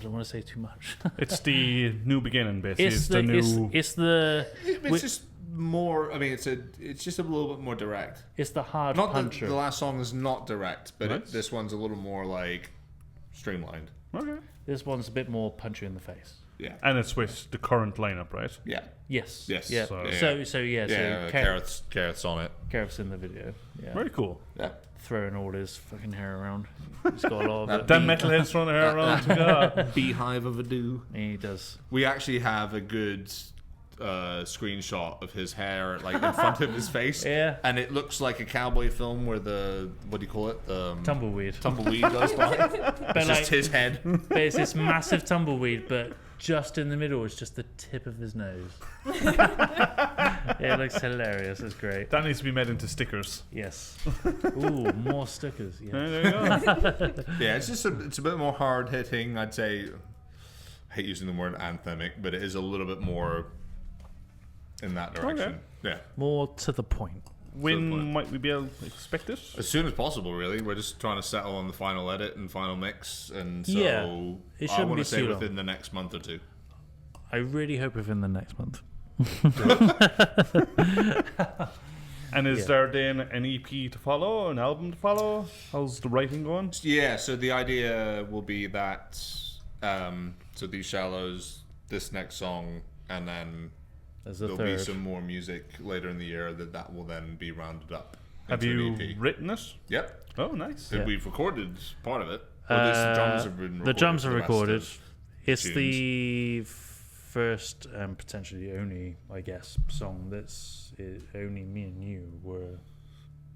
don't want to say too much. It's the new beginning, basically. It's the It's just more. I mean, it's just a little bit more direct. it's the hard Not puncher. the last song is not direct, but Nice. this one's a little more like streamlined. Okay. This one's a bit more punchy in the face. Yeah. And it's with the current lineup, right? Yeah. Yes. Yes. Yeah. So- Yeah. Carrots on it. Gareth's in the video. Yeah. Very cool. Yeah. Throwing all his fucking hair around. He's got a lot of it. Them metalheads throwing their hair around. Yeah. Beehive of a do. He does. We actually have a good screenshot of his hair, like in front of his face. Yeah. And it looks like a cowboy film where the what do you call it? Tumbleweed. Tumbleweed goes by. But It's like, just his head. but it's this massive tumbleweed, but just in the middle is just the tip of his nose. Yeah, it looks hilarious. It's great. That needs to be made into stickers. Yes. Ooh, more stickers. Yeah. There you go. Yeah, it's a bit more hard hitting. I'd say. I hate using the word anthemic, but it is a little bit more in that direction. Okay. Yeah. More to the point. When might we be able to expect it? As soon as possible, really. We're just trying to settle on the final edit and final mix, and so Yeah, it I shouldn't want be to say too long. within the next month or two. I really hope within the next month. And is Yeah. there then an EP to follow, an album to follow? How's the writing going? Yeah, so the idea will be that so these shallows, this next song, and then As a there'll third. be some more music later in the year that will then be rounded up. Have into you an EP. written it? Yep. Oh, nice. Yeah. We've recorded part of it. Or at least the drums have been recorded. The drums are for rest recorded. of It's tunes. the first and potentially only, I guess, song that's only me and you were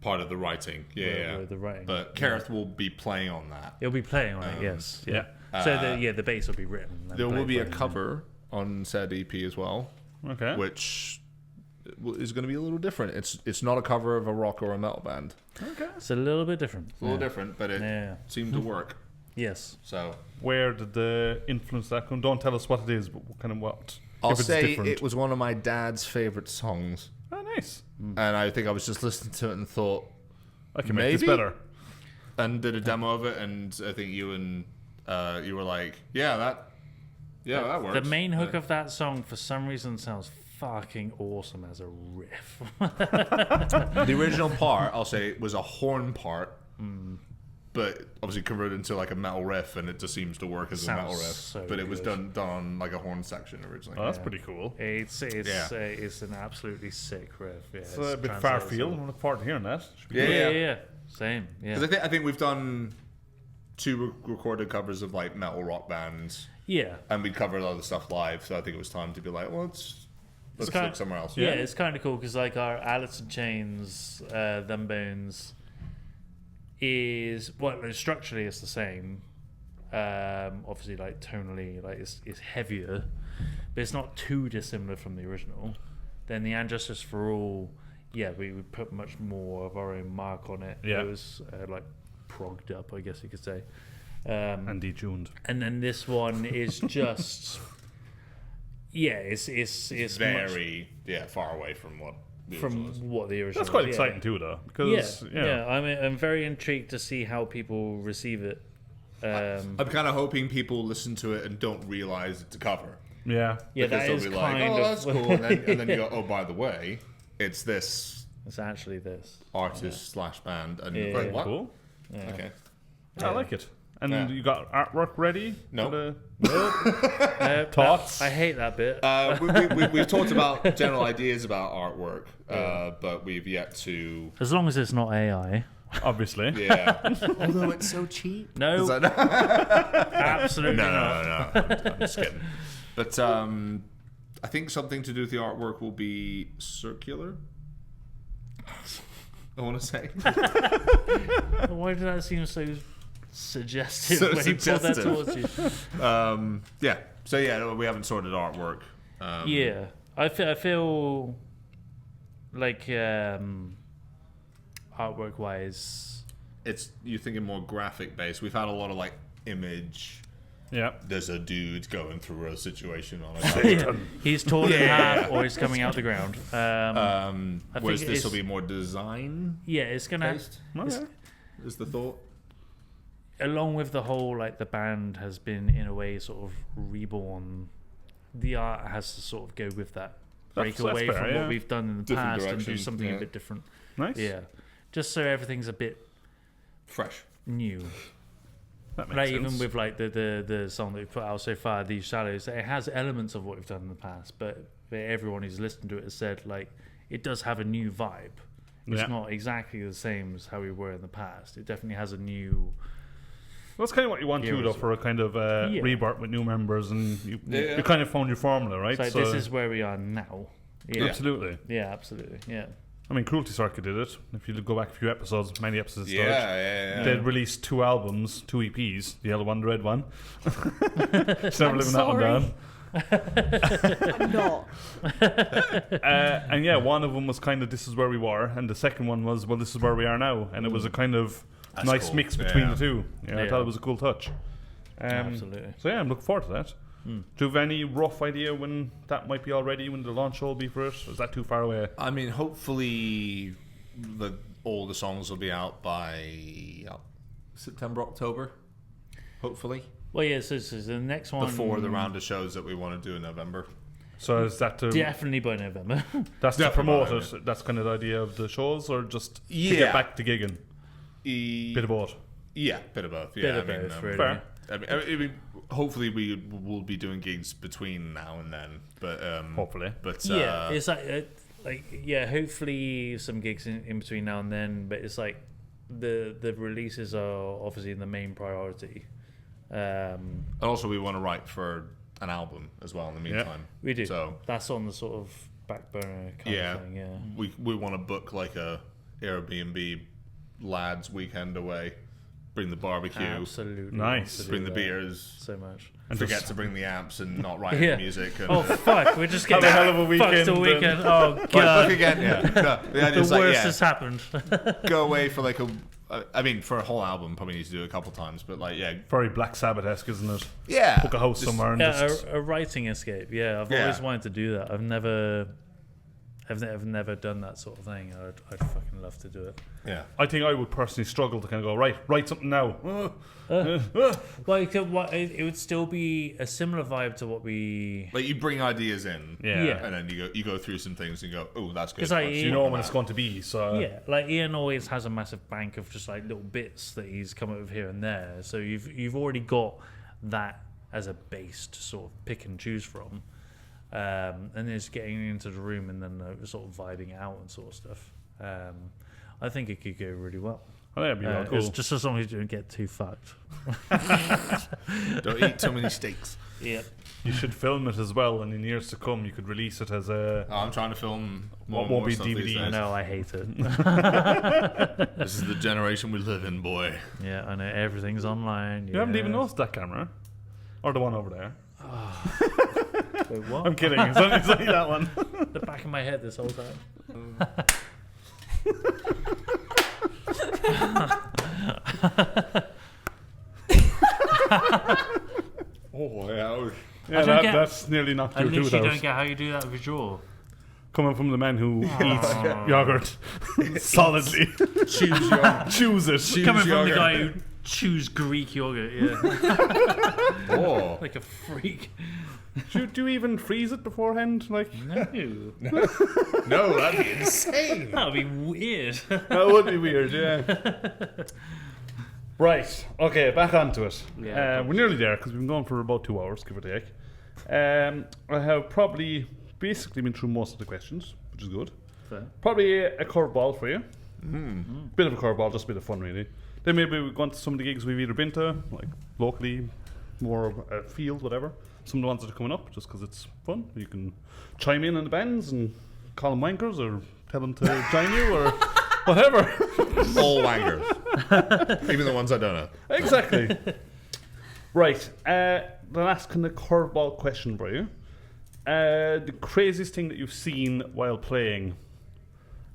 part of the writing. Yeah, were the writing. But Kareth will be playing on that. It'll be playing on it, yes. Yeah. So the bass will be written. and There will be a played. cover on said EP as well, Okay. which is going to be a little different. It's not a cover of a rock or a metal band. Okay. It's a little bit different. It's a little different, but it Yeah. seemed to work. Yes. So Where did the influence that come? Don't tell us what it is, but what kind of what? I'll if it's say different. it was one of my dad's favorite songs, Oh, nice. and I think I was just listening to it and thought, I can make this Maybe? better. and did a demo of it, and I think you and you were like, that works. The main hook of that song, for some reason, sounds fucking awesome as a riff. The original part, I'll say, was a horn part, but obviously converted into like a metal riff, and it just seems to work as a Sounds metal riff. so But it was good. done on like a horn section originally. Oh, that's pretty cool. It's Yeah. It's an absolutely sick riff. Yeah, It's a bit far translates field. well. I look forward to hearing that. Should be Yeah. Same. Yeah. 'Cause I think we've done two recorded covers of like metal rock bands, Yeah. and we covered a lot of the stuff live. So I think it was time to be like, well, let's kinda- look somewhere else. Yeah, it's kind of cool because like our Alice in Chains, Them Bones is structurally it's the same. Obviously, like tonally, like it's heavier, but it's not too dissimilar from the original. Then the And Justice for All, we put much more of our own mark on it. Yeah. It was like progged up, I guess you could say. And detuned. And then this one is just, it's very far away from what the from original is. what the original. That's quite was, exciting too, though, because I'm very intrigued to see how people receive it. I'm kind of hoping people listen to it and don't realize it's a cover. yeah. Yeah, Because that they'll is be like, kind oh, of. that's cool, and then you go, oh, by the way, it's this It's actually this. artist / band, and Yeah. you're like, what? Cool. Yeah. Okay. I like it. And you got artwork ready? No. Thoughts? I hate that bit. We've talked about general ideas about artwork, but we've yet to. As long as it's not AI. Obviously. Yeah. Although it's so cheap. No. Absolutely not. No. I'm just kidding. But I think something to do with the artwork will be circular. I want to say. Why did that seem so suggestive So when you pulled that suggestive. towards you? Yeah. So yeah, we haven't sorted artwork. Yeah. I feel like artwork wise, You're thinking more graphic based. We've had a lot of like image. Yeah. There's a dude going through a situation on a he's torn in Yeah. half or he's coming out the ground. whereas think this will it's- be more design Yeah, it's gonna. based. Okay. Is the thought? Along with the whole, like, the band has been in a way sort of reborn. The art has to sort of go with that, break That's away fair, from yeah. what we've done in the Different past and do direction, something yeah. a bit different. Nice. Yeah, just so everything's a bit Fresh. new. That makes Like sense. even with like the song that we've put out so far, These Shadows, it has elements of what we've done in the past, but everyone who's listened to it has said like it does have a new vibe. It's Yeah. not exactly the same as how we were in the past. It definitely has a new. That's kind of what you want to do, though, for a kind of rebirth with new members, and you kind of found your formula, right? So this is where we are now. Yeah, Absolutely. yeah, absolutely, yeah. I mean, Cruelty Circuit did it. If you go back a few episodes, many episodes, Yeah. they'd released 2 albums, 2 EPs, the yellow one, the red one. Just never I'm living that one down. I'm not. And yeah, one of them was kind of this is where we were, and the second one was well, this is where we are now, and it was a kind of That's nice cool. mix between Yeah. the two. Yeah, I Yeah. thought it was a cool touch. Absolutely. So yeah, I'm looking forward to that. Do you have any rough idea when that might be all ready, when the launch will be for it? Or is that too far away? I mean, hopefully, all the songs will be out by September, October. Hopefully, Well, yeah. So the next one before the round of shows that we want to do in November. So is that to definitely by November. that's to Definitely promote not, it? That's kind of the idea of the shows, or just to Yeah. get back to gigging? Bit of both. Yeah, bit of both. Yeah, Bit of both, really. Fair. I mean, hopefully we will be doing gigs between now and then, but Hopefully. but Yeah, it's like yeah. Hopefully some gigs in between now and then, but it's like the releases are obviously the main priority. and also we want to write for an album as well in the meantime. We do. So That's on the sort of back burner kind yeah, of thing. Yeah. we want to book like a Airbnb lads weekend away, bring the barbecue, Absolutely. Nice. want to do bring the that beers, so much. And forget just to bring the amps and not write Yeah. the music. And, Oh fuck! We're just getting Have a hell of a fucked weekend all weekend. and- Oh Right, god! book again. Yeah, no, the idea The is worst like, has happened. go away for like I mean, for a whole album, probably need to do it a couple times, but like, yeah, very Black Sabbath-esque, isn't it? yeah, Book a house just- somewhere and Yeah, just a writing escape. Yeah, I've Yeah. always wanted to do that. I've never done that sort of thing. I'd fucking love to do it. yeah. I think I would personally struggle to kind of go write something now. Well, it would still be a similar vibe to what we. Like you bring ideas in, Yeah. and then you go through some things and you go, oh, that's good. 'Cause, like, Let's You you know work when on it's that. going to be. So Yeah, like Ian always has a massive bank of just like little bits that he's come up with here and there. So you've already got that as a base to sort of pick and choose from, and then it's getting into the room and then sort of vibing it out and sort of stuff. I think it could go really well. I think that'd be real It's cool. just as long as you don't get too fucked. Don't eat too many steaks. Yeah. You should film it as well, and in years to come, you could release it as a. Oh, I'm trying to film more What and won't more be stuff these DVD? I days. know, I hate it. This is the generation we live in, boy. Yeah, I know, everything's online. You haven't even yeah. noticed that camera, or the one over there. Wait, what? I'm kidding. It's only that one. The back of my head this whole time. Oh yeah. Yeah, don't get- that's nearly knocked I your tooth literally don't out. get how you do that with your jaw. Coming from the man who eats yogurt solidly, chews it. Coming from the yogurt. guy who chews Greek yogurt, yeah. Oh. Like a freak. Do you even freeze it beforehand? Like No. No, that'd be insane. That would be weird. that would be weird. Yeah. Right. Okay, back onto it. Yeah, we're nearly there because we've been going for about 2 hours, give or take. I have probably basically been through most of the questions, which is good. Fair. Probably a curveball for you. Bit of a curveball, just a bit of fun, really. Then maybe we've gone to some of the gigs we've either been to, like locally, more of a field, whatever. Some of the ones that are coming up, just because it's fun. You can chime in on the bands and call them wankers or tell them to join you or whatever. All wangers. Even the ones I don't know. Exactly. Right. The last kind of curveball question for you. The craziest thing that you've seen while playing.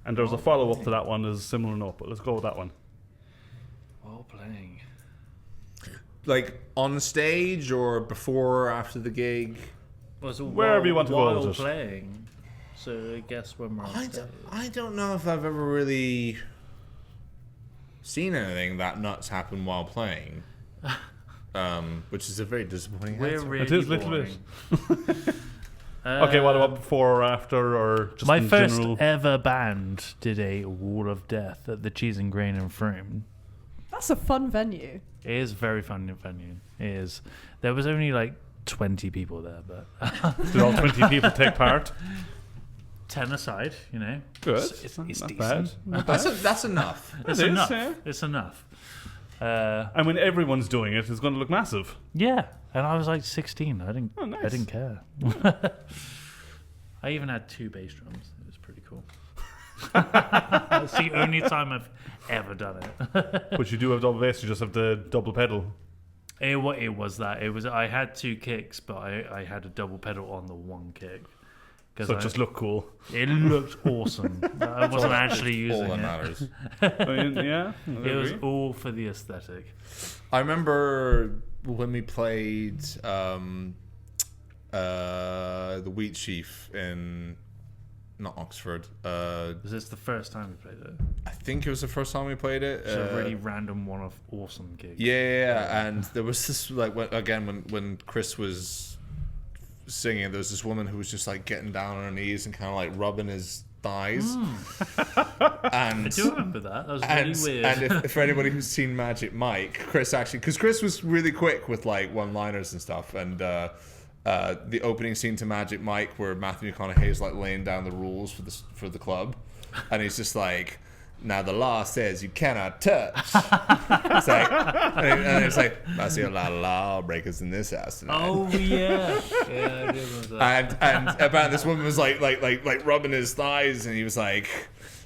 And there's a follow-up to that one is similar enough, but let's go with that one. While playing. Like on stage or before or after the gig? Well, so Wherever you want to go while with it. playing. So I guess when we're on stage. I don't know if I've ever really seen anything that nuts happen while playing. Which is a very disappointing We're answer. really It is a little bit. boring. Okay, what about before or after or just My in first general? ever band did a Wall of Death at the Cheese and Grain in Frome. That's a fun venue. It is a very fun venue. It is. There was only like 20 people there, but Did all 20 people take part? 10 aside, you know. Good. It's not decent. bad. That's enough. It's It is, enough. yeah. It's enough. And when everyone's doing it, it's going to look massive. Yeah, and I was like 16. I Oh, nice. didn't care. I even had 2 bass drums. It was pretty cool. It's the only time I've ever done it. But you do have double bass, you just have the double pedal. It was that. It was. I had 2 kicks, but I had a double pedal on the one kick. So it just looked cool. It looked awesome. I wasn't actually All using that it. matters. I mean, yeah. I It was agree. all for the aesthetic. I remember when we played the Wheat Sheaf in not Oxford. Was this the first time we played it? I think it was the first time we played it. It's a really random one of awesome gigs. Yeah, and there was this like when Chris was singing, there was this woman who was just like getting down on her knees and kind of like rubbing his thighs. And I do remember that. That was really weird. And if for anybody who's seen Magic Mike, Chris actually, because Chris was really quick with like one-liners and stuff, and the opening scene to Magic Mike where Matthew McConaughey's like laying down the rules for the club, and he's just like, now the law says you cannot touch. It's like, and it's like, I see a lot of lawbreakers in this house tonight. Oh yeah, yeah, I do remember that. And apparently this woman was like rubbing his thighs, and he was like,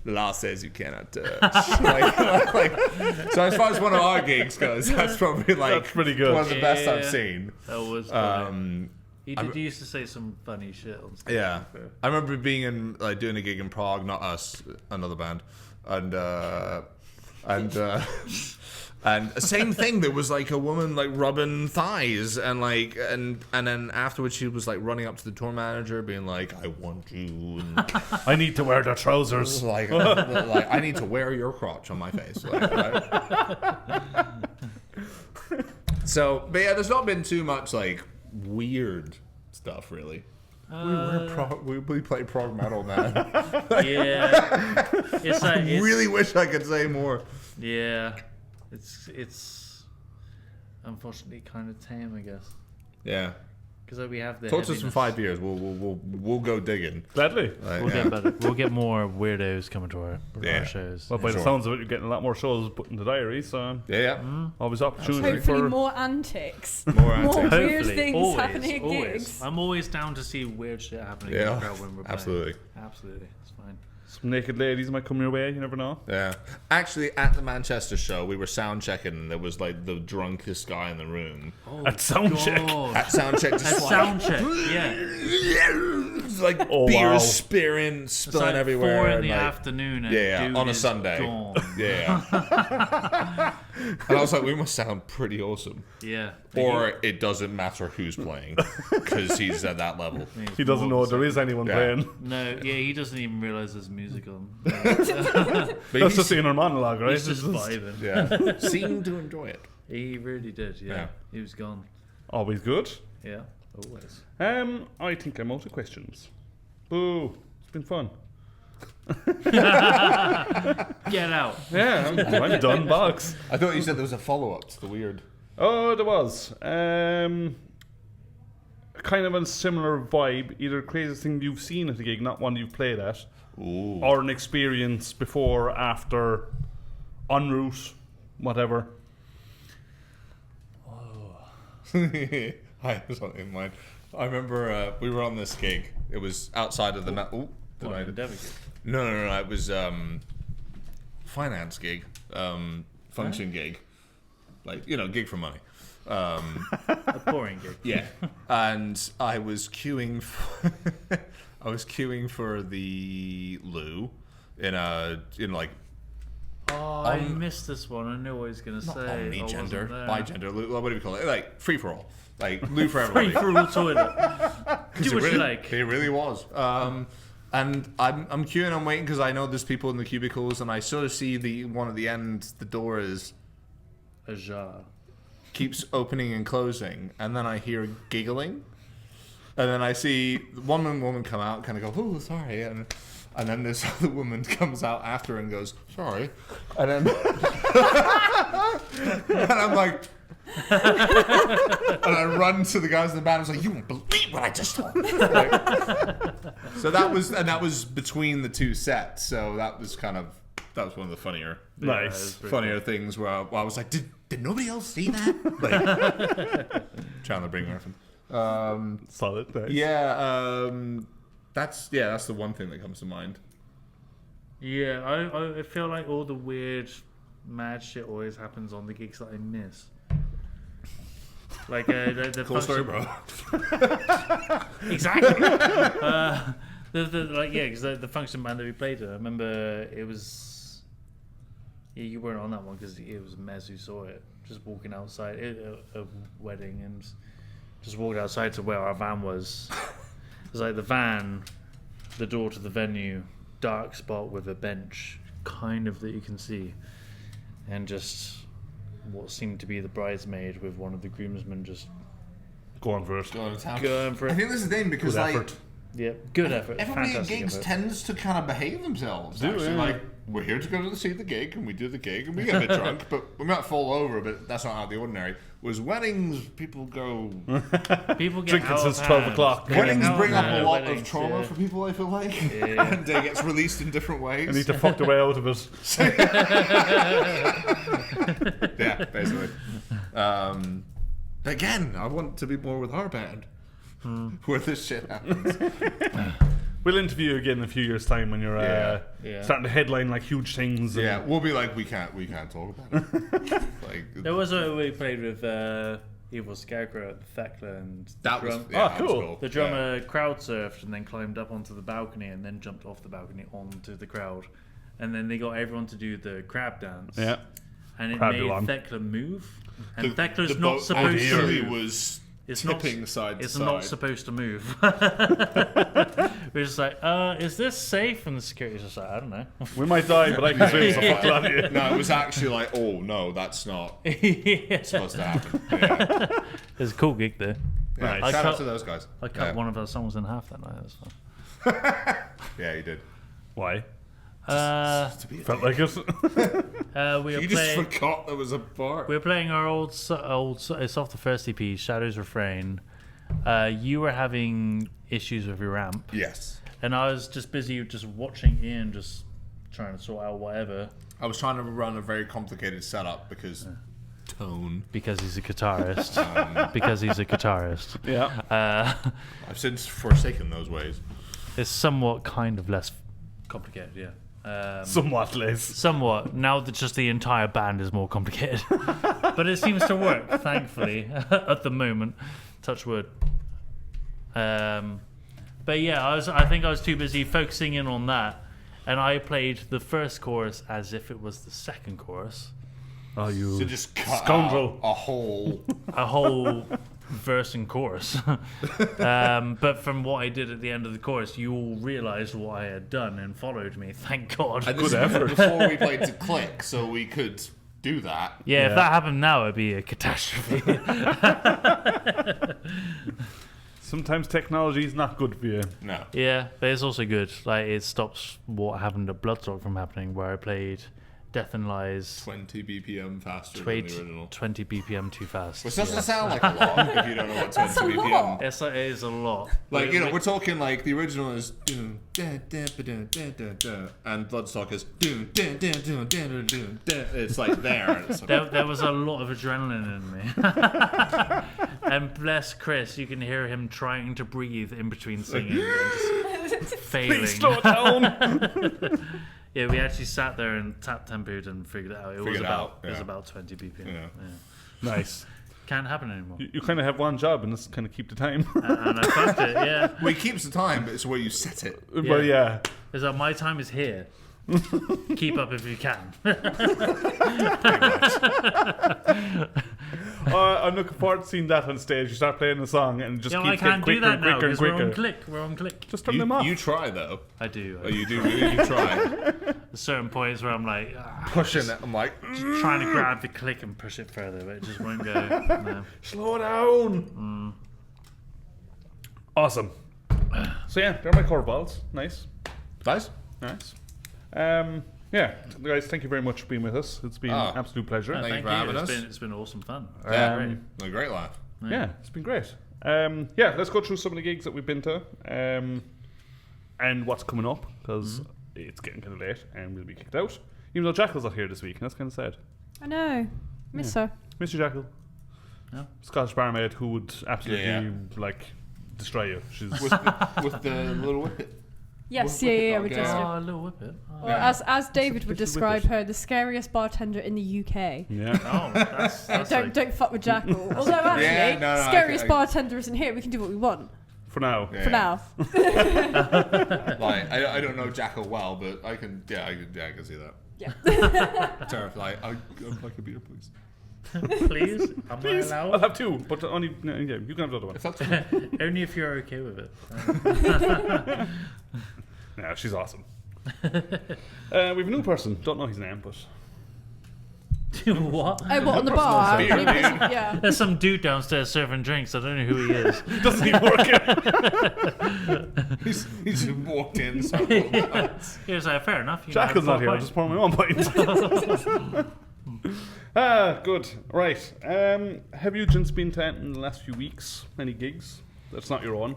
the law says you cannot touch. like, so as far as one of our gigs goes, that's probably like That's pretty good. one of the best I've Yeah. seen. That was. He used to say some funny shit on stage. Yeah, I remember being in like doing a gig in Prague, not us, another band, and same thing. There was like a woman like rubbing thighs, and like and then afterwards she was like running up to the tour manager, being like, "I want you." And I need to wear the trousers. like I need to wear your crotch on my face. Like, right? So, but yeah, there's not been too much like weird stuff really. We play prog metal, man. Yeah, it's like it's, Really wish I could say more. Yeah, it's unfortunately kind of tame, I guess, Yeah, because we have the. talk to us in heaviness. 5 years. We'll go digging. Gladly. Like, We'll yeah. get better. We'll get more weirdos coming to our Yeah. shows. Well, by Sure. the sounds of it, you're getting a lot more shows put in the diary, so Yeah. always opportunity Hopefully for... more antics. More More antics. weird things happening at always. gigs. I'm always down to see weird shit happening in Yeah, the crowd when we're playing. absolutely. Absolutely, it's fine. Some naked ladies might come your way, you never know. Yeah. Actually, at the Manchester show, we were sound checking, and there was like the drunkest guy in the room. Oh, At sound check. God. At sound check, At just like, sound check, yeah. like Oh, beer wow. spilling It's like everywhere. 4 in and, the like, afternoon, and Yeah, dude on a is Sunday. gone. Yeah. And I was like, we must sound pretty awesome. Yeah. Or it doesn't matter who's playing, because he's at that level. He doesn't know there is anyone Yeah. playing. No, yeah, he doesn't even realize there's music on. But That's he's- just the inner monologue, right? He's just vibing. yeah, seemed to enjoy it. He really did, yeah. Yeah. He was gone. Always good. Yeah, always. I think I'm out of questions. Boo. It's been fun. Get out. Yeah, I'm done, bollocks. I thought you said there was a follow-up to the weird. Oh, there was. Kind of a similar vibe. Either craziest thing you've seen at a gig, not one you've played at, or an experience before, after, en route, whatever. I have something in mind. I remember we were on this gig. It was outside of the... Endeavour gig? No. It was finance gig, function gig. Like, gig for money. A boring gig. Yeah. And I was queuing for the loo in like... Oh, I missed this one. I knew what I was going to say. Omni-gender, bi-gender, loo, what do we call it? Like, free-for-all. Like, loo for everybody. Free-for-all toilet. Do what you like. It really was. And I'm queuing, I'm waiting because I know there's people in the cubicles, and I sort of see the one at the end, the door is ajar. Keeps opening and closing, and then I hear giggling, and then I see one woman come out, kind of go, "Oh, sorry," and then this other woman comes out after and goes, "Sorry," and then and I'm like. And I run to the guys in the band. I was like, "You won't believe what I just saw." So that was between the two sets. So that was one of the funnier things where I was like, "Did nobody else see that?" Like, trying to bring reference. Solid. Nice. Yeah. That's the one thing that comes to mind. Yeah, I feel like all the weird, mad shit always happens on the gigs that I miss. Like the cool story, bro. Exactly. Because the function band that we played at, I remember it was. Yeah, you weren't on that one because it was Mez who saw it. Just walking outside a wedding and just walked outside to where our van was. It was like the van, the door to the venue, dark spot with a bench, kind of that you can see, and just. What seemed to be the bridesmaid with one of the groomsmen just going for it. Going for it. I think this is the thing because good effort. Everybody at gigs tends to kind of behave themselves. Like, we're here to go to see the gig, and we do the gig, and we get a bit drunk, but we might fall over, but that's not out of the ordinary. Whereas weddings, people get drinking since 12 o'clock. Weddings bring up a lot of trauma for people, I feel like, and it gets released in different ways. I need to fuck the way out of it. Yeah, basically. Again, I want to be more with our band, where this shit happens. We'll interview you again in a few years' time when you're starting to headline like huge things. Yeah, we'll be like, we can't talk about it. Like, there was a we played with Evil Scarecrow at the Thekla, and that was cool. The drummer crowd surfed and then climbed up onto the balcony and then jumped off the balcony onto the crowd, and then they got everyone to do the crab dance. Yeah, and it crab made Thekla move, and Thekla's the not supposed to. Was it's tipping not, side to it's side. not supposed to move. We're just like, is this safe? And the security's just like, I don't know. We might die, but I can swim, so fuck that you. No, it was actually like, oh no, that's not supposed to happen. Yeah. It was a cool gig there. Yeah, Right. shout out to those guys. I cut one of our songs in half that night. That's fun. Yeah, you did. Why? To be Felt like it. You just forgot there was a part. We were playing our old. It's off the first EP, Shadows Refrain. You were having issues with your amp. Yes. And I was just busy just watching Ian, just trying to sort out whatever. I was trying to run a very complicated setup because tone. Because he's a guitarist. Yeah. I've since forsaken those ways. It's somewhat kind of less complicated, yeah. Somewhat less. Somewhat. Now that just the entire band is more complicated. But it seems to work, thankfully, at the moment. Touch wood. But yeah, I think I was too busy focusing in on that. And I played the first chorus as if it was the second chorus. Oh, you so just cut scoundrel. Out a whole verse and chorus. But from what I did at the end of the chorus, you all realised what I had done and followed me. Thank God. And good effort. Before we played to click, so we could do that. Yeah, if that happened now, it'd be a catastrophe. Sometimes technology is not good for you. No. Yeah, but it's also good. Like it stops what happened to Bloodstock from happening, where I played Death and Lies 20 BPM faster than the original. 20 BPM too fast. Which doesn't sound like a lot if you don't know what 20 BPM. lot. It is a lot. Like, we're talking like the original is and Bloodstock is it's like there. It's like, There was a lot of adrenaline in me. And bless Chris, you can hear him trying to breathe in between singing and just failing. Please slow it down. Yeah, we actually sat there and tap tempoed and figured it out. It was about 20 BPM. Yeah. Nice. Can't happen anymore. You kind of have one job, and it's kind of keep the time. And I fucked it, yeah. well, it keeps the time, but it's where you set it. But yeah. It's like, my time is here. Keep up if you can. I'm looking forward to seeing that on stage. You start playing the song and it just I keeps can't getting do quicker that now and quicker and because quicker. we're on click. Just turn them off. You try though. I do. Oh, you do. You try. There's certain points where I'm like Pushing it. I'm like trying to grab the click and push it further, but it just won't go. No. Slow down. Awesome. So yeah, they're my curveballs. Nice. nice. Yeah, guys, thank you very much for being with us. It's been an absolute pleasure. Thank you for having us. It's been awesome fun. Yeah, a great laugh. Yeah, it's been great. Yeah, let's go through some of the gigs that we've been to and what's coming up, because it's getting kind of late and we'll be kicked out. Even though Jackal's not here this week, and that's kind of sad. I know. Miss her. Mr. Jackal. No. Scottish barmaid who would absolutely destroy you. She's With the little whippet. Yes, Whip it yeah, dog, we yeah. just. Oh, a little whippet. Oh, Or as David would Little describe whippet. her, the scariest bartender in the UK. yeah. oh that's Don't fuck with Jackal. Although actually, Yeah, no, scariest I- bartender isn't here. We can do what we want For now. Yeah. for now. Like I don't know Jackal well, but I can. Yeah, I can see that. Yeah. Terrified. I'd like a beer, please. Please, am I I'll allowed? have two, but only yeah, you can have the other one. If that's Only if you're okay with it. Yeah, she's awesome. We have a new person. Don't know his name, but What? Oh, what on the bar? Beer, dude. Yeah. There's some dude downstairs serving drinks. I don't know who he is. doesn't even work out. he's just walked in. Several times. He was like, fair enough. You Jackal's know, not here. I'm just pouring my own pint. Good. Right. Have you just been to in the last few weeks? Any gigs? That's not your own.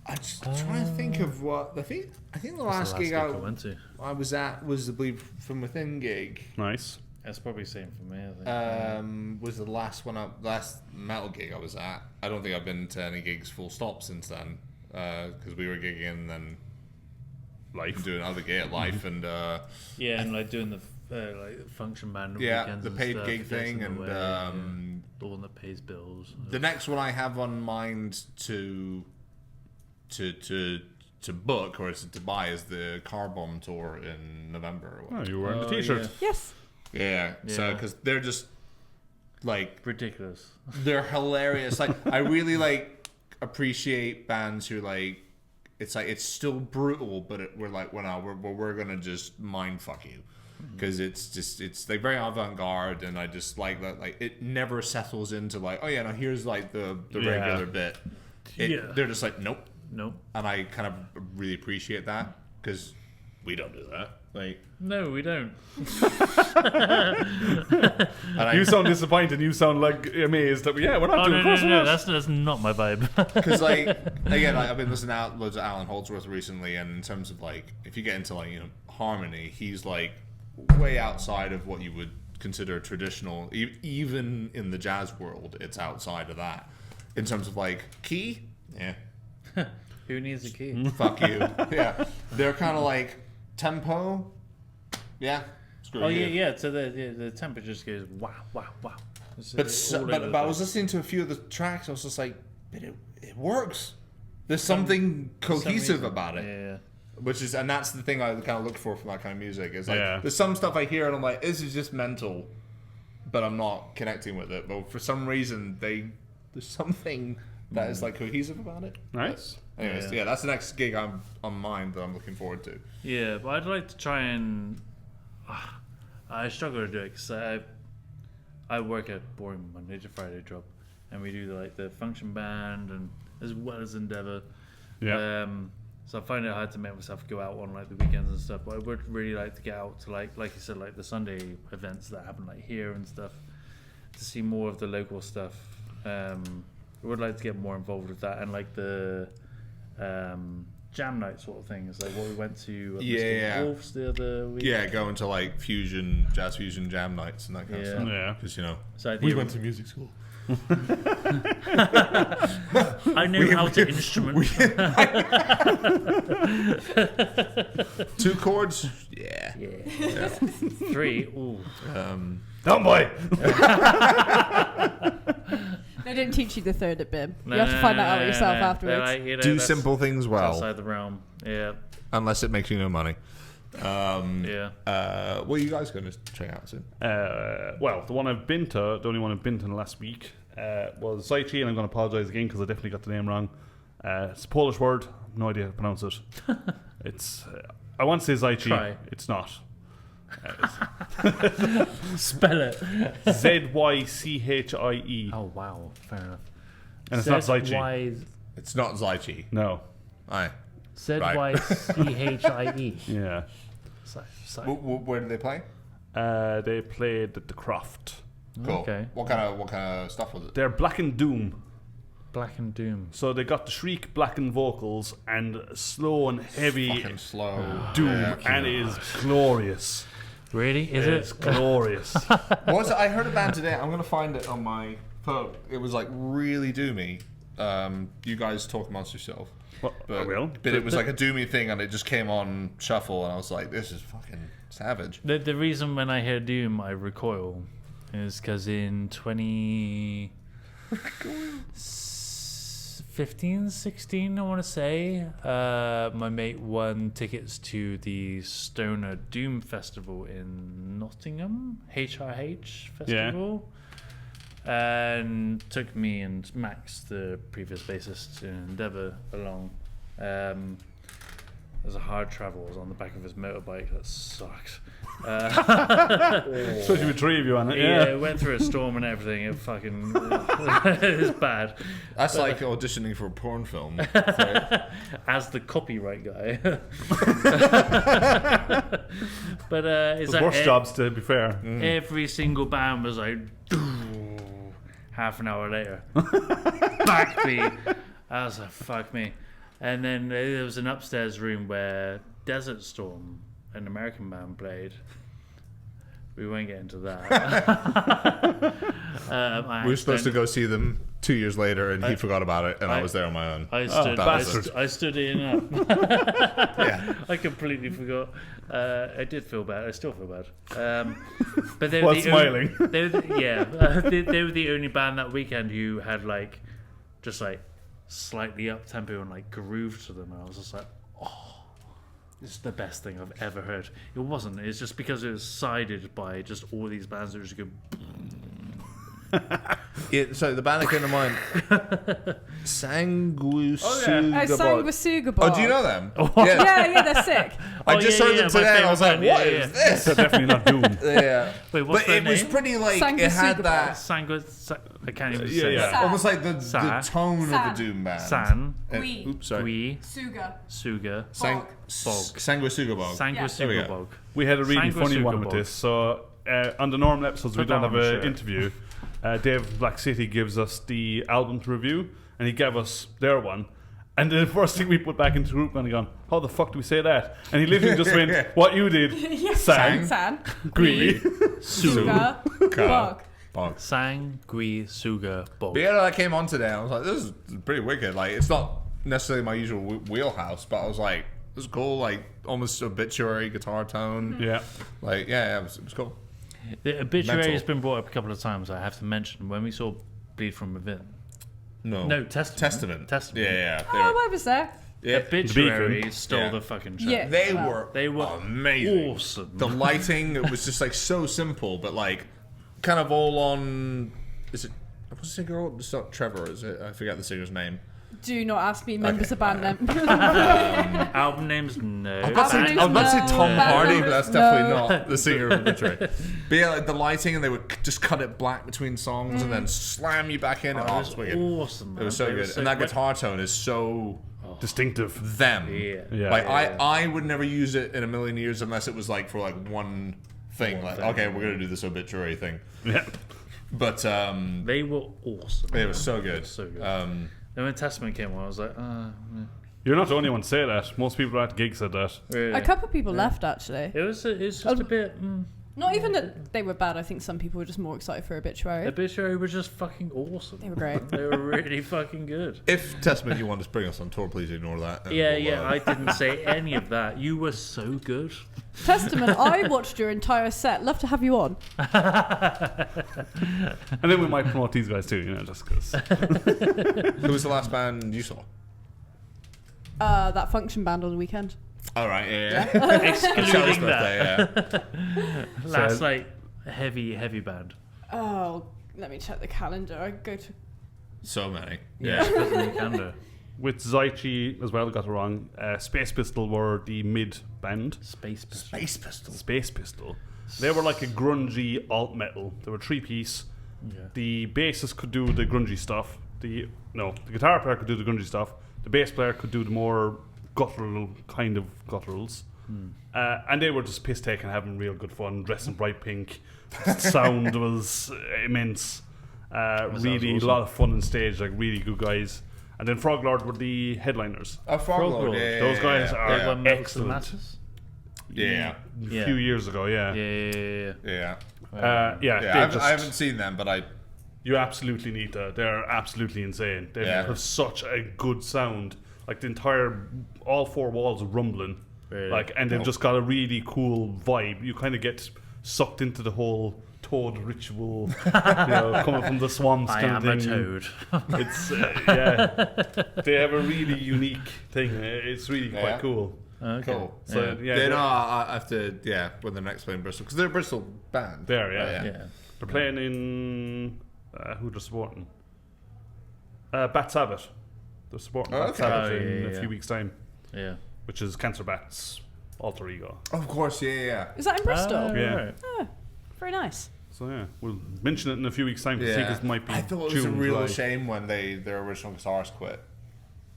I'm just trying to think of what I think the That's last the gig I went to. I was at was the Bleed From Within gig. Nice. That's probably the same for me. I think. Was the last metal gig I was at. I don't think I've been to any gigs full stop since then, because we were gigging and then Life. doing other gig at Life and Yeah, and like doing the like function band yeah, weekends the and paid stuff, gig gets thing in the and way, the one that pays bills. the next one I have on mind to book or to buy is the Car Bomb tour in November. Or Oh, whatever. you're wearing the t-shirt. Yes. Yeah, so Yeah. because they're just like Ridiculous. they're hilarious. Like I really like appreciate bands who like it's still brutal, but we're like we're gonna just mind fuck you because it's like very avant garde, and I just like that. Like it never settles into like oh yeah, now here's like the regular bit. Yeah. They're just like nope, Nope. and I kind of really appreciate that because we don't do that. Like No, we don't. and I, You sound disappointed. You sound like amazed that we're not Oh doing. no, Of course we're not. that's not my vibe. Because like again, like, I've been listening to loads of Alan Holdsworth recently, and in terms of like if you get into like harmony, he's like way outside of what you would consider traditional. Even in the jazz world, it's outside of that. In terms of like key, yeah, Who needs a key? fuck you, yeah. They're kind of like tempo, yeah. Screw Oh you. yeah. So the temperature just goes wow. It's, But I was listening to a few of the tracks. I was just like, but it works. There's something cohesive about it. Yeah. Which is, and that's the thing I kind of look for from that kind of music. Is like, Yeah. there's some stuff I hear and I'm like, this is just mental, but I'm not connecting with it. But for some reason, there's something that is like cohesive about it. Nice. Anyways, yeah, that's the next gig I'm on mind that I'm looking forward to. Yeah, but I'd like to try and. I struggle to do it because I work a boring Monday to Friday job, and we do like the function band and as well as Endeavour. Yeah. So I find it hard to make myself go out on like the weekends and stuff. But I would really like to get out to like you said, like the Sunday events that happen like here and stuff, to see more of the local stuff. I would like to get more involved with that and like the jam night sort of things, like what we went to at Mr. Wolf's the other week. Yeah, going to like jazz fusion jam nights and that kind of stuff. Yeah. Because So we went to music school. I know how to instrument. 2 chords? Yeah. 3. Ooh. Dumb boy. They didn't teach you the third at BIM. You have to find that out yourself afterwards. Like, Do simple things well. Outside the realm. Yeah. Unless it makes you no money. Yeah. What are you guys going to check out soon? Well, the one I've been to, the only one I've been to in the last week, was Zaichi, and I'm going to apologise again because I definitely got the name wrong. It's a Polish word. No idea how to pronounce it. It's I want to say Zaichi. Try. It's not. Spell it. Zychie. Oh wow, fair enough. And it's not Zaichi. It's not Zaichi. No. Aye. Zychie. Yeah. Where did they play? They played at the Croft. Cool. Okay. What kind of stuff was it? They're Black and Doom. Black and Doom. So they got the shriek blackened vocals and slow and heavy Fucking slow doom, Yeah. and it is glorious. Really? Is It's it? glorious. I heard a band today. I'm gonna find it on my phone. It was like really doomy. You guys talk amongst yourself. Well, But, I will. But it was like a doomy thing, and it just came on shuffle, and I was like, "This is fucking savage." The reason when I hear Doom I recoil is because in 2015, 16, I want to say, my mate won tickets to the Stoner Doom Festival in Nottingham, HRH Festival, and took me and Max, the previous bassist in Endeavour, along. It was a hard travel. I was on the back of his motorbike. That sucked. Especially with 3 of you on it. Yeah, Yeah. it went through a storm and everything. It fucking it was bad. That's like auditioning for a porn film. As the copyright guy. But it's There's worse jobs, to be fair. every single band was like half an hour later. Backbeat. I was like, fuck me. And then there was an upstairs room where Desert Storm, an American band, played. We won't get into that. We were supposed to go see them 2 years later, and he forgot about it, and I was there on my own. I stood in up. Yeah. I completely forgot. I did feel bad. I still feel bad. But they were While the smiling. they were the only band that weekend who had like just like slightly up tempo and like groove to them, and I was just like, oh, this is the best thing I've ever heard. It wasn't. It's just because it was sided by just all these bands that were just go. So the band that came to mind, Sanguisuga Bar. Oh, do you know them? Yeah, they're sick. I just heard them today, and I was like, "What is this?" They're definitely not Doom. Yeah, Wait, what's but their it was name? pretty like it had that I can't even Yeah, say yeah. that. almost like the Sa. tone of San. the doom band. San, Gui. Oops, sorry. Gui, Suga. Suga, Bog. Sanguisuga Bog. Sanguisuga we go. Bog. We had a really funny Sanguisuga one with Bog. this. So on the normal episodes, we Put don't that have on the an shirt. interview. Dave of Black City gives us the album to review, and he gave us their one. And the first thing we put back into the group, and he gone, "How the fuck do we say that?" And he literally just went, "What you did, Sang, San. Gui." Suga. Bog. Bog. Sanguisuga Bog. But yeah, that came on today, and I was like, "This is pretty wicked." Like, it's not necessarily my usual wheelhouse, but I was like, "This is cool." Like, almost obituary guitar tone. Yeah. Like, yeah, it was cool. The obituary Mental. has been brought up a couple of times. I have to mention when we saw Bleed from Within. No, Testament. Yeah, yeah. They Oh, were, I was there. yeah. Obituary Beacon. stole Yeah. the fucking show. Yeah. They Wow. were They were amazing. awesome. The lighting, it was just like so simple, but like kind of all on. Is it? What's the singer? It's not Trevor, is it? I forget the singer's name. Do not ask me members of band name. Album names, no. I was about to say Tom No. Hardy, but that's definitely No. not the singer of Obituary. But yeah, like the lighting, and they would just cut it black between songs and then slam you back in. It Oh, was it's wicked. awesome, man. It was so good. And that guitar tone is so Distinctive. them. Yeah. Like I would never use it in a million years unless it was like for like one thing. Okay, we're gonna do this Obituary thing. Yeah. But They were awesome. it was so good. So good. Then when Testament came on, I was like, You're not the only one to say that. Most people at the gig said that. really? A couple of people left actually. It was just a bit. Not even that they were bad. I think some people were just more excited for Obituary. Obituary were just fucking awesome. They were great. They were really fucking good. If Testament you want to bring us on tour, please ignore that. And Yeah, we'll, I didn't say any of that. You were so good. Testament, I watched your entire set. Love to have you on. And then we might promote these guys too, just because. Who was the last band you saw? That function band on the weekend. All right, yeah. Excluding that. Birthday, yeah. Last, heavy band. Oh, let me check the calendar. I go to. So many. Yeah, Candor. With Zaichi as well, got it wrong. Space Pistol were the mid band. Space Pistol. Space Pistol. Space Pistol. They were like a grungy alt metal. They were 3-piece. Yeah. The bassist could do the grungy stuff. The guitar player could do the grungy stuff. The bass player could do the more guttural kind of gutturals. And they were just piss taking, having real good fun, dressed in bright pink. Sound was immense. Really awesome. a lot of fun on stage, like really good guys. And then Frog Lord were the headliners. Oh, Froglord. Froglord. Yeah, Those guys yeah, are They won Metal to the excellent. Masses. Yeah. A few years ago, yeah. Yeah. I haven't seen them, but You absolutely need to. They're absolutely insane. They have such a good sound. Like all four walls are rumbling. Really? And they've just got a really cool vibe. You kind of get sucked into the whole toad ritual, coming from the swamps. I kind am of a thing. toad. It's they have a really unique thing. It's really quite cool. Okay. cool. So I have to when they're next playing Bristol, because they're a Bristol band. There, Yeah. They're playing in who they're supporting? Bat Sabbath. They're supporting Bat Sabbath in a few weeks' time. Yeah. Which is Cancer Bat's alter ego. Of course, yeah. Is that in Bristol? Yeah. Right. Oh, very nice. So yeah, we'll mention it in a few weeks' time to see if it might be. I thought it was a tuned real live. shame when their original guitarist quit,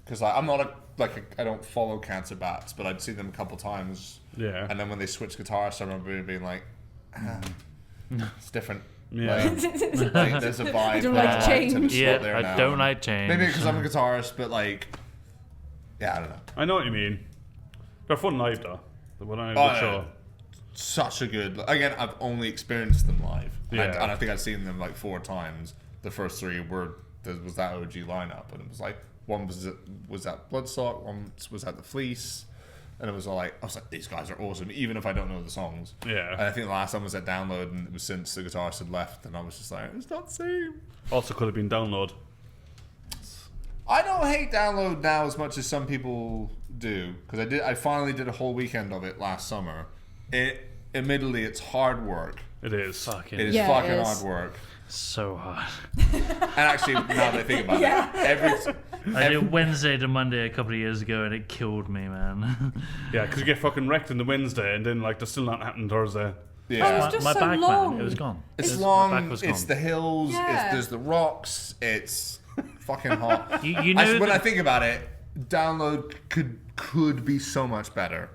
because I'm not I don't follow Cancer Bats, but I'd seen them a couple times. Yeah. And then when they switched guitarists, I remember being like, it's different. Yeah. Like, there's a vibe. You don't there, like change. and it's not Yeah, there I now. don't like change. Maybe because I'm a guitarist, but I don't know. I know what you mean. They're fun live though. When I Oh, show. Such a good. Again, I've only experienced them live, and Yeah. I think I've seen them 4 times. The first 3 was that OG lineup, and it was one was at Bloodstock, one was at the Fleece, and it was all I was like, these guys are awesome, even if I don't know the songs. Yeah. And I think the last time was at Download, and it was since the guitarist had left, and I was just like, it's not the same. Also could have been Download. I don't hate Download now as much as some people do, because I finally did a whole weekend of it last summer. Admittedly, it's hard work. It is. Fucking It is Yeah, it fucking is. hard work. so hard. And actually, now that I think about it, I did Wednesday to Monday a couple of years ago, and it killed me, man. Yeah, because you get fucking wrecked on the Wednesday and then they're still not happening Thursday. yeah, It's just my so back, long. man, it was gone. it's My long. back was It's gone. the hills. Yeah. There's the rocks. It's fucking hot. You know When that- I think about it, Download could be so much better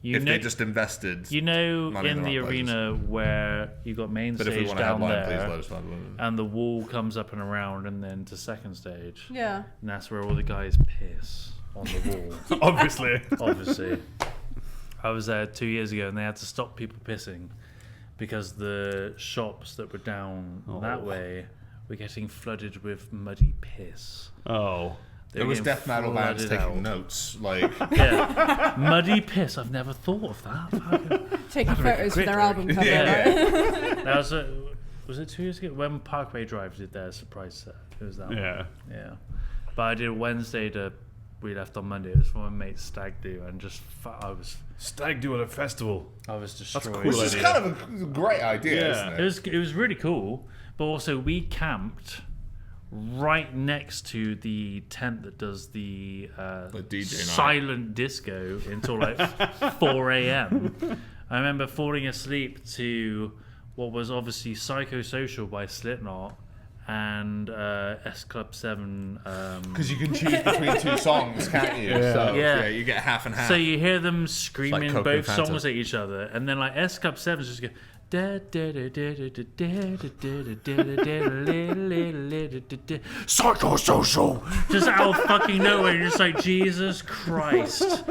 if they just invested. You know, money in the right places. arena where you got main But if we stage want to down headline, please there, let us know. and the wall comes up and around, and then to second stage, Yeah. and that's where all the guys piss on the wall. Obviously. Obviously, I was there 2 years ago, and they had to stop people pissing because the shops that were down that way were getting flooded with muddy piss. Oh. They There were was getting death metal bands flooded taking out. notes. Yeah, muddy piss. I've never thought of that. Fucking- Taking photos for great their lyric. album cover. Yeah. Right? That was it 2 years ago when Parkway Drive did their surprise set. It was that one. Yeah. But I did Wednesday we left on Monday. It was for my mate's stag do, and just I was Stag do at a festival. destroyed. cool. Which is idea. kind of a great idea, Yeah. isn't it? It was really cool, but also we camped right next to the tent that does the DJ night. silent disco until like 4 a.m. I remember falling asleep to what was obviously Psychosocial by Slipknot and S Club 7. Because you can choose between two songs, can't you? Yeah. So, Yeah. you get half and half. So you hear them screaming Coke both and Fanta. songs at each other, and then like S Club 7 just go. Psychosocial, just out of fucking nowhere. You're just like, Jesus Christ.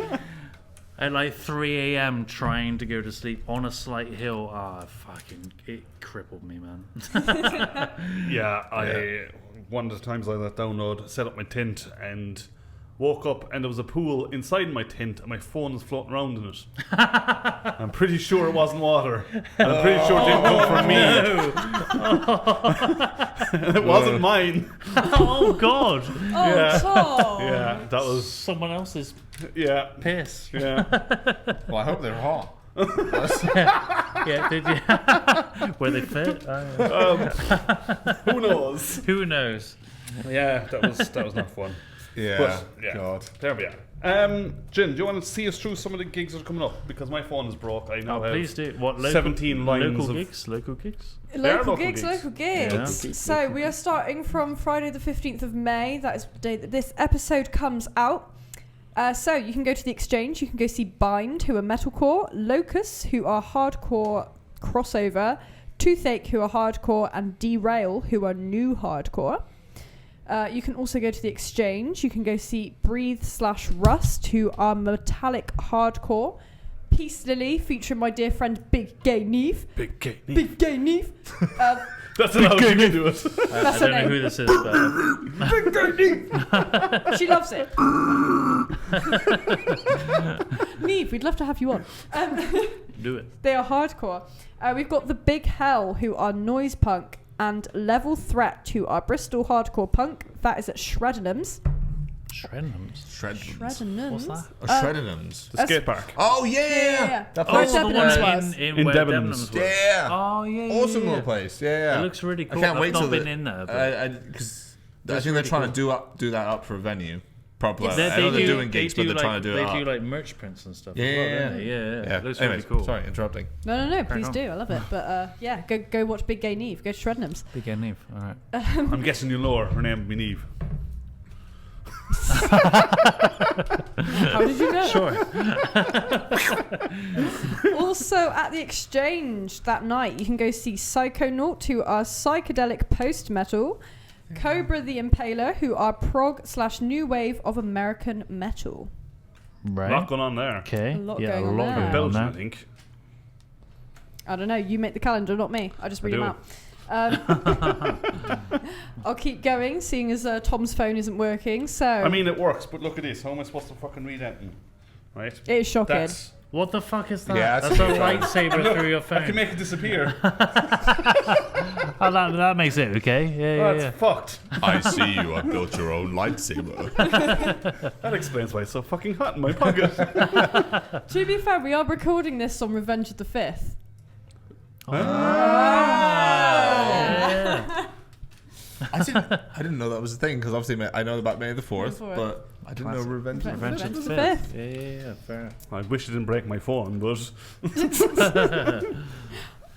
At like 3 a.m. trying to go to sleep on a slight hill. It crippled me, man. One of the times I let download, set up my tent and woke up and there was a pool inside my tent and my phone was floating around in it. I'm pretty sure it wasn't water. And I'm pretty sure it didn't come from me. It wasn't mine. Oh, God. Tom. Yeah, that was Someone else's piss. Yeah. Well, I hope they're hot. Yeah, did you? Where they fit? Who knows? Who knows? Yeah, that was not fun. Yeah. But, yeah. God. There we are. Jen, do you want to see us through some of the gigs that are coming up? Because my phone is broke. I now have Please do. What, local, 17 lines local of gigs? Local gigs? Local local gigs. Yeah. So we are starting from Friday the 15th of May. That is the day that this episode comes out. So you can go to the Exchange. You can go see Bind, who are metalcore, Locus, who are hardcore crossover, Toothache, who are hardcore, and Derail, who are new hardcore. You can also go to the Exchange. You can go see Breathe/Rust, who are metallic hardcore. Peace Lily, featuring my dear friend Big Gay Neve. Big Gay Neve. Big Gay Neve. That's how you can do it. I don't know who this is, but Big Gay Neve. She loves it. Neve, we'd love to have you on. do it. They are hardcore. We've got the Big Hell, who are noise punk, and Level Threat, who are Bristol hardcore punk. That is at Shreddenham's. Shreddenham's. Shreddenham's. What's that? Oh, Shreddenham's. The skate park. Oh, yeah. That Oh, place the Debenhams one was. in In where Debenhams. Debenhams was. Yeah. Oh, yeah. Awesome yeah. little place. Yeah. It looks really cool. I can't wait I've not till been in there. But Because I think they're trying to do that up for a venue. Properly. They- I know they they're do- doing gigs, but they're like, trying to do it They do up. like merch prints and stuff. Yeah, as well, yeah, don't they? Yeah. Yeah. It looks Anyways, really cool. sorry, interrupting. No, please on. do. I love it. But yeah, go watch Big Gay Neve. Go to Shreddenham's. Big Neve. All right. I'm guessing you know her. Her name would be Neve. How did you know? Sure. Also at the Exchange that night, you can go see Psychonaut, who are psychedelic post-metal, Cobra the Impaler, who are prog/new wave of American metal. A Right. lot going on there. Okay. A lot yeah, going a on lot there. going on Belgium, I there. think. I don't know. You make the calendar, not me. I just read do. them out. I'll keep going, seeing as Tom's phone isn't working. So I mean, it works, but look at this. How am I supposed to fucking read that? Right? it is shocking. That's. What the fuck is that? Yeah, that's that's a pretty lightsaber through your phone. I can make it disappear. Oh, that makes it okay. Yeah, That's fucked. I see you have built your own lightsaber. That explains why it's so fucking hot in my pocket. To be fair, we are recording this on Revenge of the 5th. Yeah. I didn't know that was a thing because obviously I know about May the 4th, but I didn't know Revenge. Revenge of of the the Fifth. Fifth. Yeah, fair. I wish it didn't break my phone, but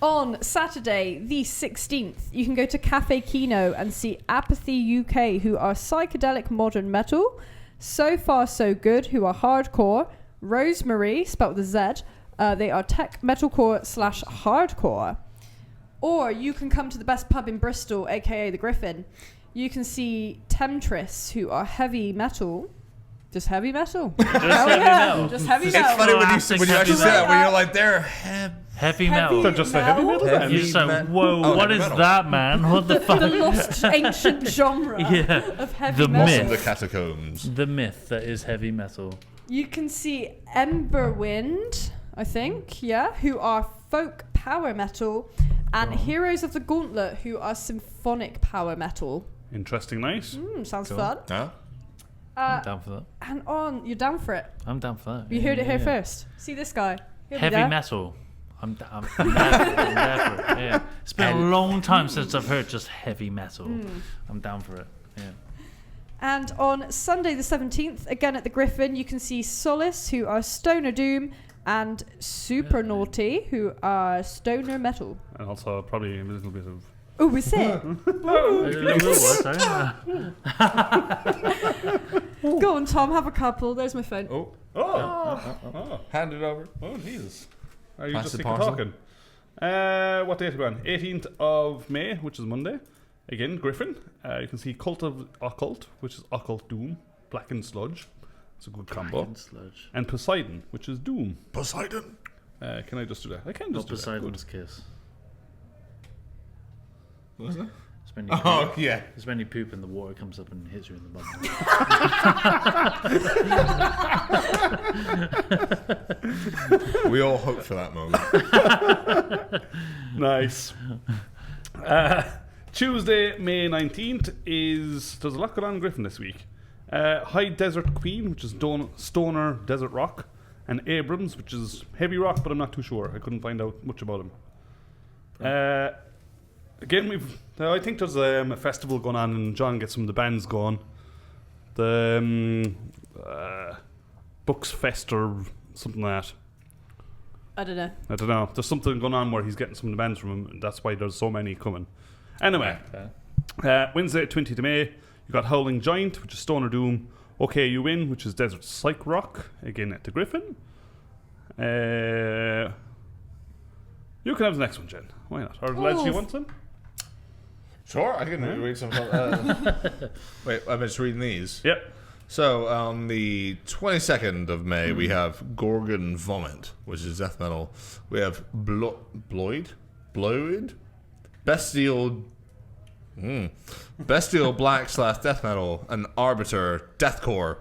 On Saturday, the 16th, you can go to Cafe Kino and see Apathy UK, who are psychedelic modern metal, So Far So Good, who are hardcore, Rosemary, spelled with a Z, they are tech metalcore/hardcore. Or you can come to the best pub in Bristol, aka the Griffin. You can see Temptress, who are heavy metal. Just heavy metal. Just heavy metal. Just heavy It's metal. funny when you Classic actually heavy say that, metal. when you're like, they're Heavy metal. they're just a heavy metal. Heavy then. You're just like, me- whoa, Oh, what heavy is metal. that, man? What the fuck? The lost ancient genre Yeah. of heavy The metal. myth. the catacombs. The myth that is heavy metal. You can see Emberwind, I think, yeah, who are folk power metal, and Heroes of the Gauntlet, who are symphonic power metal. Interesting night. Sounds Cool. fun. Huh? I'm down for that. And you're down for it. I'm down for that. You Yeah, heard it here yeah. first. See this guy. He'll be Heavy there. metal. I'm there for it. Yeah. It's been a long time since I've heard just heavy metal. I'm down for it. Yeah. And on Sunday the 17th, again at the Griffin, you can see Solace, who are Stoner Doom, and Super Naughty, who are Stoner Metal. And also probably a little bit of... Oh, is it? Go on, Tom, have a couple. There's my phone. Oh. Hand it over. Oh, Jesus. Are you Pass just the sick of parcel. talking? What date are we on? 18th of May, which is Monday. Again, Griffin. You can see Cult of Occult, which is Occult Doom. Blackened Sludge. It's a good combo. Sludge. And Poseidon, which is Doom. Poseidon. Can I just do that? I can just Not do that. Good. Poseidon's kiss. What was that? It's when you Oh, yeah. It's when you poop and the water comes up and hits you in the bum. We all hope for that moment. Nice. Tuesday, May 19th is... There's a lot going on in Griffin this week. High Desert Queen, which is Stoner Desert Rock. And Abrams, which is heavy rock, but I'm not too sure. I couldn't find out much about him. Again, I think there's a festival going on, and John gets some of the bands going. The Books Fest or something like that. I don't know. I don't know. There's something going on where he's getting some of the bands from him, and that's why there's so many coming. Anyway, Wednesday, 20th of May, you got Howling Giant, which is Stoner Doom. Okay, You Win, which is Desert Psych Rock, again at the Griffin. You can have the next one, Jen. Why not? Or Les, you want some? Sure, I can read some. Wait, I'm just reading these. Yep. So, on the 22nd of May, we have Gorgon Vomit, which is death metal. We have Bloid? Bestial Black / death metal, and Arbiter Deathcore.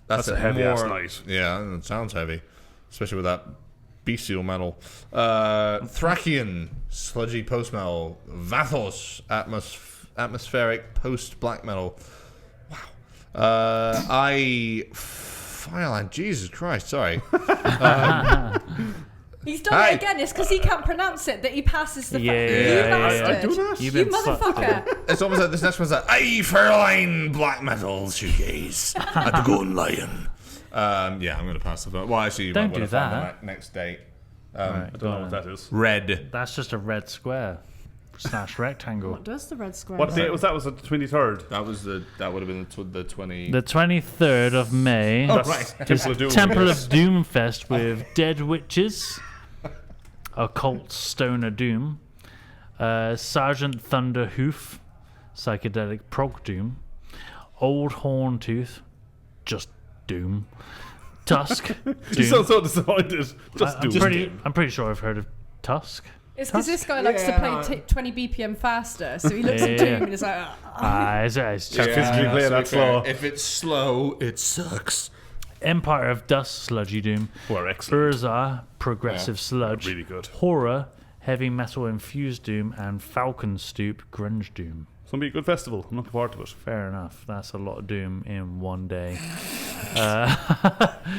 That's a heavy ass night. Yeah, it sounds heavy, especially with that bestial metal. Thracian sludgy post metal. Vathos atmospheric post black metal. Wow. Fireland. Jesus Christ. Sorry. He's done it again. It's because he can't pronounce it that he passes the. Yeah, You bastard! I do that. You've You been fucked. motherfucker! It's almost like this next one's like, "Aye, Fairline black metal shoegaze at the Golden Lion." Yeah, I'm going to pass the phone. Well, actually, you Don't might do want to find that. the next date. Right, I don't know what that is. Red. That's just a red square / rectangle. What does the red square? What date was that? Was it the 23rd? That would have been the 20. The 23rd of May. Oh, right. Temple of Doom. Temple of Doom Fest with Dead Witches, Occult Stoner Doom, Sergeant Thunder Hoof, Psychedelic Prog Doom, Old Horntooth, just Doom, Tusk You sound Doom. so disappointed. Just do it. I'm pretty sure I've heard of Tusk. It's because this guy likes to play 20 BPM faster, so he looks at Doom and is like, It's just physically play that slow. If it's slow, it sucks. Empire of Dust, Sludgy Doom, Who are excellent. Urza, Progressive Sludge, Really good. Horror, Heavy Metal Infused Doom, and Falcon Stoop, Grunge Doom. It's going to be a good festival. I'm looking forward to it. Fair enough. That's a lot of Doom in one day.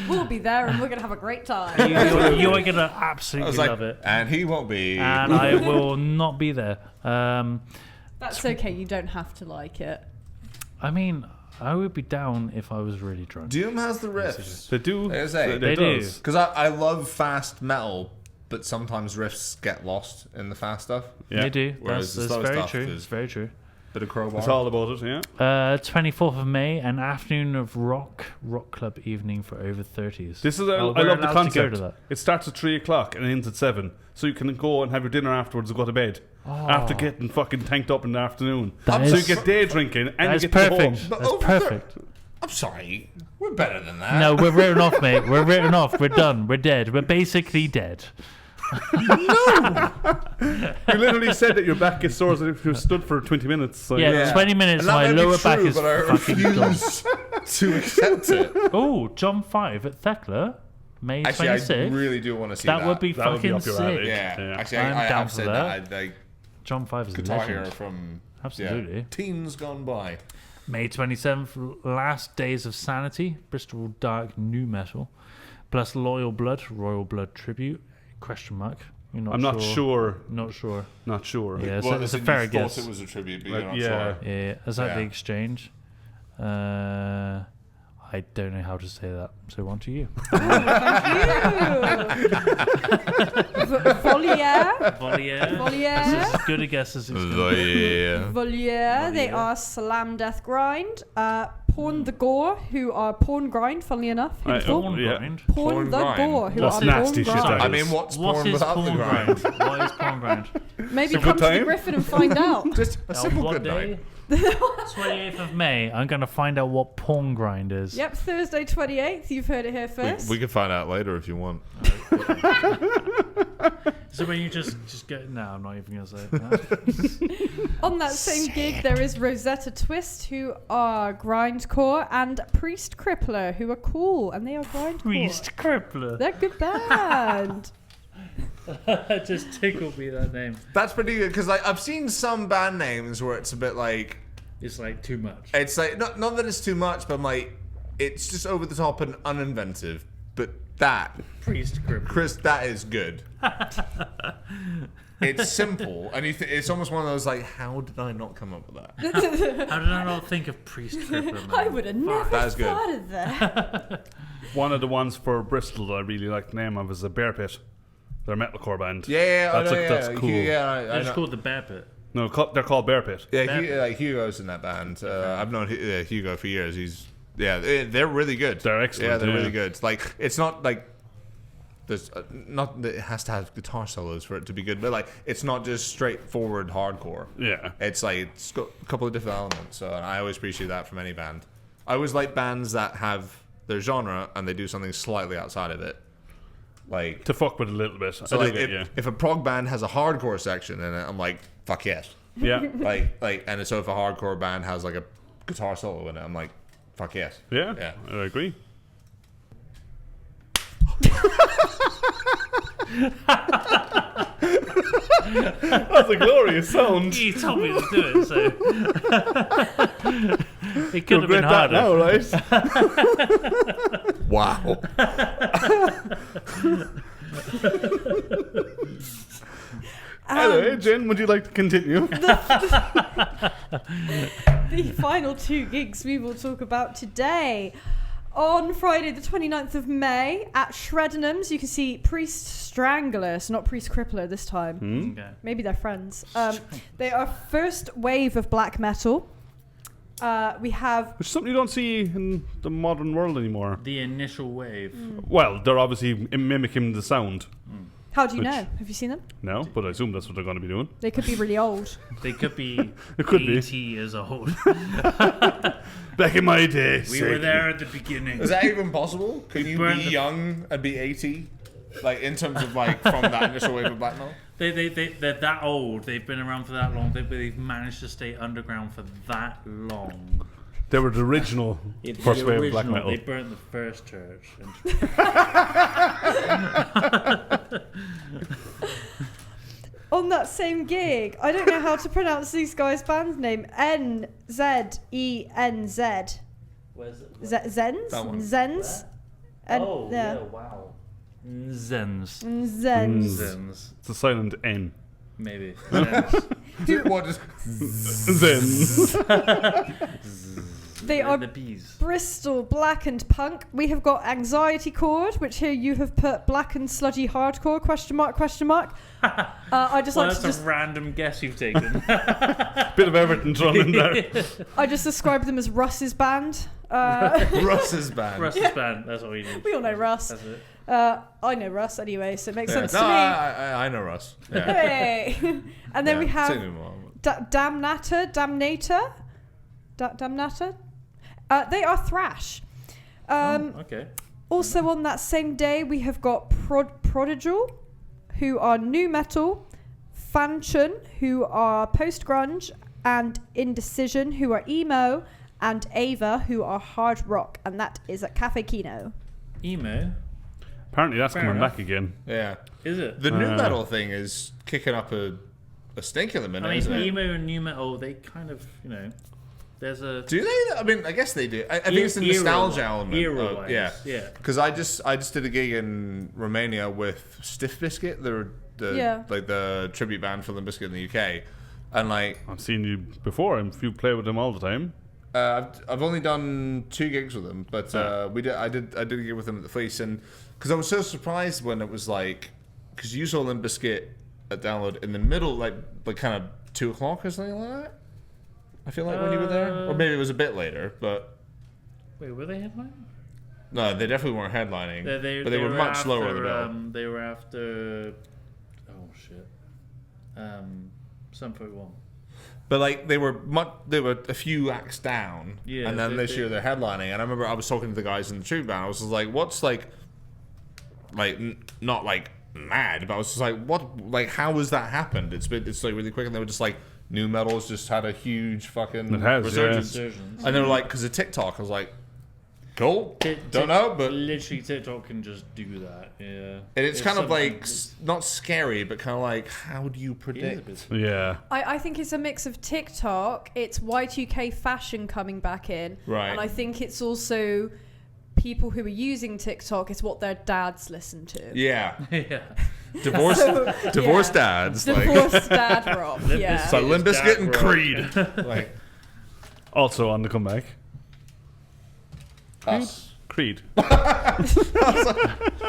we'll be there and we're going to have a great time. You're going to absolutely love it. And he won't be. And I will not be there. That's okay, you don't have to like it. I mean, I would be down if I was really drunk. Doom has the riffs. They do. Like I say, They do. does. Because I love fast metal, but sometimes riffs get lost in the fast stuff. Yeah. They do. Whereas That's the slow very stuff true. is- It's very true. Bit of crowbar. It's all about it, yeah. 24th of May, an afternoon of rock club evening for over 30s. This is Oh, I we're love the allowed to go concept. to that. It starts at 3 o'clock and ends at 7. So you can go and have your dinner afterwards and go to bed. After getting fucking tanked up in the afternoon. That So is- you get day drinking and you That's get to go home. perfect. But That's over perfect. I'm sorry. We're better than that. No, we're written off, mate. We're written off. We're done. We're dead. We're basically dead. You literally said that your back gets sore if you stood for 20 minutes. So Yeah, 20 minutes, And that my may be lower true, back is but I fucking done. refuse to accept it. Oh, John 5 at Thekla, May Actually, 26th. I really do want to see that that. would be That would be fucking up your sick. alley. Yeah. Yeah. Actually, I'm I down have for said that. that. I John 5 is a guitar legend. hero from Absolutely. teens gone by. May 27th, Last Days of Sanity, Bristol Dark New Metal, plus Royal Blood Tribute, ? You're not I'm not sure. Not sure. Not sure. Yeah, Well, it's a you fair thought guess. it was a tribute, but Like, you're not yeah. sure. Yeah, is that the Yeah. exchange? I don't know how to say that, so on to you. Voliere. Voliere. Voliere. That's as good a guess as it's going to Yeah. Voliere. They Voliere. are Slam Death Grind. Porn the Gore, who are Porn Grind, funnily enough. Right, Hintful. Porn yeah. grind. Porn Porn the grind. Gore, who That's are nasty Porn shit, Grind. that I mean, what's What porn is without porn the grind? What is porn grind? Maybe Some come good to the time. Griffin and find out. Just a simple what good day? night. 28th of May. I'm going to find out what porn grind is. Yep, Thursday 28th. You've heard it here first. We can find out later if you want. So when you just go... No, I'm not even going to say it. On that same gig, there is Rosetta Twist, who are grindcore, and Priest Crippler, who are cool, and they are grindcore. Priest Crippler. They're a good band. It just tickled me, that name. That's pretty good because like I've seen some band names where it's a bit like It's like too much. it's like not that it's too much, but I'm like it's just over the top and uninventive. But that Priest Crippler. Chris, that is good. It's simple, and it's almost one of those like, how did I not come up with that? How did I not think of Priest Crippler, man? I would have never That is good. thought of that. One of the ones for Bristol that I really like the name of is the Bear Pit. They're a metalcore band. Yeah, That's I know, that's cool. Yeah, It's I know. called the Bear Pit. No, they're called Bear Pit. Yeah, Hugo's in that band. I've known Hugo for years. They're really good. They're excellent, Yeah, they're yeah. really good. It's like it's not like there's not that it has to have guitar solos for it to be good, but like it's not just straightforward hardcore. Yeah. It's like it's got a couple of different elements. So and I always appreciate that from any band. I always like bands that have their genre and they do something slightly outside of it. Like To fuck with a little bit. so, I like do get you. if a prog band has a hardcore section in it, I'm like, fuck yes. Yeah. And so if a hardcore band has like a guitar solo in it, I'm like, fuck yes. Yeah. Yeah. I agree. That's a glorious sound. You told me to do it, so it could have been Regret that harder. now, right? Wow. Anyway, Jen, would you like to continue? The final two gigs we will talk about today. On Friday, the 29th of May, at Shreddenham's, you can see Priest Strangler, so not Priest Crippler this time. Okay. Maybe they're friends. They are first wave of black metal. We have... Which is something you don't see in the modern world anymore. The initial wave. Well, they're obviously mimicking the sound. How do you Which- know? Have you seen them? No, but I assume that's what they're going to be doing. They could be really old. They could be It could be. 80 years old. Back in my day. We were there at the beginning. Is that even possible? Can you burned be the- young and be 80? Like in terms of like from that initial wave of black metal? They're that old. They've been around for that long. They've managed to stay underground for that long. They were the original It's first the wave of black original. metal. They burnt the first church. On that same gig, I don't know how to pronounce these guys' band's name. Nzenz. Where's it? Zens? That one. Zens? Oh, yeah. yeah, wow. Zens. Zens. Zens. It's a silent N. Maybe. Zens. What is Zen. They are the bees. Bristol blackened punk. We have got Anxiety Chord, which here you have put blackened sludgy hardcore, question mark. I just Well, like to that's just a random guess you've taken. Bit of everything thrown in there. I just describe them as Russ's band. Russ's band? Russ's band. That's what we need. We all know Russ. That's it. I know Russ anyway, so it makes Yeah. sense No, to me. I know Russ. Yeah. Hey. And then Yeah, we have say no more. Damnator. They are thrash. Okay. Also on that same day, we have got Prodigal, who are new metal, Fanchon, who are post-grunge, and Indecision, who are emo, and Ava, who are hard rock, and that is at Cafe Kino. Emo. Apparently that's Fair coming enough. back again. Yeah. Is it? The new metal thing is kicking up a stink at the minute, I mean, isn't it? emo and new metal, they kind of, there's a... Do they? I mean, I guess they do. I think it's the nostalgia element. Era-wise, Yeah. yeah. Because I just did a gig in Romania with Stiff Biscuit. They're the tribute band for Limp Bizkit in the UK, and like I've seen you before, and you play with them all the time. I've only done 2 gigs with them, but I did a gig with them at the Fleece, and because I was so surprised when it was like, because you saw Limp Bizkit at Download in the middle, like kind of 2 o'clock or something like that. I feel like when you were there, or maybe it was a bit later, but wait, were they headlining? No, they definitely weren't headlining, but they were much after, slower. The they were after. Oh shit. Sum 41. But like they were a few acts down, and then this year they're headlining. And I remember I was talking to the guys in the tribute band. I was just like, "What's like not like mad?" But I was just like, "What? Like how has that happened?" It's like really quick, and they were just like, "New metal's just had a huge fucking resurgence," and they were like, "Because of TikTok." I was like, "Cool, don't know," but literally TikTok can just do that. Yeah, and it's kind of like not scary, but kind of like, how do you predict? Yeah, I think it's a mix of TikTok. It's Y2K fashion coming back in, right? And I think it's also people who are using TikTok. It's what their dads listen to. Yeah, yeah. Divorced dads. Divorced dad rock. Yeah. So Limp Bizkit and Creed. Like, also on the comeback. Us. Creed.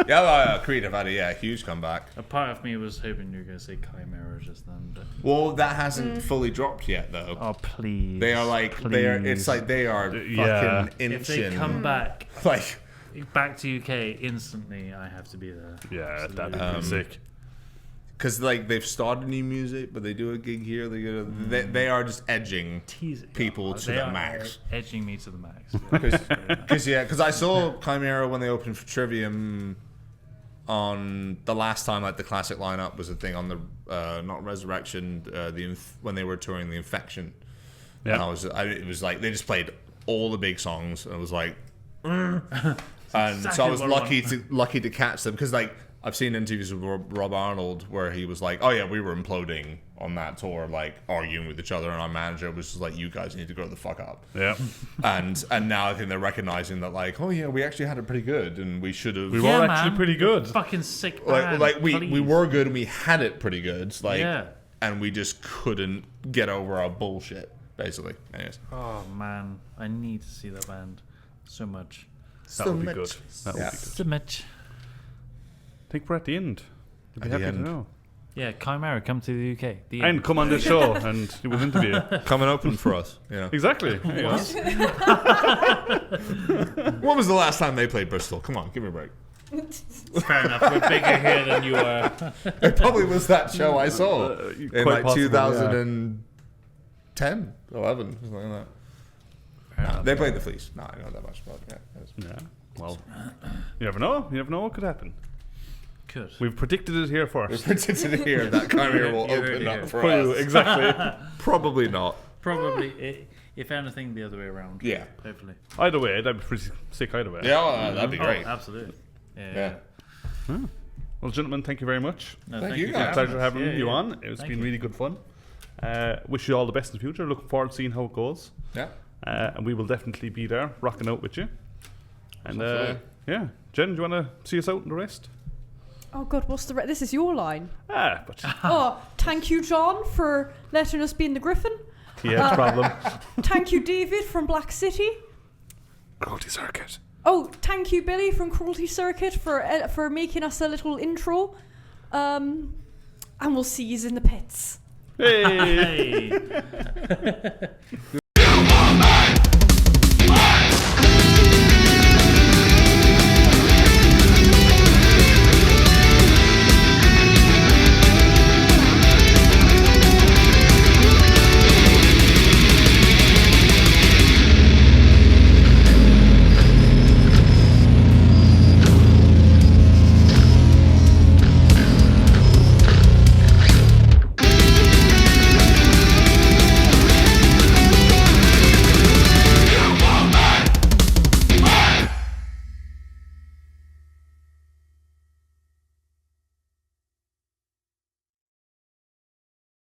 Yeah, Creed have had a huge comeback. A part of me was hoping you were going to say Chimera just then, but Well, that hasn't fully dropped yet, though. oh please, They are like they are. It's like they are fucking inching. if they come back like to UK instantly, I have to be there. Yeah, that'd be Absolutely. pretty sick. because like they've started new music, but they do a gig here. They are just edging Teasing people to they the are max. edging me to the max. Because I saw Chimera when they opened for Trivium on the last time like the classic lineup was a thing on the not Resurrection when they were touring the Infection. Yeah, And it was like they just played all the big songs, and it was like, and so I was lucky to catch them because like I've seen interviews with Rob Arnold where he was like, oh yeah, we were imploding on that tour, like arguing with each other, and our manager was just like, you guys need to grow the fuck up. Yeah. And now I think they're recognizing that like, oh yeah, we actually had it pretty good, and we should have. We were actually pretty good. Fucking sick band, like we were good, and we had it pretty good. Like, yeah. And we just couldn't get over our bullshit, basically. Anyways. Oh man, I need to see that band so much. That would be good. That would be good. So much. I think we're at the end. We'd be At the happy to end. know. Yeah, Chimera, come to the UK. The And come on this show and do an interview. Come and open for us. You know. Exactly. There you go. When was the last time they played Bristol? Come on, give me a break. Fair enough. We're bigger here than you are. It probably was that show I saw in quite like possibly, 2010, 11, something like that. They played the Fleece. No, I know that much about it. Yeah. Well, you never know. You never know what could happen. Good. We've predicted it here We first. predicted here that Chimera will You heard open it up here. for For you, us. exactly. Probably not. Probably, if anything, the other way around. Yeah. Hopefully. Either way, that'd be pretty sick either way. Yeah, well, that'd be great. Oh, absolutely. Yeah. Well, gentlemen, thank you very much. No, Thank you, for guys. Pleasure having Yeah, you yeah. on. It's Thank been you. really good fun. Wish you all the best in the future. Looking forward to seeing how it goes. Yeah. And we will definitely be there, rocking out with you. And Absolutely. yeah, Jen, do you want to see us out and the rest? Oh God, what's the this is your line. But Oh, thank you, John, for letting us be in the Griffin. yeah, problem. Thank you, David from Black City. Cruelty Circuit. Oh, thank you, Billy from Cruelty Circuit for making us a little intro. And we'll see you in the pits. Hey. Hey.